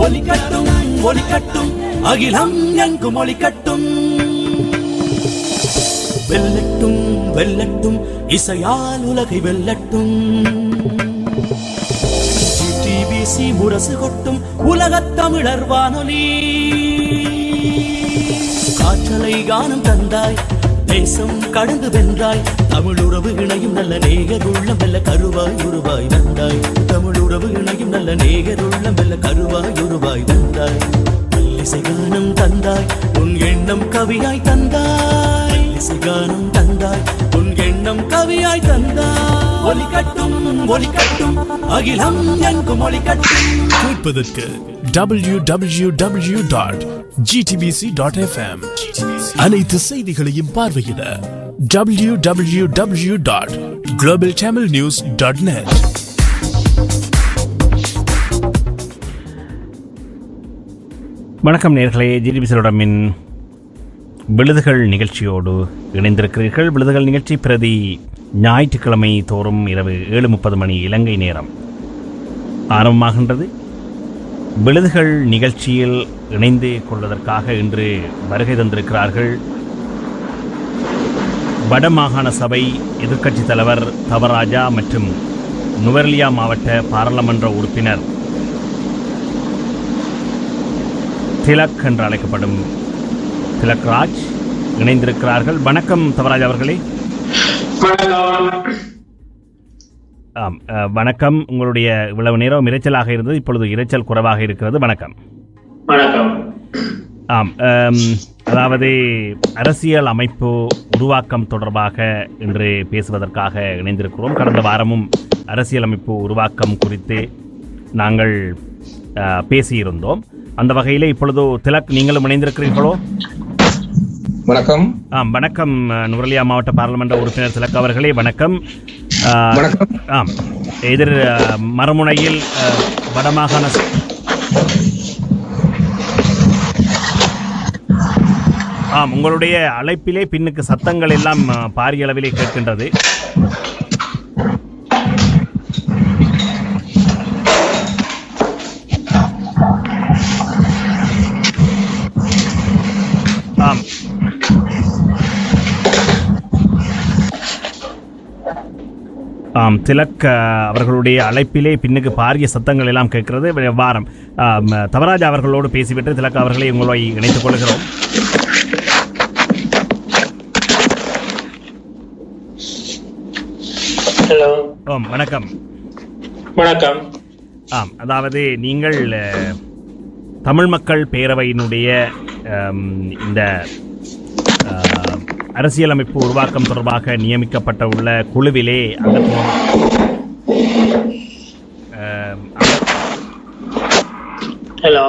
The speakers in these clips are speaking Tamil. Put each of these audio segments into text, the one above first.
ஒலிக்கட்டும் ஒலிக்கட்டும் அகிலம் எங்கும் ஒலிக்கட்டும். வெல்லட்டும் வெல்லட்டும் இசையால் உலகை வெல்லட்டும். டிபிசி முரசு கொட்டும் உலகத் தமிழர் வானொலி. காற்றலை கானம் தந்தாய், தேசம் கடந்து வென்றாய். தமிழுறவு இணையும் நல்ல நேயர் உள்ளம் வெல்ல கருவாய் உருவாய் வந்தாய். தமிழுறவு இணையும் நல்ல நேயர் உள்ளம் வெல்ல கருவாய் உருவாய் வந்தாய். இசை கானம் தந்தாய், உன் எண்ணம் கவியாய் தந்தாய். இசை கானம் தந்தாய், உன் எண்ணம் கவியாய் தந்தாய். ஒலிக்கட்டும் ஒலிக்கட்டும் அகிலம் எங்கும் ஒலிக்கட்டும். கேட்பதற்கு www.gtbc.fm. அனைத்து செய்திகளையும் பார்வையிட www.globaltamilnews.net. வணக்கம் நேயர்களே, ஜிடிபிசியுடன் விழுதுகள் நிகழ்ச்சியோடு இணைந்திருக்கிறீர்கள். விழுதுகள் நிகழ்ச்சி பிரதி ஞாயிற்றுக்கிழமை தோறும் இரவு 7:30 மணி இலங்கை நேரம் ஆரம்பமாகின்றது. விழுதுகள் நிகழ்ச்சியில் இணைந்து கொள்வதற்காக இன்று வருகை தந்திருக்கிறார்கள் வடமாகாண சபை எதிர்க்கட்சித் தலைவர் தவராஜா மற்றும் நுவரெலியா மாவட்ட பாராளுமன்ற உறுப்பினர் திலக் என்று அழைக்கப்படும் திலக் ராஜ் இணைந்திருக்கிறார்கள். வணக்கம் தவராஜ் அவர்களே. வணக்கம். உங்களுடைய இவ்வளவு நேரம் இரைச்சலாக இருந்தது, இப்பொழுது இரைச்சல் குறைவாக இருக்கிறது. வணக்கம். வணக்கம். அதாவது அரசியல் அமைப்பு உருவாக்கம் தொடர்பாக இன்று பேசுவதற்காக இணைந்திருக்கிறோம். கடந்த வாரமும் அரசியல் அமைப்பு உருவாக்கம் குறித்து நாங்கள் பேசியிருந்தோம். அந்த வகையில் இப்பொழுது திலக் நீங்களும் இணைந்திருக்கிறீர்களோ? வணக்கம். வணக்கம். நுவரெலியா மாவட்ட பாராளுமன்ற உறுப்பினர் திலக் அவர்களே, வணக்கம். எதிர் மறுமுனையில் வடமாகாண உங்களுடைய அழைப்பிலே பின்னுக்கு சத்தங்கள் எல்லாம் பாரிய அளவிலே கேட்கின்றது. திலக் அவர்களுடைய அழைப்பிலே பின்னுக்கு பாரிய சத்தங்கள் எல்லாம் கேட்கிறது. வாரம் தவராஜ் அவர்களோடு பேசிவிட்டு திலக் அவர்களை உங்களை இணைத்துக் கொள்கிறோம். ஹலோ. வணக்கம். வணக்கம். அதாவது நீங்கள் தமிழ் மக்கள் பேரவையினுடைய இந்த அரசியலமைப்பு உருவாக்கம் தொடர்பாக நியமிக்கப்பட்ட உள்ள குழுவிலே ஹலோ.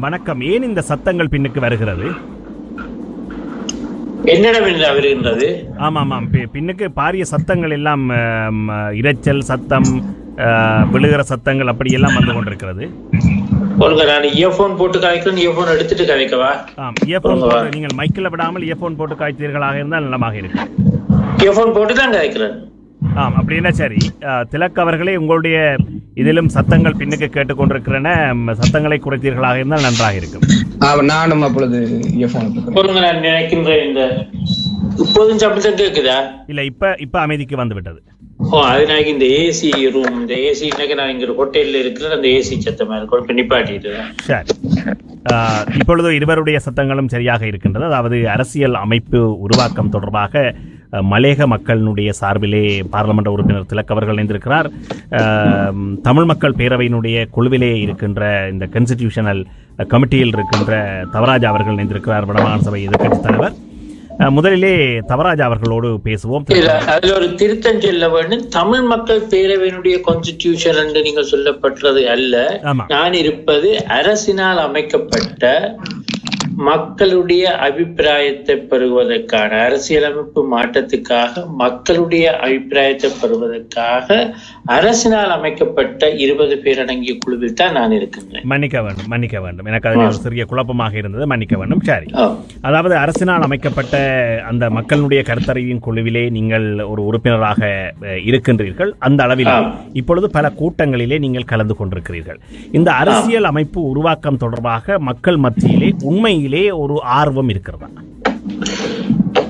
வணக்கம். ஏன் இந்த சத்தங்கள் பின்னுக்கு வருகிறது? என்னிடம் வருகின்றது? ஆமாம், பின்னுக்கு பாரிய சத்தங்கள் எல்லாம், இரைச்சல் சத்தம், விழுகிற சத்தங்கள் அப்படியெல்லாம் வந்து கொண்டிருக்கிறது. நான் இயர்போன் போட்டு காய்க்கிறேன். இயர்போன் எடுத்துட்டு காய்க்கவா? இயர்போன் போட்டு நீங்கள் மைக்கில் விடாமல் இயர்போன் போட்டு காய்த்தீர்களாக இருந்தால் நலமாக இருக்கு. இயர்போன் போட்டு தான் காய்க்கிறேன். அப்படின்னா சரி. திலக் அவர்களே, உங்களுடைய இதிலும் சத்தங்கள் பின்னுக்கு கேட்டுக்கொண்டிருக்கிறன. சத்தங்களை குறைத்தீர்களாக இருந்தால் நன்றாக இருக்கும். நானும் அப்பொழுது நான் நினைக்கின்றேன். இந்த இப்போதும் சப்தம் கேட்குதா? இல்ல, இப்ப அமைதிக்கு வந்து விட்டது. அது நான் இந்த ஏசி ரூம், இந்த ஏசி நான் இங்க ஹோட்டல்ல இருக்கிற அந்த ஏசி சத்தமா இருக்கும், நிப்பாட்டிட்டு. சரி, இப்பொழுது இருவருடைய சத்தங்களும் சரியாக இருக்கின்றது. அதாவது அரசியல் அமைப்பு உருவாக்கம் தொடர்பாக மலேக மக்களினுடைய சார்பிலே பாராளுமன்ற உறுப்பினர் திலக் அவர்கள் இணைந்திருக்கிறார். தமிழ் மக்கள் பேரவையினுடைய குழுவிலே இருக்கின்ற இந்த கான்ஸ்டிடியூஷனல் கமிட்டியில் இருக்கின்ற தவராஜ் அவர்கள் இணைந்திருக்கிறார், வடமாகாண சபை எதிர்க்கட்சி தலைவர். முதலிலே தவராஜ் அவர்களோடு பேசுவோம். அதுல ஒரு திருத்தம் சொல்ல வேண்டும். தமிழ் மக்கள் பேரவையினுடைய கான்ஸ்டிடியூஷன் என்று நீங்கள் சொல்லப்பட்டது அல்ல. நான் இருப்பது அரசினால் அமைக்கப்பட்ட மக்களுடைய அபிப்பிராயத்தை பெறுவதற்கான அரசியலமைப்பு மாற்றத்துக்காக மக்களுடைய அபிப்பிராயத்தை பெறுவதற்காக அரசினால் அமைக்கப்பட்ட 20 பேர் அடங்கிய குழுவில் தான் நான் இருக்கின்றேன். மன்னிக்க வேண்டும் எனக்கு அதில் ஒரு சிறிய குழப்பமாக இருந்தது, மன்னிக்க வேண்டும். சரி, அதாவது அரசினால் அமைக்கப்பட்ட அந்த மக்களுடைய கருத்தறிவின் குழுவிலே நீங்கள் ஒரு உறுப்பினராக இருக்கின்றீர்கள். அந்த அளவில் இப்பொழுது பல கூட்டங்களிலே நீங்கள் கலந்து கொண்டிருக்கிறீர்கள். இந்த அரசியல் அமைப்பு உருவாக்கம் தொடர்பாக மக்கள் மத்தியிலே உண்மையிலே ஒரு ஆர்வம் இருக்கிறதா?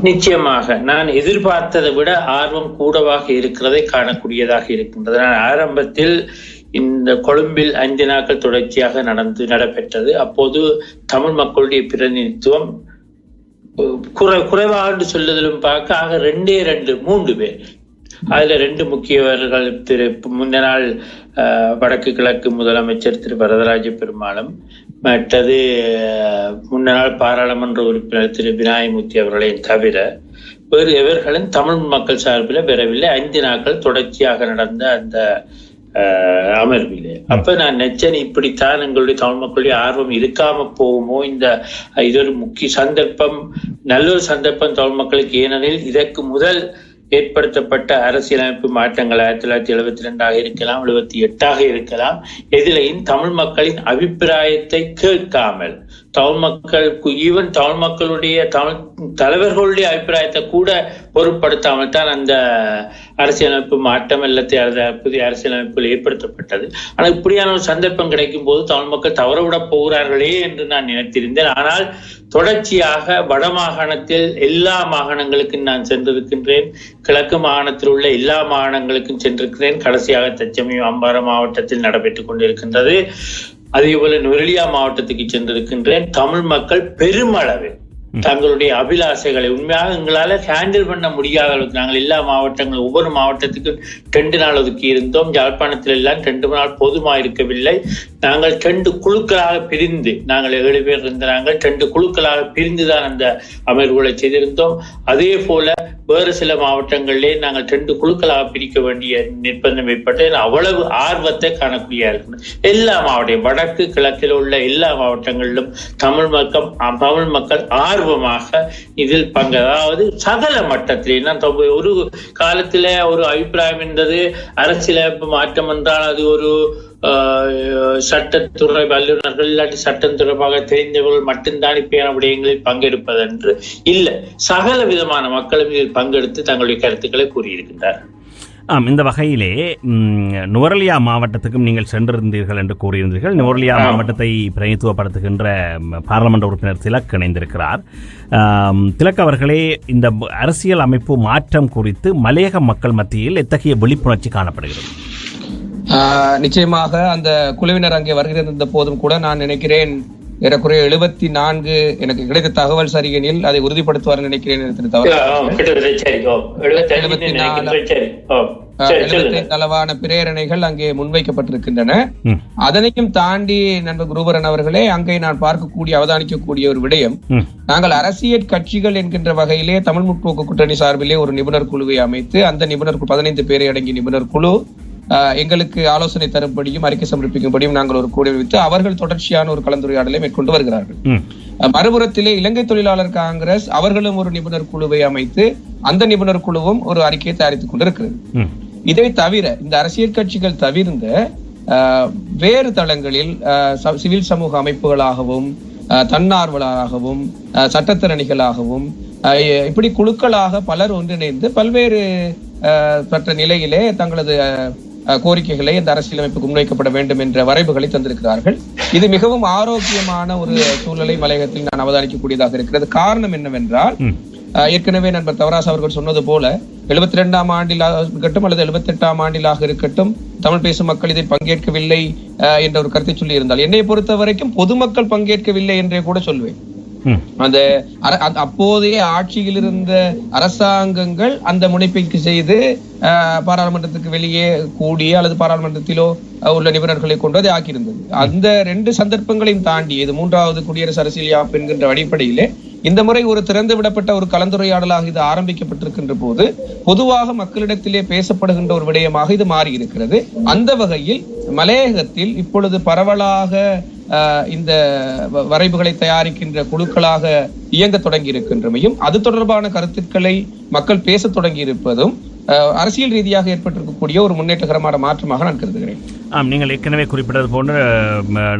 நிச்சயமாக நான் எதிர்பார்த்ததை விட ஆர்வம் கூடவாக இருக்கிறதை காணக்கூடியதாக இருக்கின்றது. நான் ஆரம்பத்தில் இந்த கொழும்பில் 5 நாட்கள் தொடர்ச்சியாக நடைபெற்றது. அப்போது தமிழ் மக்களுடைய பிரதிநிதித்துவம் குறைவாக சொல்லுதலும் பார்க்க ஆக 3 பேர். அதுல 2 முக்கியவர்கள், முந்த நாள் வடக்கு கிழக்கு முதலமைச்சர் திரு வரதராஜ பெருமாளும், மற்றது முன்ன நாள் பாராளுமன்ற உறுப்பினர் திரு விநாயகமூர்த்தி அவர்களையும் தவிர வேறு எவர்களும் தமிழ் மக்கள் சார்பில் வரவில்லை 5 நாட்கள் தொடர்ச்சியாக நடந்த அந்த அமர்விலே. அப்ப நான் நினைச்சேன், இப்படித்தான் எங்களுடைய தமிழ் மக்களுடைய ஆர்வம் இருக்காம போகுமோ, இது ஒரு முக்கிய சந்தர்ப்பம், நல்ல ஒரு சந்தர்ப்பம் தமிழ் மக்களுக்கு. ஏனெனில் இதற்கு முதல் ஏற்படுத்தப்பட்ட அரசியலமைப்பு மாற்றங்கள் 1972 இருக்கலாம், 78 இருக்கலாம், எதிலையும் தமிழ் மக்களின் அபிப்பிராயத்தை கேட்காமல், தமிழ் மக்களுக்கு ஈவன் தமிழ் மக்களுடைய தலைவர்களுடைய அபிப்பிராயத்தை கூட பொருட்படுத்தாமல் தான் அந்த அரசியலமைப்பு மாற்றம் புதிய அரசியலமைப்புகள் ஏற்படுத்தப்பட்டது. ஆனால் இப்படியான ஒரு சந்தர்ப்பம் கிடைக்கும் போது தமிழ் மக்கள் தவறவிட போகிறார்களே என்று நான் நினைத்திருந்தேன். ஆனால் தொடர்ச்சியாக வடமாகாணத்தில் எல்லா மாகாணங்களுக்கும் நான் சென்றிருக்கின்றேன், கிழக்கு மாகாணத்தில் உள்ள எல்லா மாகாணங்களுக்கும் சென்றிருக்கிறேன். கடைசியாக தற்சமயம் அம்பாறை மாவட்டத்தில் நடைபெற்றுக் கொண்டிருக்கின்றது. அதே போல நுவரெலியா மாவட்டத்துக்கு சென்றிருக்கின்றேன். தமிழ் மக்கள் பெருமளவில் தங்களுடைய அபிலாசைகளை உண்மையாக எங்களால ஹேண்டில் பண்ண முடியாத அளவுக்கு நாங்கள் எல்லா மாவட்டங்களும் ஒவ்வொரு மாவட்டத்துக்கும் 2 நாள் ஒதுக்கி இருந்தோம். யாழ்ப்பாணத்தில் எல்லாம் 2 நாள் போதுமா இருக்கவில்லை. நாங்கள் 2 குழுக்களாக பிரிந்து, நாங்கள் 7 பேர் இருந்த நாங்கள் 2 குழுக்களாக பிரிந்துதான் அந்த அமர்வுகளை செய்திருந்தோம். அதே போல வேறு சில மாவட்டங்களிலே நாங்கள் 2 குழுக்களாக பிரிக்க வேண்டிய நிர்பந்தம் ஏற்பட்டு அவ்வளவு ஆர்வத்தை காணக்கூடிய இருக்கணும். எல்லா மாவட்டம் வடக்கு கிழக்கில் உள்ள எல்லா மாவட்டங்களிலும் தமிழ் மக்கள் ஆர்வமாக இதில் அதாவது சகல மட்டத்திலே. ஒரு காலத்துல ஒரு அபிப்பிராயம் இருந்தது, அரசியலமைப்பு மாற்றம் என்றால் அது ஒரு சட்டத்துறை வல்லுநர்கள் இல்லாட்டி சட்டம் தொடர்பாக தெரிந்தவர்கள் மட்டும்தான் இப்படியான விடயங்களில் பங்கெடுப்பதென்று இல்லை, சகல விதமான மக்களும் இதில் பங்கெடுத்து தங்களுடைய கருத்துக்களை கூறியிருக்கின்றார்கள். இந்த வகையிலே நுவரெலியா மாவட்டத்துக்கும் நீங்கள் சென்றிருந்தீர்கள் என்று கூறியிருந்தீர்கள். நுவரெலியா மாவட்டத்தை பிரதிநிதித்துவப்படுத்துகின்ற பாராளுமன்ற உறுப்பினர் திலக் இணைந்திருக்கிறார். திலக் அவர்களே, இந்த அரசியல் அமைப்பு மாற்றம் குறித்து மலையக மக்கள் மத்தியில் எத்தகைய விழிப்புணர்ச்சி காணப்படுகிறது? நிச்சயமாக அந்த குழுவினர் அங்கே வருகின்ற போதும் கூட நான் நினைக்கிறேன் ஏறக்குறைய 74 எனக்கு கிடைத்த தகவல் சரியெனில் அதை உறுதிப்படுத்துவார் நினைக்கிறேன். 74 அளவான பிரேரணைகள் அங்கே முன்வைக்கப்பட்டிருக்கின்றன. அதனையும் தாண்டி நண்பர் குருபரன் அவர்களே, அங்கே நான் பார்க்கக்கூடிய அவதானிக்கக்கூடிய ஒரு விடயம், நாங்கள் அரசியல் கட்சிகள் என்கின்ற வகையிலே தமிழ் முற்போக்கு கூட்டணி சார்பிலே ஒரு நிபுணர் குழுவை அமைத்து அந்த நிபுணர் 15 பேரை அடங்கிய நிபுணர் குழு எங்களுக்கு ஆலோசனை தரும்படியும் அறிக்கை சமர்ப்பிக்கும்படியும் நாங்கள் ஒரு கூடி வைத்து அவர்கள் தொடர்ச்சியான ஒரு கலந்துரையாடலை மேற்கொண்டு வருகிறார்கள். மறுபுறத்திலே இலங்கை தொழிலாளர் காங்கிரஸ் அவர்களும் ஒரு நிபுணர் குழுவை அமைத்து அந்த நிபுணர் குழுவும் ஒரு அறிக்கையை தயாரித்துக் கொண்டிருக்கிறது. இதை தவிர இந்த அரசியல் கட்சிகள் தவிர்ந்த வேறு தளங்களில் சிவில் சமூக அமைப்புகளாகவும் தன்னார்வலராகவும் சட்டத்திறனிகளாகவும் இப்படி குழுக்களாக பலர் ஒன்றிணைந்து பல்வேறு சட்ட நிலையிலே தங்களது கோரிக்கைகளை இந்த அரசியலமைப்புக்கு முன்வைக்கப்பட வேண்டும் என்ற வரைவுகளை தந்திருக்கிறார்கள். இது மிகவும் ஆரோக்கியமான ஒரு சூழ்நிலை மலையகத்தில் நான் அவதானிக்கக்கூடியதாக இருக்கிறது. காரணம் என்னவென்றால், ஏற்கனவே நண்பர் தவராஸ் அவர்கள் சொன்னது போல 72ஆம் ஆண்டிலாக இருக்கட்டும் அல்லது 78ஆம் ஆண்டிலாக இருக்கட்டும் தமிழ் பேசும் மக்கள் இதில் பங்கேற்கவில்லை என்ற ஒரு கருத்தை சொல்லி இருந்தால், என்னை பொறுத்த வரைக்கும் பொதுமக்கள் பங்கேற்கவில்லை என்றே கூட சொல்வேன். அந்த அப்போதைய ஆட்சியில் இருந்த அரசாங்கங்கள் அந்த முனைப்பிற்கு செய்து பாராளுமன்றத்துக்கு வெளியே கூடிய அல்லது பாராளுமன்றத்திலோ உள்ள நிபுணர்களை கொண்டு அதை ஆக்கியிருந்தது. அந்த 2 சந்தர்ப்பங்களையும் தாண்டி இது 3வது குடியரசு அரசியல் யாப்பு என்கின்ற அடிப்படையிலே இந்த முறை ஒரு திறந்து விடப்பட்ட ஒரு கலந்துரையாடலாக இது ஆரம்பிக்கப்பட்டிருக்கின்ற போது பொதுவாக மக்களிடத்திலே பேசப்படுகின்ற ஒரு விடயமாக இது மாறி இருக்கிறது. அந்த வகையில் மலையகத்தில் இப்பொழுது பரவலாக இந்த வரைவுகளை தயாரிக்கின்ற குழுக்களாக இயங்க தொடங்கி இருக்கின்றமையும் அது தொடர்பான கருத்துக்களை மக்கள் பேச தொடங்கி இருப்பதும் அரசியல் ரீதியாக ஏற்பட்டிருக்கக்கூடிய ஒரு முன்னேற்றகரமான மாற்றமாக நான் கருதுகிறேன். நீங்கள் ஏற்கனவே குறிப்பிட்டது போன்று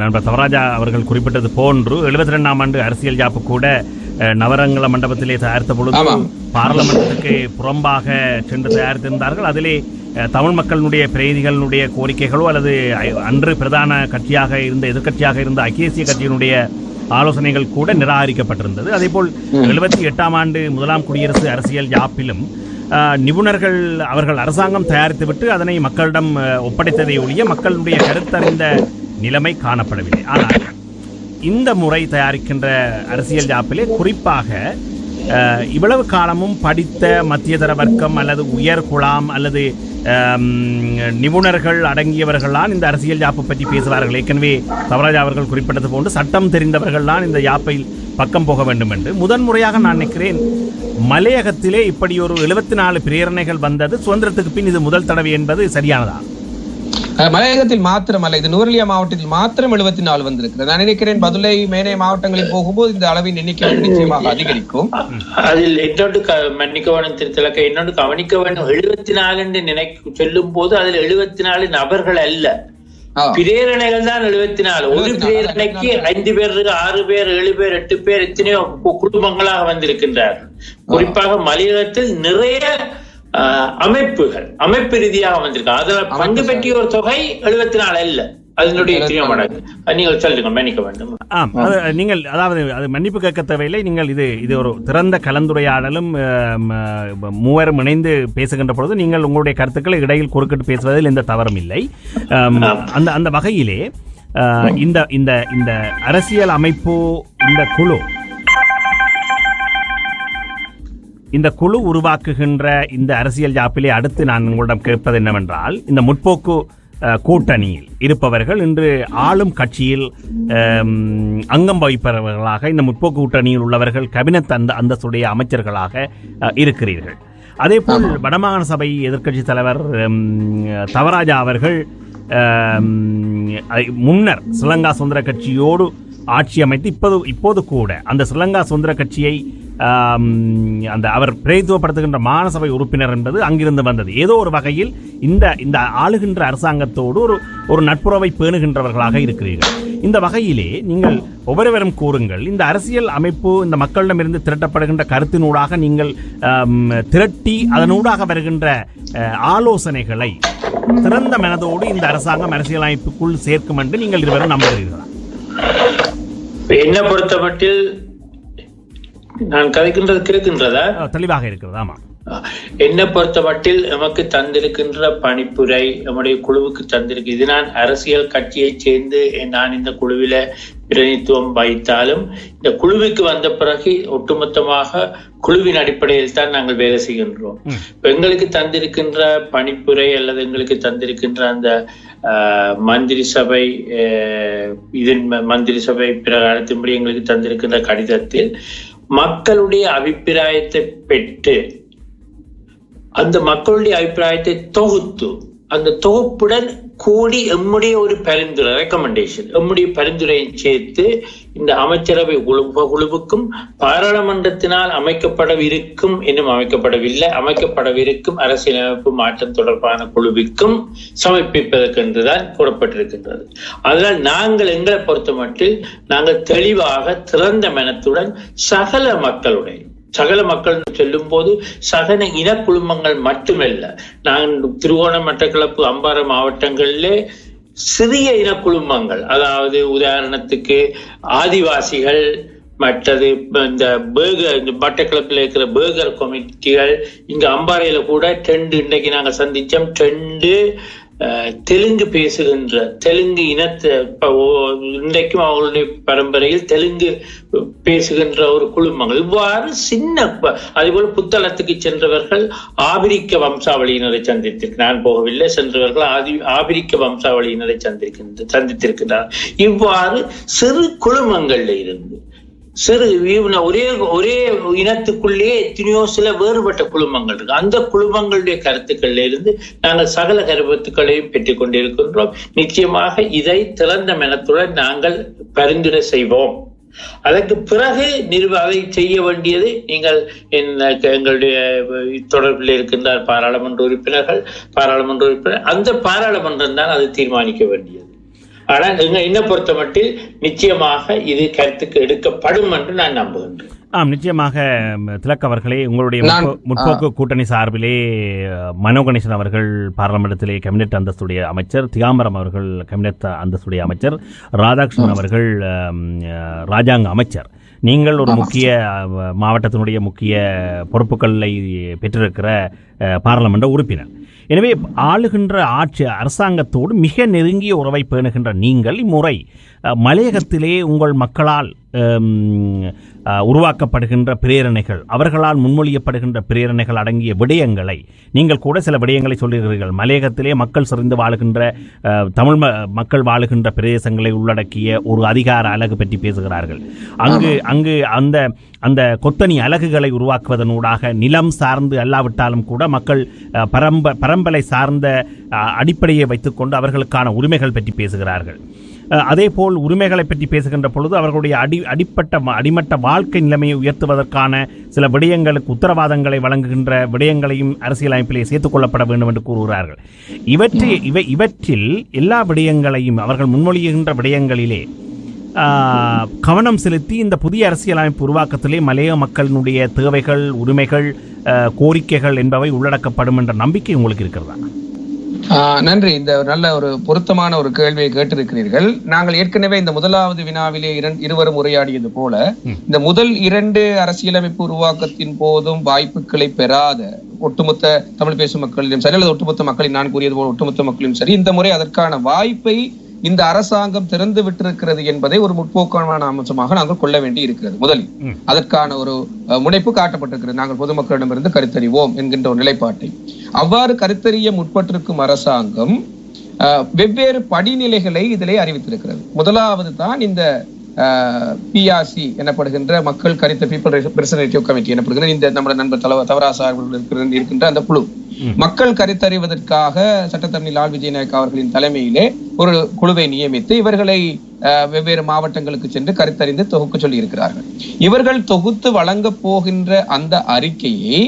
நண்பர் தவராஜா அவர்கள் குறிப்பிட்டது போன்று 72ஆம் ஆண்டு அரசியல் ஜாப்பு கூட நவரங்கள மண்டபத்திலே தயாரித்த பொழுது பார்லமெண்ட்டுக்கு புறம்பாக சென்று தயாரித்திருந்தார்கள். அதிலே தமிழ் மக்களுடைய பிரதிநிதிகளுடைய கோரிக்கைகளோ அல்லது அன்று பிரதான கட்சியாக இருந்த எதிர்கட்சியாக இருந்த ஐக்கிய தேசிய கட்சியினுடைய ஆலோசனைகள் கூட நிராகரிக்கப்பட்டிருந்தது. அதேபோல் 78ஆம் ஆண்டு முதலாம் குடியரசு அரசியல் ஜாப்பிலும் நிபுணர்கள் அவர்கள் அரசாங்கம் தயாரித்துவிட்டு அதனை மக்களிடம் ஒப்படைத்ததை ஒழிய மக்களுடைய கருத்தறிந்த நிலைமை காணப்படவில்லை. ஆனால் இந்த முறை தயாரிக்கின்ற அரசியல் ஜாப்பிலே குறிப்பாக இவ்வளவு காலமும் படித்த மத்தியதர வர்க்கம் அல்லது உயர் குழாம் அல்லது நிபுணர்கள் அடங்கியவர்கள்தான் இந்த அரசியல் யாப்பு பற்றி பேசுவார்கள். ஏற்கனவே தவராஜா அவர்கள் குறிப்பிட்டது போன்று சட்டம் தெரிந்தவர்கள்தான் இந்த யாப்பை பக்கம் போக வேண்டும் என்று முதன்முறையாக நான் நினைக்கிறேன். மலையகத்திலே இப்படி ஒரு 74 பிரேரணைகள் வந்தது சுதந்திரத்துக்கு பின் இது முதல் தடவை என்பது சரியானதா? மலையகத்தில் மாத்திரமல்ல, இது நுவரெலியா மாவட்டத்தில் மாத்திரம் 74 வந்திருக்கிறது. நான் நினைக்கிறேன் பதுளை மேனை மாவட்டங்களில் போகும்போது இந்த அளவின் எண்ணிக்கை நிச்சயமாக அதிகரிக்கும். அதில் இன்னொன்று மன்னிக்க வேண்டும் திருத்தலக்க, இன்னொன்று கவனிக்க வேண்டும். 74 என்று சொல்லும் போது அதில் 74 நபர்கள் அல்ல, பிரேரணைகள் தான் 74. ஒரு பிரேரணைக்கு 5 பேர், 6 பேர், 7 பேர், 8 பேர், எத்தனையோ குடும்பங்களாக வந்திருக்கின்றார். குறிப்பாக மலையகத்தில் நிறைய அமைப்பு ரீதியாக வந்திருக்காங்க. அதுல பங்கு பெற்றிய ஒரு தொகை 74 அல்ல, அதனுடைய நீங்கள் சொல்லுங்க. மன்னிக்க வேண்டும். நீங்கள் அதாவது அது மன்னிப்பு கேட்க தேவையில்லை. நீங்கள் இது ஒரு திறந்த கலந்துரையாடலும் மூவரும் இணைந்து பேசுகின்ற பொழுது நீங்கள் உங்களுடைய கருத்துக்களை இடையில் குறுக்கிட்டு பேசுவதில் எந்த தவறும் இல்லை. அந்த வகையிலே இந்த அரசியல் அமைப்பு இந்த குழு உருவாக்குகின்ற இந்த அரசியல் ஜாப்பிலே அடுத்து நான் உங்களிடம் கேட்பது என்னவென்றால், இந்த முற்போக்கு கூட்டணியில் இருப்பவர்கள் இன்று ஆளும் கட்சியில் அங்கம் வகிப்பவர்களாக இந்த முற்போக்கு கூட்டணியில் உள்ளவர்கள் கேபினட் அந்தஸ்துடைய அமைச்சர்களாக இருக்கிறீர்கள். அதே போல் வடமாகாண சபை எதிர்க்கட்சி தலைவர் தவராஜா அவர்கள் முன்னர் ஸ்ரீலங்கா சுதந்திர கட்சியோடு ஆட்சி அமைத்து இப்போது கூட அந்த ஸ்ரீலங்கா சுதந்திர கட்சியை அவர் பிரதித்துவப்படுத்துகின்ற மாநசபை உறுப்பினர் என்பது அங்கிருந்து வந்தது. ஏதோ ஒரு வகையில் இந்த ஆளுகின்ற அரசாங்கத்தோடு ஒரு நட்புறவை பேணுகின்றவர்களாக இருக்கிறீர்கள். இந்த வகையிலே நீங்கள் ஒவ்வொருவரும் கூறுங்கள், இந்த அரசியல் அமைப்பு இந்த மக்களிடமிருந்து திரட்டப்படுகின்ற கருத்தினூடாக நீங்கள் திரட்டி அதனூடாக வருகின்ற ஆலோசனைகளை திறந்த மனதோடு இந்த அரசாங்கம் அரசியல் அமைப்புக்குள் சேர்க்கும் என்று நீங்கள் இருவரும் நம்புகிறீர்களா? என்ன பொறுத்தமட்டில் நான் கதைக்கின்றது கேட்கின்றதா? தெளிவாக இருக்கிறது. ஆமா, என்ன பொறுத்த மட்டில் நமக்கு தந்திருக்கின்ற பணிப்புரை நம்முடைய குழுவுக்கு தந்திருக்கு. இது நான் அரசியல் கட்சியை சேர்ந்து நான் இந்த குழுவில பிரதிநிதித்துவம் வைத்தாலும் இந்த குழுவுக்கு வந்த பிறகு ஒட்டுமொத்தமாக குழுவின் அடிப்படையில் தான் நாங்கள் வேலை செய்கின்றோம். எங்களுக்கு தந்திருக்கின்ற பணிப்புரை அல்லது எங்களுக்கு தந்திருக்கின்ற அந்த மந்திரி சபை பிரகாரத்தின்படி எங்களுக்கு தந்திருக்கின்ற கடிதத்தில் மக்களுடைய அபிப்பிராயத்தை பெற்று அந்த மக்களுடைய அபிப்பிராயத்தை தொகுத்து அந்த தொகுப்புடன் கூடி எம்முடைய ஒரு பரிந்துரை ரெக்கமெண்டேஷன் எம்முடைய பரிந்துரையை சேர்த்து இந்த அமைச்சரவை குழுவுக்கும் பாராளுமன்றத்தினால் அமைக்கப்படவிருக்கும் இன்னும் அமைக்கப்படவிருக்கும் அரசியலமைப்பு மாற்றம் தொடர்பான குழுவிற்கும் சமர்ப்பிப்பதற்கென்றுதான் கூறப்பட்டிருக்கின்றது. அதனால் நாங்கள் எங்களை பொறுத்த மட்டில் நாங்கள் தெளிவாக திறந்த மனத்துடன் சகல மக்கள் சொல்லும் போது சகல இன குழுமங்கள் மட்டுமல்ல, நாங்கள் திருவோணம், மட்டக்களப்பு, அம்பாறை மாவட்டங்களிலே சிறிய இன குழுமங்கள், அதாவது உதாரணத்துக்கு ஆதிவாசிகள், மற்றது இந்த மட்டக்களப்பில் இருக்கிற பேர்கர் கமிட்டிகள், இங்க அம்பாறையில கூட 2 இன்றைக்கு நாங்க சந்திச்சோம் 2 தெலுங்கு இனத்தை இன்றைக்கும் அவங்களுடைய பரம்பரையில் தெலுங்கு பேசுகின்ற ஒரு குழுமங்கள். இவ்வாறு அதே போல புத்தளத்துக்கு சென்றவர்கள் ஆபிரிக்க வம்சாவளியினரை நான் போகவில்லை, சென்றவர்கள் ஆபிரிக்க வம்சாவளியினரை சந்தித்திருக்கிறார். இவ்வாறு சிறு குழுமங்கள்ல இருந்து ஒரே இனத்துக்குள்ளேயே எத்தனையோ சில வேறுபட்ட குழுமங்கள் இருக்கு. அந்த குழுமங்களுடைய கருத்துக்கள்ல இருந்து நாங்கள் சகல கருத்துக்களையும் பெற்றுக் கொண்டிருக்கின்றோம். நிச்சயமாக இதை திறந்த மனத்துடன் நாங்கள் பரிந்துரை செய்வோம். அதற்கு பிறகு அதை செய்ய வேண்டியது நீங்கள் எங்களுடைய தொடர்பில் இருக்கின்ற பாராளுமன்ற உறுப்பினர்கள் அந்த பாராளுமன்றம் தான் அதை தீர்மானிக்க வேண்டியது. ஆனால் என்ன பொறுத்த மட்டில் நிச்சயமாக இது கருத்துக்கு எடுக்கப்படும் என்று நான் நம்புகின்றேன். நிச்சயமாக திலக் அவர்களே, உங்களுடைய முற்போக்கு கூட்டணி சார்பிலே மனோ கணேசன் அவர்கள் பாராளுமன்றத்திலே கேபினெட் அந்தஸ்துடைய அமைச்சர், திகாம்பரம் அவர்கள் கேபினெட் அந்தஸ்துடைய அமைச்சர், ராதாகிருஷ்ணன் அவர்கள் ராஜாங்க அமைச்சர். நீங்கள் ஒரு முக்கிய மாவட்டத்தினுடைய முக்கிய பொறுப்புகளை பெற்றிருக்கிற பாராளுமன்ற உறுப்பினர். எனவே ஆளுகின்ற அரசாங்கத்தோடு மிக நெருங்கிய உறவை பேணுகின்ற நீங்கள் இம்முறை மலையகத்திலே உங்கள் மக்களால் உருவாக்கப்படுகின்ற பிரேரணைகள், அவர்களால் முன்மொழியப்படுகின்ற பிரேரணைகள் அடங்கிய விடயங்களை நீங்கள் கூட சில விடயங்களை சொல்லுகிறீர்கள். மலையகத்திலே மக்கள் சிறந்து வாழுகின்ற தமிழ் மக்கள் வாழுகின்ற பிரதேசங்களை உள்ளடக்கிய ஒரு அதிகார அலகு பற்றி பேசுகிறார்கள். அங்கு அந்த கொத்தனி அலகுகளை உருவாக்குவதனூடாக நிலம் சார்ந்து அல்லாவிட்டாலும் கூட மக்கள் பரம்பரை சார்ந்த அடிப்படையை வைத்துக்கொண்டு அவர்களுக்கான உரிமைகள் பற்றி பேசுகிறார்கள். அதேபோல் உரிமைகளை பற்றி பேசுகின்ற பொழுது அவர்களுடைய அடிமட்ட வாழ்க்கை நிலைமையை உயர்த்துவதற்கான சில விடயங்களுக்கு உத்தரவாதங்களை வழங்குகின்ற விடயங்களையும் அரசியலமைப்பிலே சேர்த்துக் கொள்ளப்பட வேண்டும் என்று கூறுகிறார்கள். இவற்றில் எல்லா விடயங்களையும் அவர்கள் முன்மொழிகின்ற விடயங்களிலே கவனம் செலுத்தி இந்த புதிய அரசியலமைப்பு உருவாக்கத்திலே மலைய மக்களினுடைய தேவைகள், உரிமைகள், கோரிக்கைகள் என்பவை உள்ளடக்கப்படும் என்ற நம்பிக்கை உங்களுக்கு இருக்கிறதா? நன்றி. இந்த நல்ல ஒரு பொருத்தமான ஒரு கேள்வியை கேட்டிருக்கிறீர்கள். நாங்கள் ஏற்கனவே இந்த முதலாவது வினாவிலே இருவரும் உரையாடியது போல இந்த முதல் 2 அரசியலமைப்பு உருவாக்கத்தின் போதும் வாய்ப்புகளை பெறாத ஒட்டுமொத்த தமிழ் பேசும் மக்களிலும் சரி அல்லது ஒட்டுமொத்த மக்களின், நான் கூறியது போல ஒட்டுமொத்த மக்களிலும் சரி, இந்த முறை அதற்கான வாய்ப்பை இந்த அரசாங்கம் திறந்து விட்டிருக்கிறது என்பதை ஒரு முற்போக்கான அம்சமாக நாங்கள் கொள்ள வேண்டி இருக்கிறது. முதலில் அதற்கான ஒரு முனைப்பு காட்டப்பட்டிருக்கிறது. நாங்கள் பொதுமக்களிடமிருந்து கருத்தறிவோம் என்கின்ற ஒரு நிலைப்பாட்டை. அவ்வாறு கருத்தறிய முற்பட்டிருக்கும் அரசாங்கம் வெவ்வேறு படிநிலைகளை இதிலே அறிவித்திருக்கிறது. முதலாவது தான் இந்த PRC எனப்படுகின்ற மக்கள் கருத்து, பீப்புள் ரெப்ரசன்டேட்டிவ் கமிட்டி எனப்படுகின்ற இந்த நம்ம நண்பர் தவராசா அவர்கள் இருக்கின்ற அந்த குழு மக்கள் கருத்தறிவதற்காக சட்டத்தரணி லால் விஜயநாயக் அவர்களின் தலைமையிலே ஒரு குழுவை நியமித்து இவர்களை வெவ்வேறு மாவட்டங்களுக்கு சென்று கருத்தறிந்து தொகுக்க சொல்லி இருக்கிறார்கள். இவர்கள் தொகுத்து வழங்க போகின்ற அந்த அறிக்கையை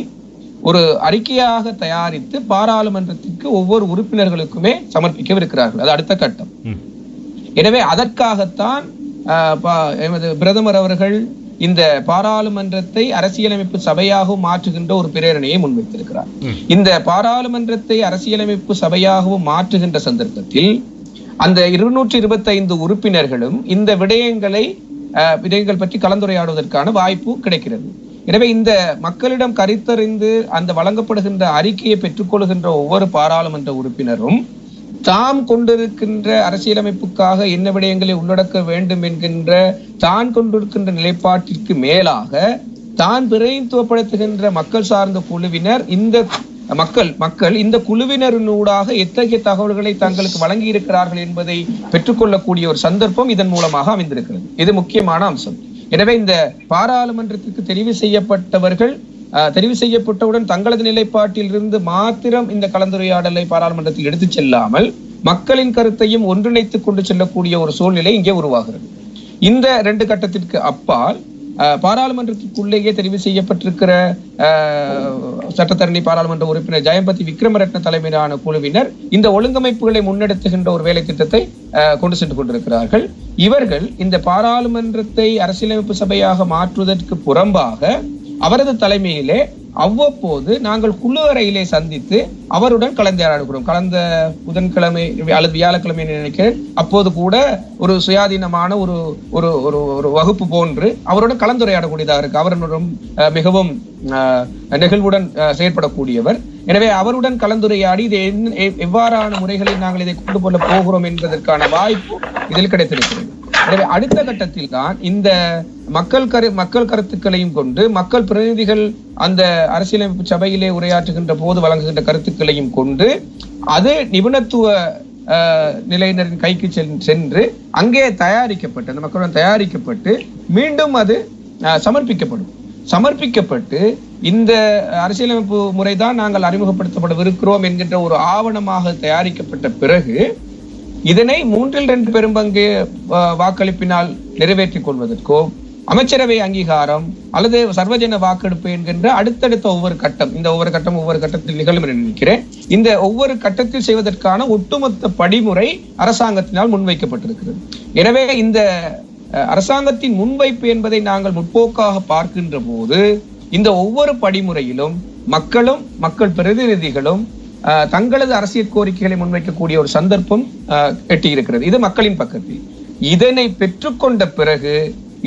ஒரு அறிக்கையாக தயாரித்து பாராளுமன்றத்திற்கு ஒவ்வொரு உறுப்பினர்களுக்குமே சமர்ப்பிக்கவிருக்கிறார்கள். அது அடுத்த கட்டம். எனவே அதற்காகத்தான் பிரதமர் அவர்கள் இந்த பாராளுமன்றத்தை அரசியலமைப்பு சபையாகவும் மாற்றுகின்ற ஒரு பிரேரணையை முன்வைத்திருக்கிறார். இந்த பாராளுமன்றத்தை அரசியலமைப்பு சபையாகவும் மாற்றுகின்ற சந்தர்ப்பத்தில் அந்த 225 உறுப்பினர்களும் இந்த விடயங்கள் பற்றி கலந்துரையாடுவதற்கான வாய்ப்பு கிடைக்கிறது. எனவே இந்த மக்களிடம் கருத்தறிந்து அந்த வழங்கப்படுகின்ற அறிக்கையை பெற்றுக்கொள்கின்ற ஒவ்வொரு பாராளுமன்ற உறுப்பினரும் தாம் கொண்டிருக்கின்ற அரசியலமைப்புக்காக என்ன விடயங்களை உள்ளடக்க வேண்டும் என்கின்ற தான் கொண்டிருக்கின்ற நிலைப்பாட்டிற்கு மேலாக தான் பிரதிநிதித்துவப்படுத்துகின்ற மக்கள் சார்ந்த குழுவினர் இந்த மக்கள் இந்த குழுவினரினூடாக எத்தகைய தகவல்களை தங்களுக்கு வழங்கி இருக்கிறார்கள் என்பதை பெற்றுக்கொள்ளக்கூடிய ஒரு சந்தர்ப்பம் இதன் மூலமாக அமைந்திருக்கிறது. இது முக்கியமான அம்சம். எனவே இந்த பாராளுமன்றத்திற்கு தெரிவு செய்யப்பட்டவுடன் தங்களது நிலைப்பாட்டில் இருந்து மாத்திரம் இந்த கலந்துரையாடலை பாராளுமன்றத்தில் எடுத்துச் செல்லாமல் மக்களின் கருத்தையும் ஒன்றிணைத்துக் கொண்டு செல்லக்கூடிய ஒரு சூழ்நிலை இங்கே உருவாகிறது. இந்த 2 கட்டத்திற்கு அப்பால் பாராளுமன்றத்திற்குள்ளேயே தெரிவு செய்யப்பட்டிருக்கிற சட்டத்தரணி பாராளுமன்ற உறுப்பினர் ஜெயம்பதி விக்ரமரட்ன தலைமையிலான குழுவினர் இந்த ஒழுங்கமைப்புகளை முன்னெடுத்துகின்ற ஒரு வேலை திட்டத்தை கொண்டு சென்று கொண்டிருக்கிறார்கள். இவர்கள் இந்த பாராளுமன்றத்தை அரசியலமைப்பு சபையாக மாற்றுவதற்கு புறம்பாக அவரது தலைமையிலே அவ்வப்போது நாங்கள் குழு அறையிலே சந்தித்து அவருடன் கலந்துரையாடுகிறோம். கடந்த புதன்கிழமை அல்லது வியாழக்கிழமை நினைக்கிறேன், அப்போது கூட ஒரு சுயாதீனமான ஒரு வகுப்பு போன்று அவருடன் கலந்துரையாடக்கூடியதாக இருக்கு. அவருடன் மிகவும் நெகிழ்வுடன் செயற்படக்கூடியவர். எனவே அவருடன் கலந்துரையாடி இதை எவ்வாறான முறைகளில் நாங்கள் இதை கொண்டு கொள்ள போகிறோம் என்பதற்கான வாய்ப்பு இதில் கிடைத்திருக்கிறது. எனவே அடுத்த கட்டத்தில் தான் இந்த மக்கள் கருத்துக்களையும் கொண்டு மக்கள் பிரதிநிதிகள் அந்த அரசியலமைப்பு சபையிலே உரையாற்றுகின்ற போது வழங்குகின்ற கருத்துக்களையும் கொண்டு அது நிபுணத்துவ நிலையினரின் கைக்கு சென்று அங்கே தயாரிக்கப்பட்டு அந்த மக்களுடன் தயாரிக்கப்பட்டு மீண்டும் அது சமர்ப்பிக்கப்பட்டு இந்த அரசியலமைப்பு முறைதான் நாங்கள் அறிமுகப்படுத்தப்படவிருக்கிறோம் என்கின்ற ஒரு ஆவணமாக தயாரிக்கப்பட்ட பிறகு இதனை 2/3 பெரும்பங்கு வாக்களிப்பினால் நிறைவேற்றிக் கொள்வதற்கோ அமைச்சரவை அங்கீகாரம் அல்லது சர்வஜன வாக்கெடுப்பு என்கின்ற அடுத்தடுத்த ஒவ்வொரு கட்டத்தில் நிகழும் என்று நினைக்கிறேன். இந்த ஒவ்வொரு கட்டத்தில் செய்வதற்கான ஒட்டுமொத்த படிமுறை அரசாங்கத்தினால் முன்வைக்கப்பட்டிருக்கிறது. எனவே இந்த அரசாங்கத்தின் முன்வைப்பு என்பதை நாங்கள் முற்போக்காக பார்க்கின்ற போது இந்த ஒவ்வொரு படிமுறையிலும் மக்களும் மக்கள் பிரதிநிதிகளும் தங்களது அரசியல் கோரிக்கைகளை முன்வைக்கக்கூடிய ஒரு சந்தர்ப்பம் எட்டியிருக்கிறது. இது மக்களின் பக்கத்தில். இதனை பெற்றுக்கொண்ட பிறகு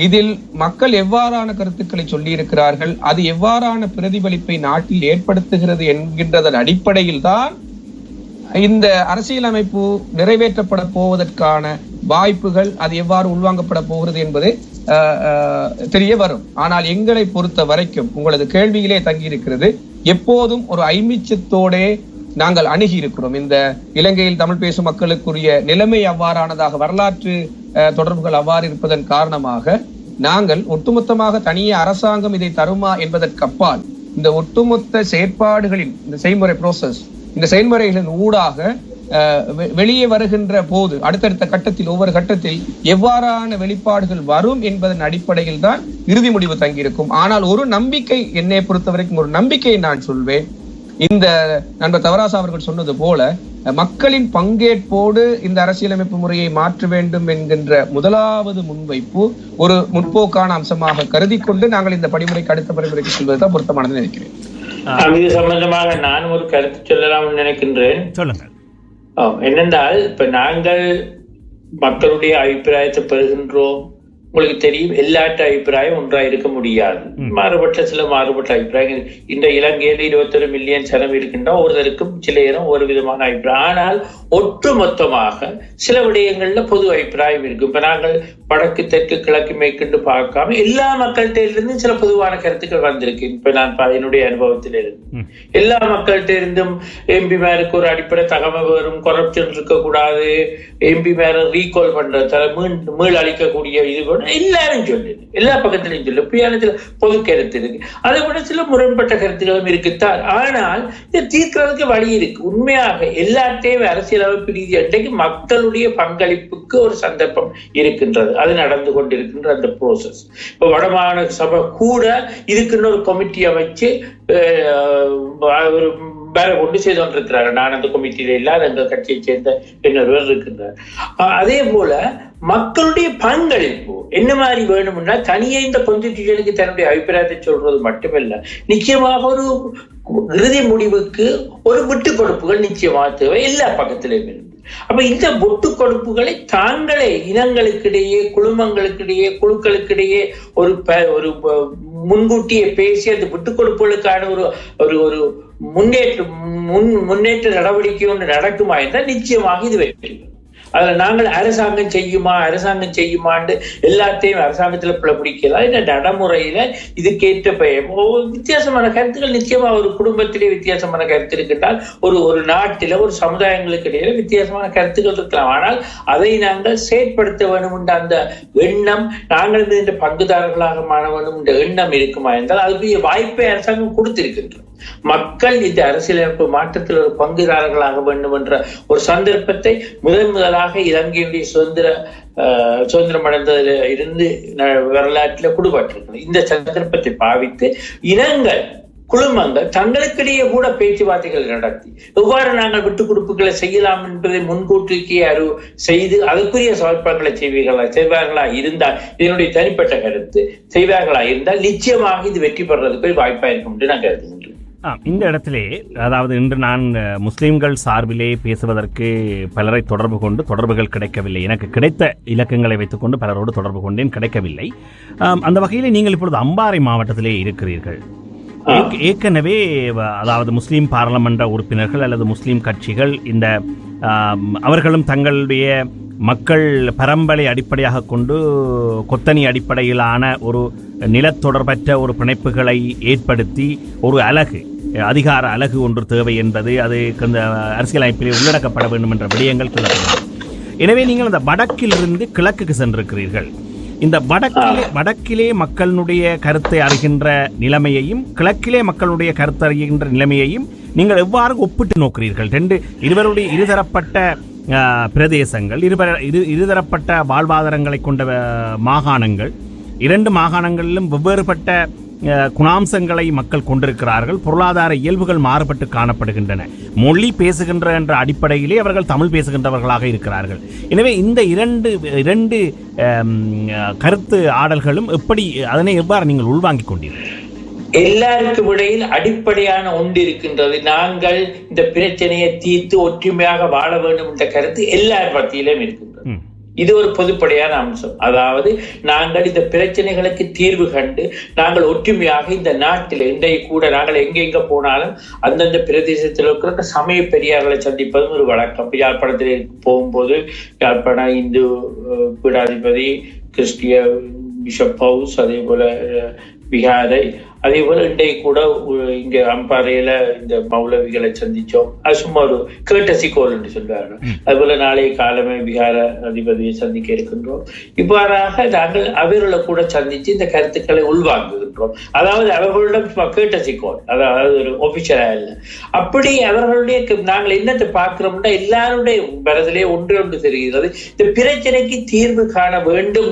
இதில் மக்கள் எவ்வாறான கருத்துக்களை சொல்லி இருக்கிறார்கள், அது எவ்வாறான பிரதிபலிப்பை நாட்டில் ஏற்படுத்துகிறது என்கின்றதன் அடிப்படையில் தான் இந்த அரசியலமைப்பு நிறைவேற்றப்பட போவதற்கான வாய்ப்புகள், அது எவ்வாறு உள்வாங்கப்பட போகிறது என்பது தெரிய வரும். ஆனால் எங்களை பொறுத்த வரைக்கும் உங்களது கேள்வியிலே தங்கியிருக்கிறது, எப்போதும் ஒரு ஐமிச்சத்தோடே நாங்கள் அணுகி இருக்கிறோம். இந்த இலங்கையில் தமிழ் பேசும் மக்களுக்குரிய நிலைமை அவ்வாறானதாக, வரலாற்று தொடர்புகள் அவ்வாறு இருப்பதன் காரணமாக நாங்கள் ஒட்டுமொத்தமாக தனியே அரசாங்கம் இதை தருமா என்பதற்கு அப்பால் இந்த ஒட்டுமொத்த செயற்பாடுகளின் இந்த செய்முறை ப்ரோசஸ், இந்த செயல்முறைகளின் ஊடாக வெளியே வருகின்ற போது அடுத்தடுத்த கட்டத்தில் ஒவ்வொரு கட்டத்தில் எவ்வாறான வெளிப்பாடுகள் வரும் என்பதன் அடிப்படையில் தான் இறுதி முடிவு தங்கியிருக்கும். ஆனால் ஒரு நம்பிக்கை, என்னை பொறுத்தவரைக்கும் ஒரு நம்பிக்கையை நான் சொல்வேன். இந்த நண்பர் தவராசா அவர்கள் சொன்னது போல மக்களின் பங்கேற்போடு இந்த அரசியலமைப்பு முறையை மாற்ற வேண்டும் என்கின்ற முதலாவது முன்வைப்பு ஒரு முற்போக்கான அம்சமாக கருதி கொண்டு நாங்கள் இந்த படிமுறைக்கு அடுத்த படிமுறைக்கு செல்வதுதான் பொருத்தமானது நினைக்கிறேன். இது சம்பந்தமாக நான் ஒரு கருத்து சொல்லலாம் நினைக்கின்றேன். சொல்லுங்க. என்னென்றால் இப்ப நாங்கள் மக்களுடைய அபிப்பிராயத்தை பெறுகின்றோம். உங்களுக்கு தெரியும், எல்லாட்ட அபிப்பிராயம் ஒன்றாக இருக்க முடியாது. சில மாறுபட்ட அபிப்பிராயங்கள். இந்த இலங்கையில 21 மில்லியன் சனம் இருக்கின்ற ஒருத்தருக்கும் சில நேரம் ஒரு விதமான அபிப்பிராயம். ஆனால் ஒட்டு மொத்தமாக சில விடயங்கள்ல பொது அபிப்பிராயம் இருக்கும். இப்ப நாங்கள் வடக்கு தெற்கு கிழக்கு மேற்கொண்டு பார்க்காம எல்லா மக்கள்கிட்ட இருந்தும் சில பொதுவான கருத்துக்கள் வந்திருக்கு. இப்ப நான் என்னுடைய அனுபவத்தில் இருந்து எல்லா மக்கள்கிட்ட இருந்தும் எம்பி மேருக்கு ஒரு அடிப்படை தகவல் வரும், கரப்ஷன் இருக்கக்கூடாது, எம்பி மேல ரீகால் பண்ற மீள் அளிக்கக்கூடிய இது எல்லாரும் சொல்லுது, எல்லா பக்கத்திலையும் சொல்லு. பிரியாணத்துல பொது கருத்து இருக்கு, அதை விட சில முரண்பட்ட கருத்துக்களும் இருக்குத்தான். ஆனால் இதை தீர்க்கிறதுக்கு வழி இருக்கு. உண்மையாக எல்லாத்தையும் அரசியலமைப்பு ரீதி அன்றைக்கு மக்களுடைய பங்களிப்புக்கு ஒரு சந்தர்ப்பம் இருக்கின்றது. அது நடந்து கொண்டிருக்கின்ற அந்த ப்ரோசஸ். இப்ப வடமாகாண சபை கூட இதுக்குன்னு ஒரு கமிட்டி அமைச்சு ஒரு வேற கொண்டு செய்து கொண்டிருக்கிறாரு. நான் அந்த கமிட்டியில இல்லாத எங்க கட்சியை சேர்ந்த இன்னொருவர் இருக்கின்றார். அதே போல மக்களுடைய பங்களிப்பு என்ன மாதிரி வேணும்னா, தனியே இந்த கான்ஸ்டிடியூஷனுக்கு தன்னுடைய அபிப்பிராயத்தை சொல்றது மட்டுமல்ல, நிச்சயமாக ஒரு இறுதி முடிவுக்கு ஒரு விட்டு கொடுப்புகள் நிச்சயமாக தேவை எல்லா பக்கத்திலையும் இருந்து. அப்ப இந்த விட்டு கொடுப்புகளை தாங்களே இனங்களுக்கிடையே, குழுமங்களுக்கிடையே, குழுக்களுக்கிடையே ஒரு முன்கூட்டியே பேசி அந்த விட்டு கொடுப்புகளுக்கான ஒரு முன்னேற்ற நடவடிக்கை ஒன்று நடக்குமா என்றால் நிச்சயமாக இது வெற்றி. அதுல நாங்கள் அரசாங்கம் செய்யுமான்னு எல்லாத்தையும் அரசாங்கத்துல பிடிக்கலாம். இந்த நடைமுறையில இதுக்கேற்ற வித்தியாசமான கருத்துக்கள் நிச்சயமா ஒரு குடும்பத்திலே வித்தியாசமான கருத்து இருக்கின்றால், ஒரு நாட்டில ஒரு சமுதாயங்களுக்கு இடையில வித்தியாசமான கருத்துக்கள் இருக்கலாம். ஆனால் அதை நாங்கள் செயற்படுத்த வேண்டும் என்ற அந்த எண்ணம், நாங்கள் இந்த பங்குதாரர்களாக மாற வேண்டும் என்ற எண்ணம் இருக்குமா என்றால் அதுக்குரிய வாய்ப்பை அரசாங்கம் கொடுத்திருக்கின்றோம். மக்கள் இந்த அரசியலமைப்பு மாற்றத்தில் ஒரு பங்குதாரர்களாக வேண்டும் என்ற ஒரு சந்தர்ப்பத்தை முதலாக இலங்கையுடைய சுதந்திரம் அடைந்ததில் இருந்து வரலாற்றில் கொடுபட்டிருக்கிறது. இந்த சந்தர்ப்பத்தை பாவித்து இனங்கள், குழுமங்கள் தங்களுக்கிடையே கூட பேச்சுவார்த்தைகள் நடத்தி எவ்வாறு நாங்கள் விட்டுக் கொடுப்புகளை செய்யலாம் என்பதை முன்கூட்டியே செய்து அதற்குரிய சமர்ப்பங்களை செய்வார்களா இருந்தால், இதனுடைய தனிப்பட்ட கருத்து செய்வார்களா இருந்தால் நிச்சயமாக இது வெற்றி பெறுவதற்கு வாய்ப்பா இருக்கும் என்று நான் கருதுகின்றேன். இந்த இடத்திலே, அதாவது இன்று நான் முஸ்லிம்கள் சார்பிலே பேசுவதற்கு பலரை தொடர்பு கொண்டு தொடர்புகள் கிடைக்கவில்லை. எனக்கு கிடைத்த இலக்கங்களை வைத்துக்கொண்டு பலரோடு தொடர்பு கொண்டேன், கிடைக்கவில்லை. அந்த வகையில் நீங்கள் இப்பொழுது அம்பாறை மாவட்டத்திலே இருக்கிறீர்கள். ஏற்கனவே அதாவது முஸ்லீம் பாராளுமன்ற உறுப்பினர்கள் அல்லது முஸ்லீம் கட்சிகள் இந்த அவர்களும் தங்களுடைய மக்கள் பரம்பரை அடிப்படையாக கொண்டு கொத்தனி அடிப்படையிலான ஒரு நிலத்தொடர்பற்ற ஒரு பிணைப்புகளை ஏற்படுத்தி ஒரு அதிகார அலகு ஒன்று தேவை என்பது அது அந்த அரசியலமைப்பிலே உள்ளடக்கப்பட வேண்டும் என்ற விடயங்கள் சொல்லப்படுகிறது. எனவே நீங்கள் அந்த வடக்கிலிருந்து கிழக்குக்கு சென்றிருக்கிறீர்கள். இந்த வடக்கிலே மக்களுடைய கருத்தை அறிகின்ற நிலைமையையும் கிழக்கிலே மக்களுடைய கருத்தை அறிகின்ற நிலைமையையும் நீங்கள் எவ்வாறு ஒப்பிட்டு நோக்கிறீர்கள்? இருவருடைய இருதரப்பட்ட பிரதேசங்கள், இருதரப்பட்ட வாழ்வாதாரங்களை கொண்ட மாகாணங்கள், இரண்டு மாகாணங்களிலும் வெவ்வேறுபட்ட குணாம்சங்களை மக்கள் கொண்டிருக்கிறார்கள். பொருளாதார இயல்புகள் மாறுபட்டு காணப்படுகின்றன. மொழி பேசுகின்ற என்ற அடிப்படையிலே அவர்கள் தமிழ் பேசுகின்றவர்களாக இருக்கிறார்கள். எனவே இந்த இரண்டு கருத்து ஆடல்களும் அதனை எவ்வாறு நீங்கள் உள்வாங்கிக் கொண்டீர்கள்? எல்லாருக்கும் இடையில் அடிப்படையான ஒன்று இருக்கின்றது. நாங்கள் இந்த பிரச்சனையை தீர்த்து ஒற்றுமையாக வாழ வேண்டும் என்ற கருத்து எல்லார் மத்தியிலும் இருக்கின்றது. இது ஒரு பொதுப்படையான அம்சம். அதாவது நாங்கள் இந்த பிரச்சனைகளுக்கு தீர்வு கண்டு நாங்கள் ஒற்றுமையாக இந்த நாட்டில் இன்றைய கூட நாங்கள் எங்கெங்க போனாலும் அந்தந்த பிரதேசத்தில் இருக்கிற சமய பெரியார்களை சந்திப்பதும் ஒரு வழக்கம். யாழ்ப்பாணத்தில் போகும்போது யாழ்ப்பாண இந்து பீடாதிபதி, கிறிஸ்டிய பிஷப் ஹவுஸ், அதே போல விகாரை, அதே போல இன்றைக்கு கூட இங்க அம்பாறையில இந்த மௌலவிகளை சந்திச்சோம். அது சும்மா ஒரு கேட்டசி கோல் என்று சொல்வார்கள். அதுபோல நாளைய காலமே விகார அதிபதியை சந்திக்க இருக்கின்றோம். இவ்வாறாக நாங்கள் அவர்களை கூட சந்திச்சு இந்த கருத்துக்களை உள்வாங்குகின்றோம். அதாவது அவர்களிடம் கேட்டசி கோல், அதாவது ஒரு ஒபிஷியலா இல்லை. அப்படி அவர்களுடைய நாங்கள் என்னத்தை பார்க்கிறோம்னா எல்லாருடைய மனதிலே ஒன்று தெரிகிறது. இந்த பிரச்சனைக்கு தீர்வு காண வேண்டும்.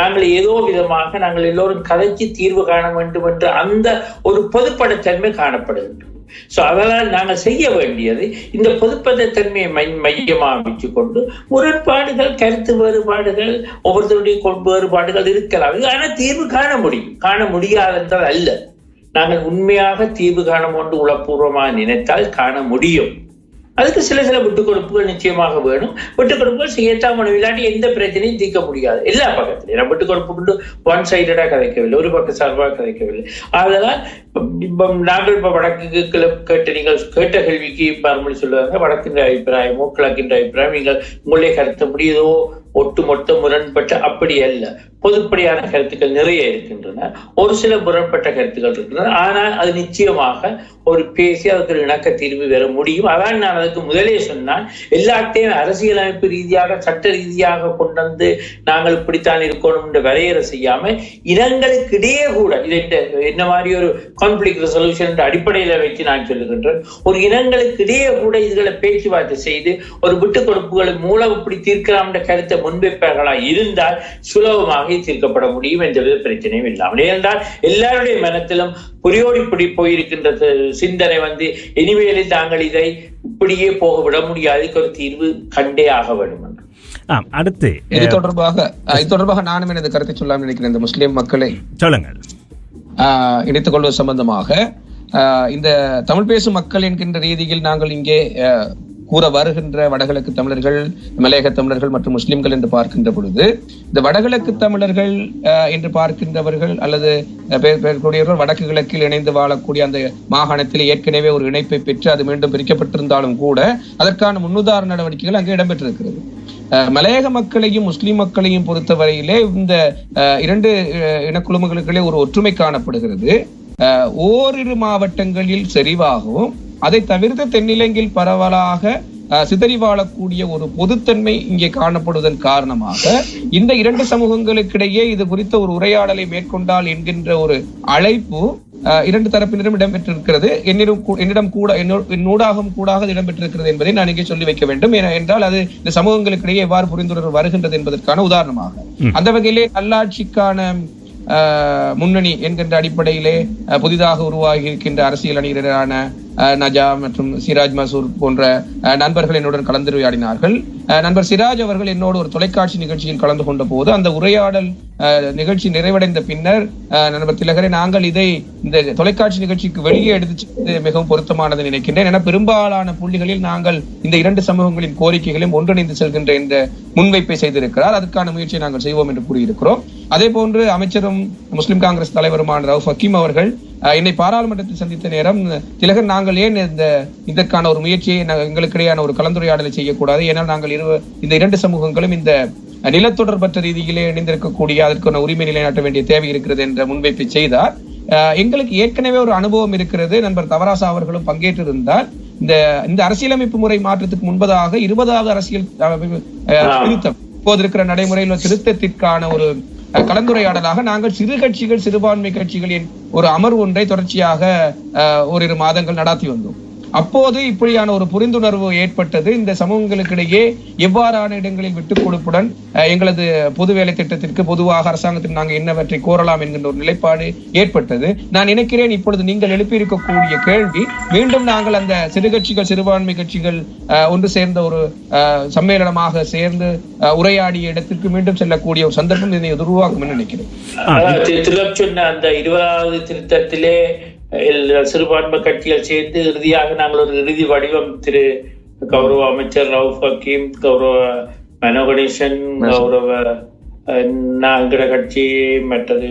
நாங்கள் ஏதோ விதமாக நாங்கள் எல்லோரும் கதைச்சு தீர்வு காண வேண்டும் என்ற அந்த ஒரு பொதுப்படத்தன்மை காணப்படுகின்றது. அதனால் நாங்கள் செய்ய வேண்டியது இந்த பொதுப்படத்தன்மையை மையமாக வச்சுக் கொண்டு முரண்பாடுகள், கருத்து வேறுபாடுகள், ஒவ்வொருத்தருடைய வேறுபாடுகள் இருக்கலாம். ஆனால் தீர்வு காண முடியாது என்றால் அல்ல. நாங்கள் உண்மையாக தீர்வு காண கொண்டு உளப்பூர்வமாக நினைத்தால் காண முடியும். அதுக்கு சில விட்டுக் கொடுப்புகள் நிச்சயமாக வேணும். விட்டுக் கொடுப்புகள் செய்யத்தான் இல்லாட்டி எந்த பிரச்சனையும் தீர்க்க முடியாது. எல்லா பக்கத்திலையும் நான் விட்டுக் கொடுப்பு கொண்டு ஒன் சைடடா கதைக்கவில்லை, ஒரு பக்க சார்பாக கதைக்கவில்லை. அதனால் நாங்கள் இப்ப வடக்கு கேட்ட நீங்கள் கேட்ட கேள்விக்கு மறுமொழி சொல்லுவாங்க. வடக்கின்ற அபிப்பிராயமோ கிழக்கின்ற அபிப்பிராயம் நீங்கள் உங்களுடைய கருத்து முடியுதோ ஒட்டுமொத்த முரண்பட்ட அப்படி அல்ல. பொதுப்படியான கருத்துக்கள் நிறைய இருக்கின்றன. ஒரு சில முரண்பட்ட கருத்துக்கள் இருக்கின்றன. ஆனால் அது நிச்சயமாக ஒரு பேசி அதுக்கு ஒரு இணக்க தீர்வு பெற முடியும். அதான் நான் அதுக்கு முதலே சொன்னால், எல்லாத்தையும் அரசியலமைப்பு ரீதியாக சட்ட ரீதியாக கொண்டு வந்து நாங்கள் இப்படித்தான் இருக்கணும் என்று வரையறை செய்யாம இனங்களுக்கு இடையே கூட இதை என்ன மாதிரி ஒரு கான்ஃபிளிக்ட் ரெசல்யூஷன் என்ற அடிப்படையில வச்சு நான் சொல்லுகின்றேன். ஒரு இனங்களுக்கு இடையே கூட இதுகளை பேச்சுவார்த்தை செய்து ஒரு விட்டுக் கொடுப்புகளை மூலம் இப்படி தீர்க்கலாம் என்ற கருத்தை முன்வைப்பார்களா இருந்தால் சுலபமாக தீர்க்கப்பட முடியும் என்ற பிரச்சனையும் இல்லாமல். ஏனென்றால் எல்லாருடைய மனத்திலும் புரியோடி போயிருக்கின்ற சிந்தனை இனிமேலே தாங்கள் இதை இப்படியே போக விட முடியாது, ஒரு தீர்வு கண்டே ஆக வேண்டும் என்று. அடுத்து இது தொடர்பாக நானும் எனது கருத்தை சொல்லாமல் நினைக்கிறேன். இந்த முஸ்லிம் மக்களை சொல்லுங்கள் இணைத்துக் கொள்வது சம்பந்தமாக இந்த தமிழ் பேசும் மக்கள் என்கின்ற ரீதியில் நாங்கள் இங்கே கூற வருகின்ற வடகிழக்கு தமிழர்கள், மலையக தமிழர்கள் மற்றும் முஸ்லிம்கள் என்று பார்க்கின்ற பொழுது, இந்த வடகிழக்கு தமிழர்கள் என்று பார்க்கின்றவர்கள் அல்லது கூடியவர்கள் வடக்கு கிழக்கில் இணைந்து வாழக்கூடிய அந்த மாகாணத்தில் ஏற்கனவே ஒரு இணைப்பை பெற்று அது மீண்டும் பிரிக்கப்பட்டிருந்தாலும் கூட அதற்கான முன்னுதாரண நடவடிக்கைகள் அங்கே இடம்பெற்றிருக்கிறது. மலையக மக்களையும் முஸ்லிம் மக்களையும் பொறுத்தவரையிலே இந்த இரண்டு இனக்குழுமங்களுக்குள்ளே ஒரு ஒற்றுமை காணப்படுகிறது. ஓரிரு மாவட்டங்களில் செறிவாகவும் அதை தவிர்த்து தென்னிலங்கையில் பரவலாக சிதறி வாழக்கூடிய ஒரு பொதுத்தன்மை இங்கே காணப்படுவதன் காரணமாக இந்த இரண்டு சமூகங்களுக்கிடையே இது குறித்த ஒரு உரையாடலை மேற்கொண்டால் என்கின்ற ஒரு அழைப்பு இரண்டு தரப்பினரும் இடம்பெற்றிருக்கிறது. என்னிடம் கூட என்னூடாகவும் கூடாக இடம்பெற்றிருக்கிறது என்பதை நான் இங்கே சொல்லி வைக்க வேண்டும். என்றால் அது இந்த சமூகங்களுக்கிடையே எவ்வாறு புரிந்துணர்வு வருகின்றது என்பதற்கான உதாரணமாக, அந்த வகையிலே நல்லாட்சிக்கான முன்னணி என்கின்ற அடிப்படையிலே புதிதாக உருவாகி இருக்கின்ற அரசியல் அணியினரான நஜா மற்றும் சிராஜ் மசூர் போன்ற நண்பர்கள் என்னுடன் கலந்துரையாடினார்கள். நண்பர் சிராஜ் அவர்கள் என்னோடு ஒரு தொலைக்காட்சி நிகழ்ச்சியில் கலந்து கொண்ட போது அந்த உரையாடல் நிகழ்ச்சி நிறைவடைந்த பின்னர், நண்பர் திலகரை, நாங்கள் இதை இந்த தொலைக்காட்சி நிகழ்ச்சிக்கு வெளியே எடுத்து மிகவும் பொருத்தமானது நினைக்கின்றேன். என பெரும்பாலான புள்ளிகளில் நாங்கள் இந்த இரண்டு சமூகங்களின் கோரிக்கைகளையும் ஒன்றிணைந்து செல்கின்ற என்ற முன்வைப்பை செய்திருக்கிறார். அதற்கான முயற்சியை நாங்கள் செய்வோம் என்று கூறியிருக்கிறோம். அதே போன்று அமைச்சரும் முஸ்லிம் காங்கிரஸ் தலைவருமான ரவுஃப் ஹக்கீம் அவர்கள் என்னை பாராளுமன்றத்தில் சந்தித்த நேரம், திலகர், நாங்கள் ஏன் இதற்கான ஒரு முயற்சியை எங்களுக்கிடையான ஒரு கலந்துரையாடலை செய்யக்கூடாது? ஏனால் நாங்கள் இந்த இரண்டு சமூகங்களும் இந்த நிலத்தொடர்பற்ற ரீதியிலே இணைந்திருக்கக்கூடிய அதற்கான உரிமை நிலைநாட்ட வேண்டிய தேவை இருக்கிறது என்ற முன்வைப்பை செய்தார். எங்களுக்கு ஏற்கனவே ஒரு அனுபவம் இருக்கிறது. நண்பர் தவராசா அவர்களும் பங்கேற்றிருந்தால் இந்த அரசியலமைப்பு முறை மாற்றத்துக்கு முன்பதாக 20வது அரசியல் திருத்தம் இப்போது இருக்கிற நடைமுறையில் திருத்தத்திற்கான ஒரு கலந்துரையாடலாக நாங்கள் சிறு கட்சிகள் சிறுபான்மை கட்சிகளின் ஒரு அமர்வு ஒன்றை தொடர்ச்சியாக ஓரிரு மாதங்கள் நடாத்தி வந்தோம். அப்போது இப்படியான ஒரு புரிந்துணர்வு ஏற்பட்டது. இந்த சமூகங்களுக்கிடையே எவ்வாறான இடங்களில் விட்டுக் கொடுப்புடன் எங்களது பொது வேலை திட்டத்திற்கு பொதுவாக அரசாங்கத்தில் நாங்கள் என்னவற்றை கோரலாம் என்கின்ற ஒரு நிலைப்பாடு ஏற்பட்டது. நான் நினைக்கிறேன் இப்பொழுது நீங்கள் எழுப்பியிருக்கக்கூடிய கேள்வி மீண்டும் நாங்கள் அந்த சிறு கட்சிகள் சிறுபான்மை கட்சிகள் ஒன்று சேர்ந்த ஒரு சம்மேளனமாக சேர்ந்து உரையாடிய இடத்திற்கு மீண்டும் செல்லக்கூடிய ஒரு சந்தர்ப்பம் இதனை உருவாக்கும் என்று நினைக்கிறேன். அந்த 20வது திருத்தத்திலே சிறுபான்மை கட்சிகள் சேர்ந்து இறுதியாக நாங்கள் ஒரு இறுதி வடிவம் திரு கௌரவ அமைச்சர் ரவுஃப் ஹக்கீம், கௌரவ மனோ கணேசன், கௌரவ நாங்கட கட்சி, மற்றது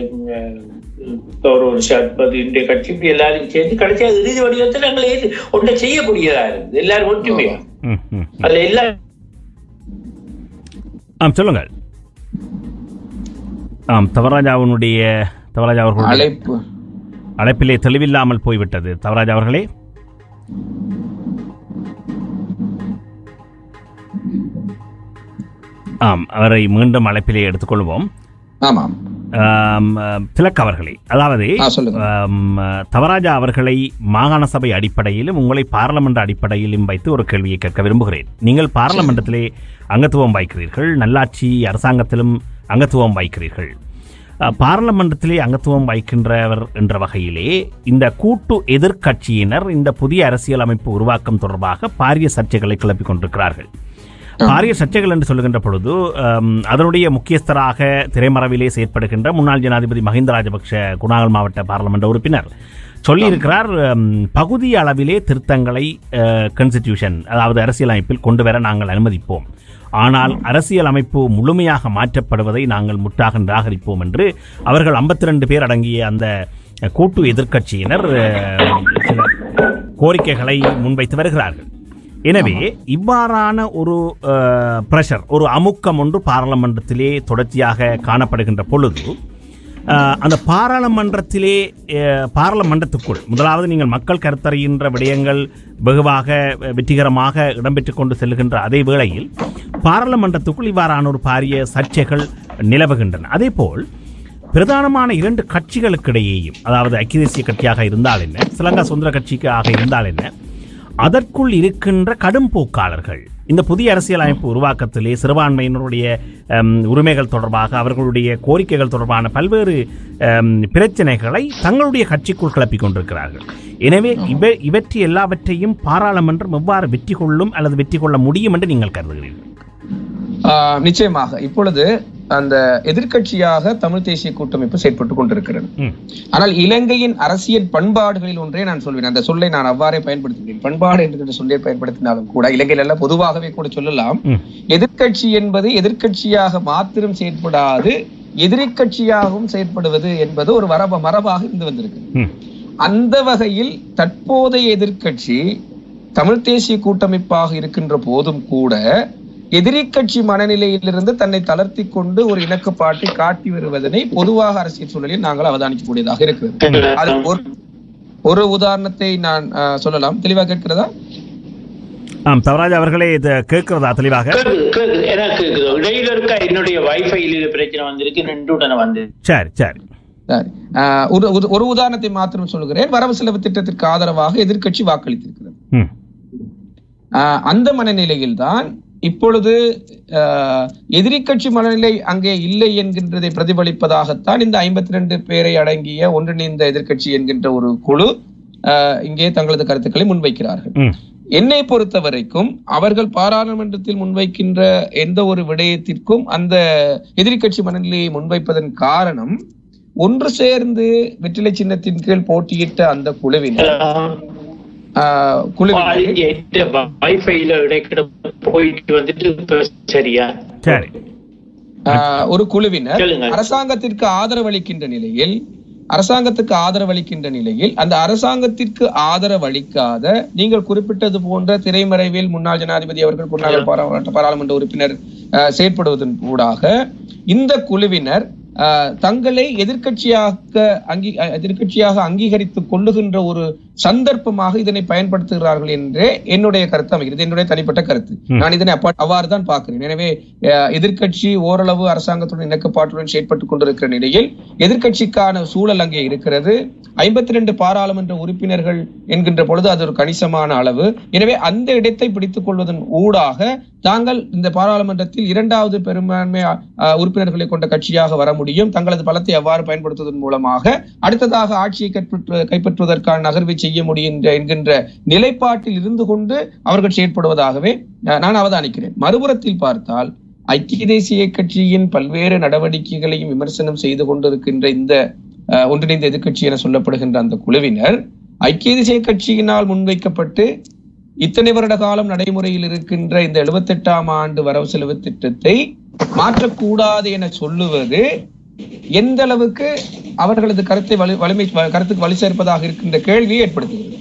கௌரவ ஷாத்பதி இந்திய கட்சி, இப்படி எல்லாரும் சேர்ந்து கடைசியாக இறுதி வடிவத்தில் நாங்கள் ஒன்றை செய்யக்கூடியதா இருந்தது. எல்லாரும் ஒற்றுமையா அதுல எல்லாம் சொல்லுங்கள். தவராஜா அவர்களுடைய அழைப்பிலே தெளிவில்லாமல் போய்விட்டது. தவராஜ் அவர்களே, அவரை மீண்டும் அழைப்பிலே எடுத்துக்கொள்வோம். திலக் அவர்களே, அதாவது தவராஜா அவர்களை மாகாண சபை அடிப்படையிலும் உங்களை பாராளுமன்ற அடிப்படையிலும் வைத்து ஒரு கேள்வியை கேட்க விரும்புகிறேன். நீங்கள் பாராளுமன்றத்திலே அங்கத்துவம் வைக்கிறீர்கள், நல்லாட்சி அரசாங்கத்திலும் அங்கத்துவம் வைக்கிறீர்கள். பாராளுமன்றத்திலே அங்கத்துவம் வைக்கின்றவர் என்ற வகையிலே இந்த கூட்டு எதிர்கட்சியினர் இந்த புதிய அரசியல் அமைப்பு உருவாக்கம் தொடர்பாக பாரிய சர்ச்சைகளை கிளப்பிக் கொண்டிருக்கிறார்கள். பாரிய சர்ச்சைகள் என்று சொல்லுகின்ற பொழுது அதனுடைய முக்கியஸ்தராக திரைமறைவிலே செயற்படுகின்ற முன்னாள் ஜனாதிபதி மஹிந்த ராஜபக்ஷ குணாகல் மாவட்ட பாராளுமன்ற உறுப்பினர் சொல்லியிருக்கிறார், பகுதி அளவிலே திருத்தங்களை கான்ஸ்டிடியூஷன் அதாவது அரசியல் அமைப்பில் கொண்டு வர நாங்கள் அனுமதிப்போம், ஆனால் அரசியல் அமைப்பு முழுமையாக மாற்றப்படுவதை நாங்கள் முற்றாக நிராகரிப்போம் என்று அவர்கள் 52 பேர் அடங்கிய அந்த கூட்டு எதிர்க்கட்சியினர் கோரிக்கைகளை முன்வைத்து வருகிறார்கள். எனவே இவ்வாறான ஒரு பிரஷர், ஒரு அமுக்கம் ஒன்று பாராளுமன்றத்திலே தொடர்ச்சியாக காணப்படுகின்ற பொழுது அந்த பாராளுமன்றத்துக்குள் முதலாவது நீங்கள் மக்கள் கருத்தறிகின்ற விடயங்கள் வெகுவாக வெற்றிகரமாக இடம்பெற்றுக் கொண்டு செல்கின்ற அதே வேளையில் பாராளுமன்றத்துக்குள் இவ்வாறான ஒரு பாரிய சர்ச்சைகள் நிலவுகின்றன. அதே போல் பிரதானமான 2 கட்சிகளுக்கிடையேயும், அதாவது ஐக்கிய தேசிய கட்சியாக இருந்தால் என்ன, ஸ்ரீலங்கா சுதந்திர கட்சிக்காக இருந்தால் என்ன, அதற்குள் இருக்கின்ற கடும் போக்காளர்கள் இந்த புதிய அரசியல் அமைப்பு உருவாக்கத்திலே சிறுபான்மையினருடைய உரிமைகள் தொடர்பாக அவர்களுடைய கோரிக்கைகள் தொடர்பான பல்வேறு பிரச்சனைகளை தங்களுடைய கட்சிக்குள் கிளப்பிக் கொண்டிருக்கிறார்கள். எனவே இவற்றை எல்லாவற்றையும் பாராளுமன்றம் எவ்வாறு வெற்றி கொள்ளும் அல்லது வெற்றி கொள்ள முடியும் என்று நீங்கள் கருதுகிறீர்கள்? நிச்சயமாக இப்பொழுது அந்த எதிர்கட்சியாக தமிழ் தேசிய கூட்டமைப்பு செயற்பட்டுக் கொண்டிருக்கிறது. ஆனால் இலங்கையின் அரசியல் பண்பாடுகளில் ஒன்றே நான் சொல்வேன், அந்த சொல்லை நான் அவ்வாறே பயன்படுத்துகிறேன். பண்பாடு என்கிற சொல்லை பயன்படுத்தினாலும் கூட இலங்கையில் எல்லாம் பொதுவாகவே கூட சொல்லலாம், எதிர்கட்சி என்பது எதிர்கட்சியாக மாத்திரம் செயற்படாது, எதிர்கட்சியாகவும் செயற்படுவது என்பது ஒரு மரபாக இருந்து வந்திருக்கு. அந்த வகையில் தற்போதைய எதிர்கட்சி தமிழ் தேசிய கூட்டமைப்பாக இருக்கின்ற போதும் கூட எதிர்கட்சி மனநிலையிலிருந்து தன்னை தளர்த்தி கொண்டு ஒரு இணக்கப்பாட்டை காட்டி வருவதனை பொதுவாக அரசியல் சூழலில் நாங்கள் அவதானிக்கக்கூடியதாக இருக்கிறது. அது ஒரு உதாரணத்தை நான் சொல்லலாம். தெளிவாக கேட்கிறதா? தவராஜ் அவர்களே, இது கேட்கிறதா தெளிவாக? இடையில இருக்க என்னுடைய வைஃபைல பிரச்சனை வந்திருக்கு, ரெண்டுடனே வந்து. சரி சரி சரி, ஒரு உதாரணத்தை மாத்திரம் சொல்கிறேன். வரவு செலவு திட்டத்திற்கு ஆதரவாக எதிர்கட்சி வாக்களித்திருக்கிறது. அந்த மனநிலையில் தான் இப்பொழுது எதிர்க்கட்சி மனநிலை அங்கே இல்லை என்கின்றதை பிரதிபலிப்பதாகத்தான் இந்த 52 பேரை அடங்கிய ஒன்றிணைந்த எதிர்க்கட்சி என்கின்ற ஒரு குழு இங்கே தங்களது கருத்துக்களை முன்வைக்கிறார்கள். என்னை பொறுத்த வரைக்கும் அவர்கள் பாராளுமன்றத்தில் முன்வைக்கின்ற எந்த ஒரு விடயத்திற்கும் அந்த எதிர்க்கட்சி மனநிலையை முன்வைப்பதன் காரணம், ஒன்று சேர்ந்து வெற்றிலை சின்னத்தின் கீழ் போட்டியிட்ட அந்த குழுவினர் ஒரு குழுவினர் அரசாங்கத்திற்கு ஆதரவளிக்கின்ற நிலையில் அந்த அரசாங்கத்திற்கு ஆதரவளிக்காத, நீங்கள் குறிப்பிட்டது போன்ற திரைமறைவில் முன்னாள் ஜனாதிபதி அவர்கள் பாராளுமன்ற உறுப்பினர் செயற்படுவதன் ஊடாக இந்த குழுவினர் தங்களை எதிர்க்கட்சியாக அங்கீகரித்துக் கொள்ளுகின்ற ஒரு சந்தர்ப்பமாக இதனை பயன்படுத்துகிறார்கள் என்றே என்னுடைய கருத்து அமைகிறது, என்னுடைய தனிப்பட்ட கருத்து. நான் இதனை அவ்வாறு தான் பார்க்கிறேன். எனவே எதிர்க்கட்சி ஓரளவு அரசாங்கத்துடன் இணக்கப்பாட்டுடன் செயற்பட்டுக் கொண்டிருக்கிற நிலையில் எதிர்க்கட்சிக்கான சூழல் அங்கே இருக்கிறது. 52 பாராளுமன்ற உறுப்பினர்கள் என்கின்ற பொழுது அது ஒரு கணிசமான அளவு. எனவே அந்த இடத்தை பிடித்துக் கொள்வதன் ஊடாக தாங்கள் இந்த பாராளுமன்றத்தில் 2வது பெரும்பான்மை உறுப்பினர்களை கொண்ட கட்சியாக வர முடியும். தங்களது பலத்தை அவ்வாறு பயன்படுத்துவதன் மூலமாக அடுத்ததாக ஆட்சியை கைப்பற்றுவதற்கான நகர்வை செய்ய முடியும் என்கின்ற நிலைப்பாட்டில் இருந்து கொண்டு அவர்கள் செயற்படுவதாகவே நான் அவதானிக்கிறேன். மறுபுறத்தில் பார்த்தால் ஐக்கிய தேசிய கட்சியின் பல்வேறு நடவடிக்கைகளையும் விமர்சனம் செய்து கொண்டிருக்கின்ற இந்த ஒன்றிணைந்த எதிர்க்கட்சி என சொல்லப்படுகின்ற அந்த குழுவினர் ஐக்கிய தேசிய கட்சியினால் முன்வைக்கப்பட்டு இத்தனை வருட காலம் நடைமுறையில் இருக்கின்ற இந்த 78ஆம் ஆண்டு வரவு செலவு திட்டத்தை மாற்றக்கூடாது என சொல்லுவது எந்த அளவுக்கு அவர்களது கருத்துக்கு வலு சேர்ப்பதாக இருக்கின்ற கேள்வியை ஏற்படுத்துகிறது.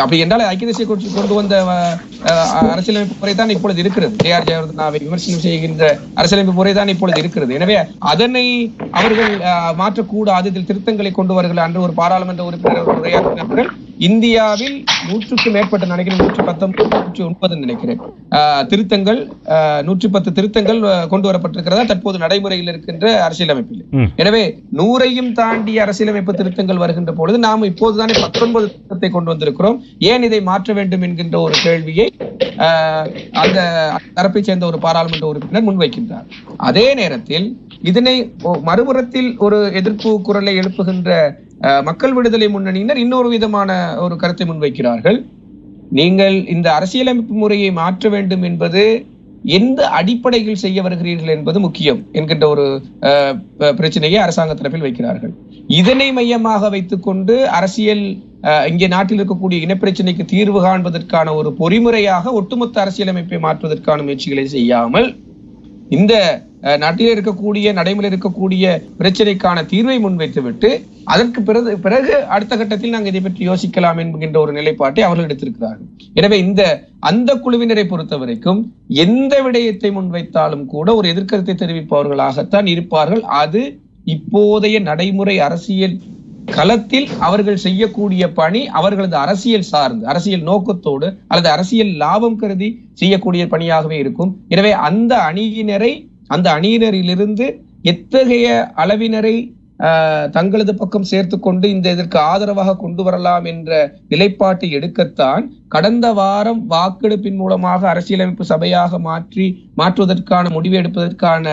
அப்படி என்றால் ஐக்கிய தேசிய கட்சி கொண்டு வந்த அரசியலமைப்பு முறைதான் இப்பொழுது இருக்கிறது. ஜே.ஆர். ஜெயவர்தனாவை விமர்சனம் செய்கின்ற அரசியலமைப்பு முறைதான் இப்பொழுது இருக்கிறது. எனவே அதனை அவர்கள் மாற்றக்கூடாது, இதில் திருத்தங்களை கொண்டு வருகிறார்கள் என்று ஒரு பாராளுமன்ற உறுப்பினர் உரையாற்றினார்கள். இந்தியாவில் 100க்கு மேற்பட்ட நினைக்கிறேன், 119, 109 நினைக்கிறேன் திருத்தங்கள், 110 திருத்தங்கள் கொண்டு வரப்பட்டிருக்கிறதா தற்போது நடைமுறையில் இருக்கின்ற அரசியலமைப்பில். எனவே 100ஐயும் தாண்டிய அரசியலமைப்பு திருத்தங்கள் வருகின்ற பொழுது நாம் இப்போதுதானே 19 திருத்தத்தை கொண்டு வந்திருக்கிறோம், ஏன் இதை மாற்ற வேண்டும் என்கின்ற ஒரு கேள்வியை அந்த தரப்பை சேர்ந்த ஒரு பாராளுமன்ற உறுப்பினர் முன்வைக்கின்றார். அதே நேரத்தில் இதனை மறுபுறத்தில் ஒரு எதிர்ப்பு குரலை எழுப்புகின்ற மக்கள் விடுதலை முன்னணியினர் இன்னொரு விதமான ஒரு கருத்தை முன்வைக்கிறார்கள். நீங்கள் இந்த அரசியலமைப்பு முறையை மாற்ற வேண்டும் என்பது எந்த அடிப்படையில் செய்ய வருகிறீர்கள் என்பது முக்கியம் என்கின்ற ஒரு பிரச்சனையை அரசாங்க தரப்பில் வைக்கிறார்கள். இதனை மையமாக வைத்துக் கொண்டு அரசியல் இங்கே நாட்டில் இருக்கக்கூடிய இனப்பிரச்சனைக்கு தீர்வு காண்பதற்கான ஒரு பொறிமுறையாக ஒட்டுமொத்த அரசியலமைப்பை மாற்றுவதற்கான முயற்சிகளை செய்யாமல் இந்த நாட்டில் இருக்கக்கூடிய நடைமுறை இருக்கக்கூடிய பிரச்சனைக்கான தீர்வை முன்வைத்துவிட்டு அதற்கு பிறகு அடுத்த கட்டத்தில் நாங்கள் இதை பற்றி யோசிக்கலாம் என்கின்ற ஒரு நிலைப்பாட்டை அவர்கள் எடுத்திருக்கிறார்கள். எனவே அந்த குழுவினரை பொறுத்த வரைக்கும் எந்த விடயத்தை முன்வைத்தாலும் கூட ஒரு எதிர்கருத்தை தெரிவிப்பவர்களாகத்தான் இருப்பார்கள். அது இப்போதைய நடைமுறை அரசியல் களத்தில் அவர்கள் செய்யக்கூடிய பணி அவர்களது அரசியல் சார்ந்து, அரசியல் நோக்கத்தோடு அல்லது அரசியல் லாபம் கருதி செய்யக்கூடிய பணியாகவே இருக்கும். எனவே அந்த அணியினரிலிருந்து எத்தகைய அளவினரை தங்களது பக்கம் சேர்த்து கொண்டு இதற்கு ஆதரவாக கொண்டு வரலாம் என்ற நிலைப்பாட்டை எடுக்கத்தான் கடந்த வாரம் வாக்கெடுப்பின் மூலமாக அரசியலமைப்பு சபையாக மாற்றுவதற்கான முடிவு எடுப்பதற்கான